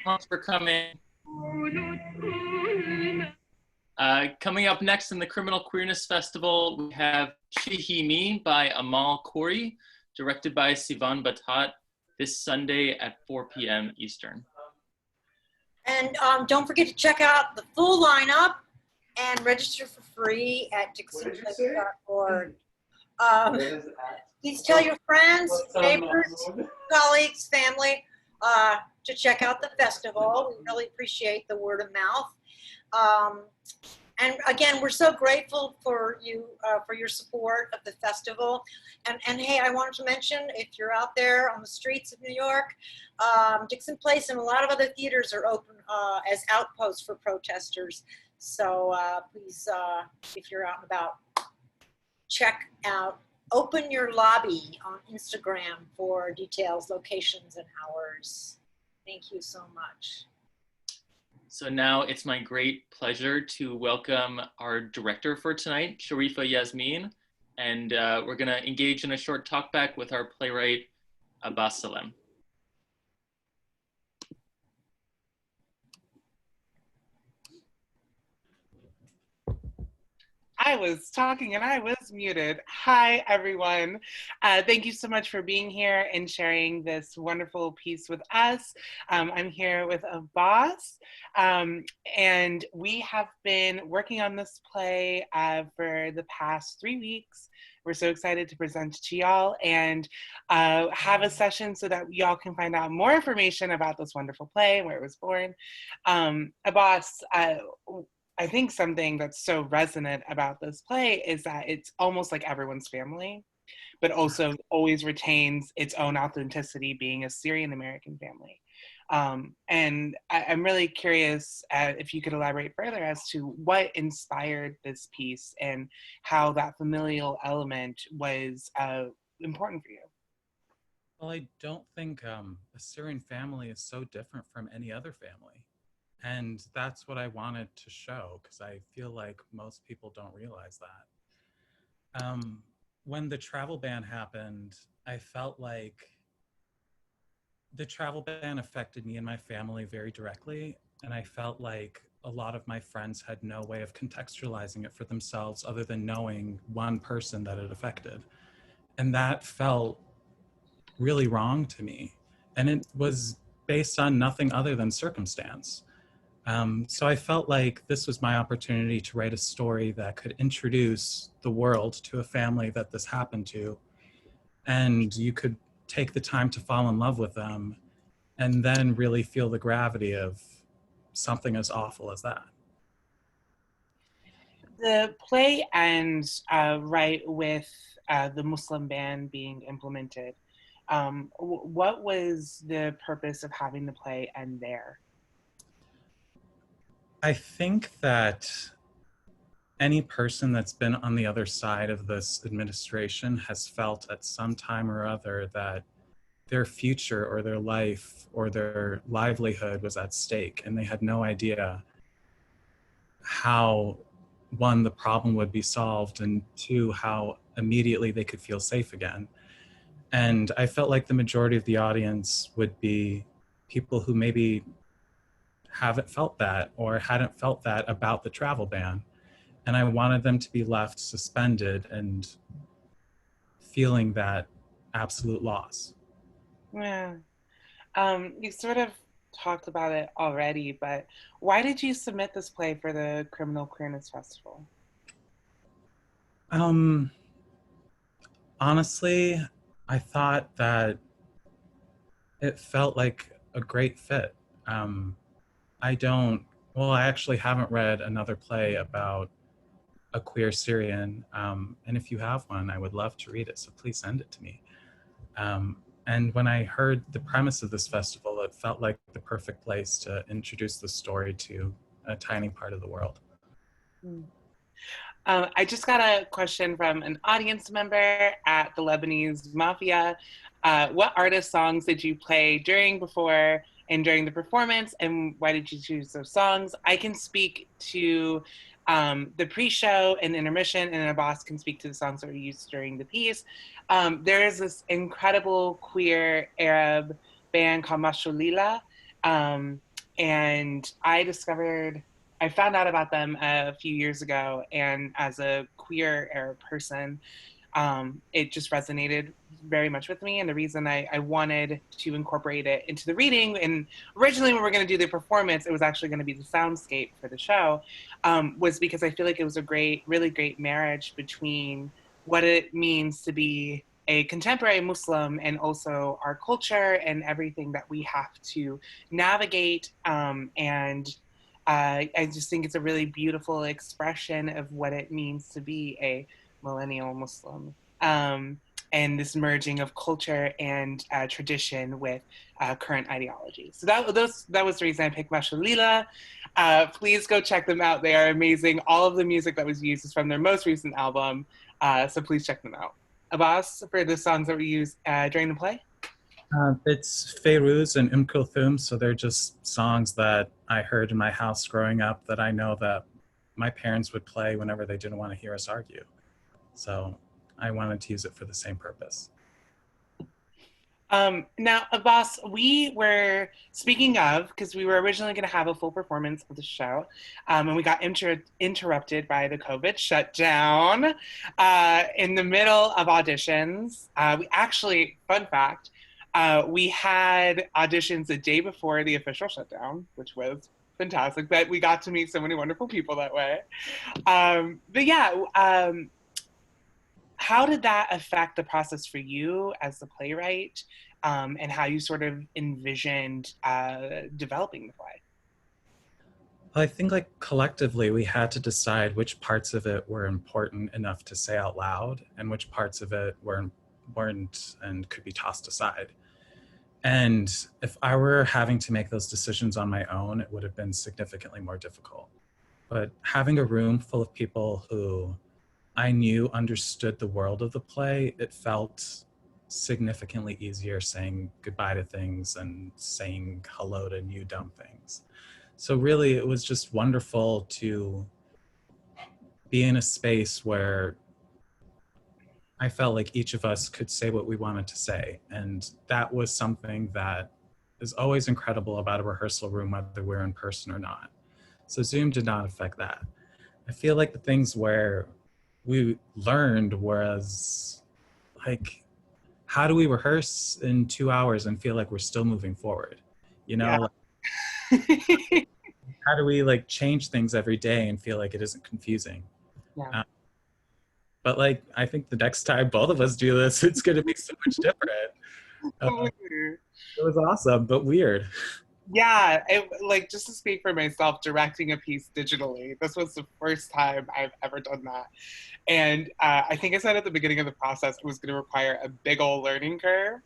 Thanks for coming. Coming up next in the Criminal Queerness Festival, we have Shihimi by Amal Khoury, directed by Sivan Batat, this Sunday at 4 p.m. Eastern. And don't forget to check out the full lineup and register for free at dixonplace.org. Please tell your friends, neighbors, colleagues, family to check out the festival. We really appreciate the word of mouth. And again, we're so grateful for you, for your support of the festival. And hey, I wanted to mention, if you're out there on the streets of New York, Dixon Place and a lot of other theaters are open as outposts for protesters. So please, if you're out and about, check out Open Your Lobby on Instagram for details, locations, and hours. Thank you so much. So now it's my great pleasure to welcome our director for tonight, Sharifa Yasmin, and we're gonna engage in a short talkback with our playwright, Abbas Salem. I was talking and I was muted. Hi, everyone. Thank you so much for being here and sharing this wonderful piece with us. I'm here with Abbas, and we have been working on this play for the past 3 weeks. we're so excited to present it to y'all and have a session so that y'all can find out more information about this wonderful play and where it was born. Abbas, I think something that's so resonant about this play is that it's almost like everyone's family, but also always retains its own authenticity, being a Syrian American family. And I'm really curious if you could elaborate further as to what inspired this piece and how that familial element was important for you. Well, I don't think a Syrian family is so different from any other family. And that's what I wanted to show, because I feel like most people don't realize that. When the travel ban happened, I felt like the travel ban affected me and my family very directly. And I felt like a lot of my friends had no way of contextualizing it for themselves other than knowing one person that it affected. And that felt really wrong to me. And it was based on nothing other than circumstance. So I felt like this was my opportunity to write a story that could introduce the world to a family that this happened to. And you could take the time to fall in love with them and then really feel the gravity of something as awful as that. The play ends right with the Muslim ban being implemented. What was the purpose of having the play end there? I think that any person that's been on the other side of this administration has felt at some time or other that their future or their life or their livelihood was at stake, and they had no idea how, one, the problem would be solved, and two, how immediately they could feel safe again. And I felt like the majority of the audience would be people who maybe haven't felt that or hadn't felt that about the travel ban. And I wanted them to be left suspended and feeling that absolute loss. Yeah. You sort of talked about it already, but why did you submit this play for the Criminal Queerness Festival? Honestly, I thought that it felt like a great fit. I actually haven't read another play about a queer Syrian. And if you have one, I would love to read it. So please send it to me. And when I heard the premise of this festival, it felt like the perfect place to introduce the story to a tiny part of the world. I just got a question from an audience member at the Lebanese Mafia. What artist songs did you play during, before, and during the performance, and why did you choose those songs? I can speak to the pre-show and intermission, and Abbas can speak to the songs that were used during the piece. There is this incredible queer Arab band called Mosque4Mosque, and I found out about them a few years ago, and as a queer Arab person, it just resonated very much with me. And the reason I wanted to incorporate it into the reading, and originally when we were going to do the performance, it was actually going to be the soundscape for the show, was because I feel like it was a really great marriage between what it means to be a contemporary Muslim and also our culture and everything that we have to navigate. And I just think it's a really beautiful expression of what it means to be a millennial Muslim. And this merging of culture and tradition with current ideology. So that was the reason I picked Mosque4Mosque. Please go check them out. They are amazing. All of the music that was used is from their most recent album. So please check them out. Abbas, for the songs that were used during the play? It's Feiruz and Kulthum, so they're just songs that I heard in my house growing up that I know that my parents would play whenever they didn't want to hear us argue. So I wanted to use it for the same purpose. Now, Abbas, we were, speaking of, because we were originally going to have a full performance of the show, and we got interrupted by the COVID shutdown in the middle of auditions. We actually, fun fact, we had auditions the day before the official shutdown, which was fantastic, but we got to meet so many wonderful people that way. But yeah, how did that affect the process for you as the playwright, and how you sort of envisioned developing the play? I think like collectively we had to decide which parts of it were important enough to say out loud and which parts of it weren't and could be tossed aside. And if I were having to make those decisions on my own, it would have been significantly more difficult. But having a room full of people who I knew understood the world of the play, it felt significantly easier saying goodbye to things and saying hello to new dumb things. So really, it was just wonderful to be in a space where I felt like each of us could say what we wanted to say. And that was something that is always incredible about a rehearsal room, whether we're in person or not. So Zoom did not affect that. I feel like the things where we learned was like, how do we rehearse in 2 hours and feel like we're still moving forward? You know, Yeah. how do we like change things every day and feel like it isn't confusing? Yeah. But like, I think the next time both of us do this, it's going to be so much different. It was awesome, but weird. Yeah, like just to speak for myself, directing a piece digitally, this was the first time I've ever done that. And I think I said at the beginning of the process it was going to require a big old learning curve.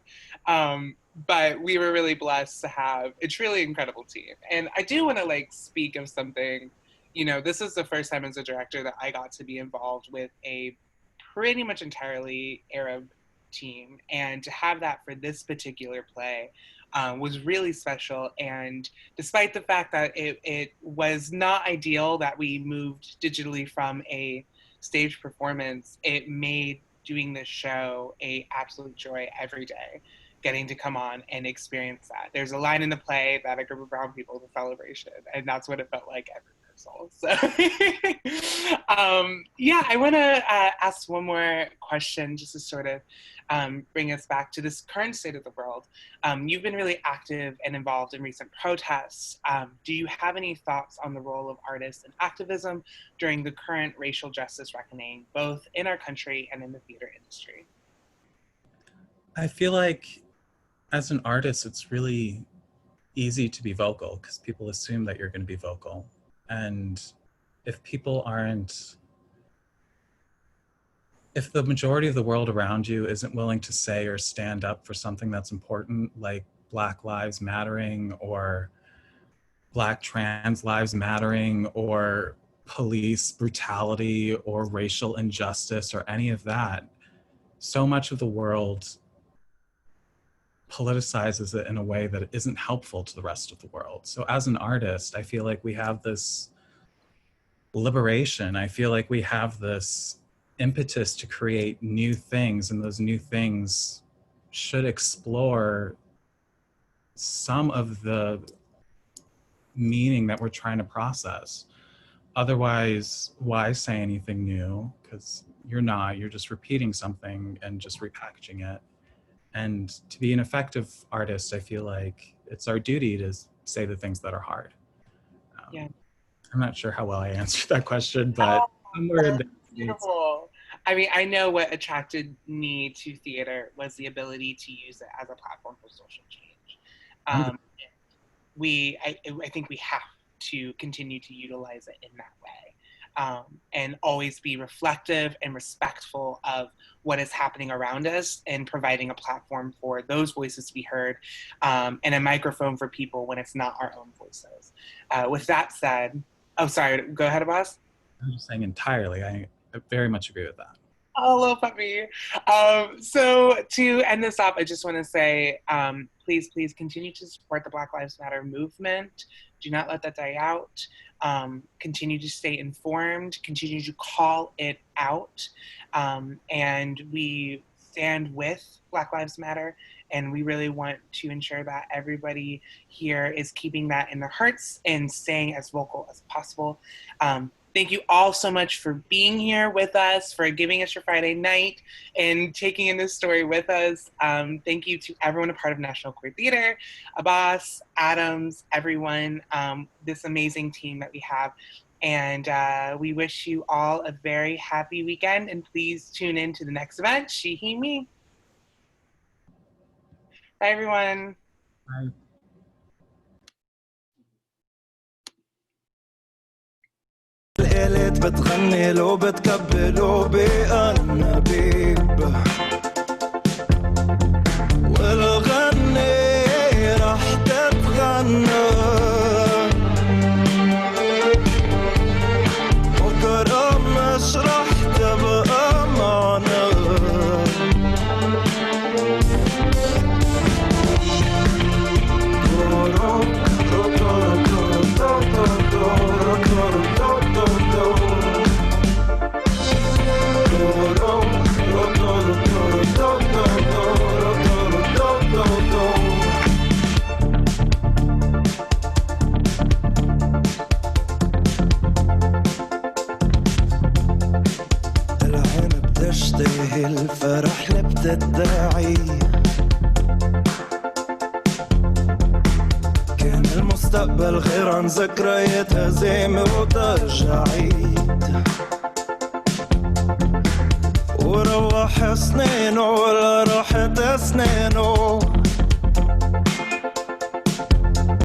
But we were really blessed to have a truly incredible team. And I do want to like speak of something, you know, this is the first time as a director that I got to be involved with a pretty much entirely Arab team. And to have that for this particular play was really special. And despite the fact that it was not ideal that we moved digitally from a stage performance, it made doing this show a absolute joy every day, getting to come on and experience that. There's a line in the play that a group of brown people is a celebration, and that's what it felt like every rehearsal. So yeah, I want to ask one more question just to sort of bring us back to this current state of the world. You've been really active and involved in recent protests. Do you have any thoughts on the role of artists in activism during the current racial justice reckoning, both in our country and in the theater industry? I feel like as an artist, it's really easy to be vocal because people assume that you're going to be vocal. And if people aren't, if the majority of the world around you isn't willing to say or stand up for something that's important, like Black Lives Mattering or Black trans lives mattering or police brutality or racial injustice or any of that, so much of the world politicizes it in a way that isn't helpful to the rest of the world. So as an artist, I feel like we have this liberation. I feel like we have this impetus to create new things, and those new things should explore some of the meaning that we're trying to process. Otherwise, why say anything new? Because you're just repeating something and just repackaging it. And to be an effective artist, I feel like it's our duty to say the things that are hard. Yeah. I'm not sure how well I answered that question, but somewhere in there. Beautiful. I mean, I know what attracted me to theater was the ability to use it as a platform for social change. I think we have to continue to utilize it in that way. And always be reflective and respectful of what is happening around us and providing a platform for those voices to be heard, and a microphone for people when it's not our own voices. With that said, oh, sorry, go ahead, Abbas. I'm just saying entirely. I very much agree with that. Oh, little puppy. So to end this off, I just want to say, please continue to support the Black Lives Matter movement. Do not let that die out. Continue to stay informed, continue to call it out. And we stand with Black Lives Matter, and we really want to ensure that everybody here is keeping that in their hearts and staying as vocal as possible. Thank you all so much for being here with us, for giving us your Friday night and taking in this story with us. Thank you to everyone a part of National Queer Theater, Abbas, Adams, everyone, this amazing team that we have. And we wish you all a very happy weekend. And please tune in to the next event, She, He, Me. Bye, everyone. Bye. الآلات بتغني لو بتكبلوا بأنابيب والغني رح تتغنى بكرة مش رح تبقى معنا العين بتشتهي الفرح اللي بتدعي كان المستقبل غير عن ذكريات هزيمة وترجعيد وروح سنينه ولا راحت سنينه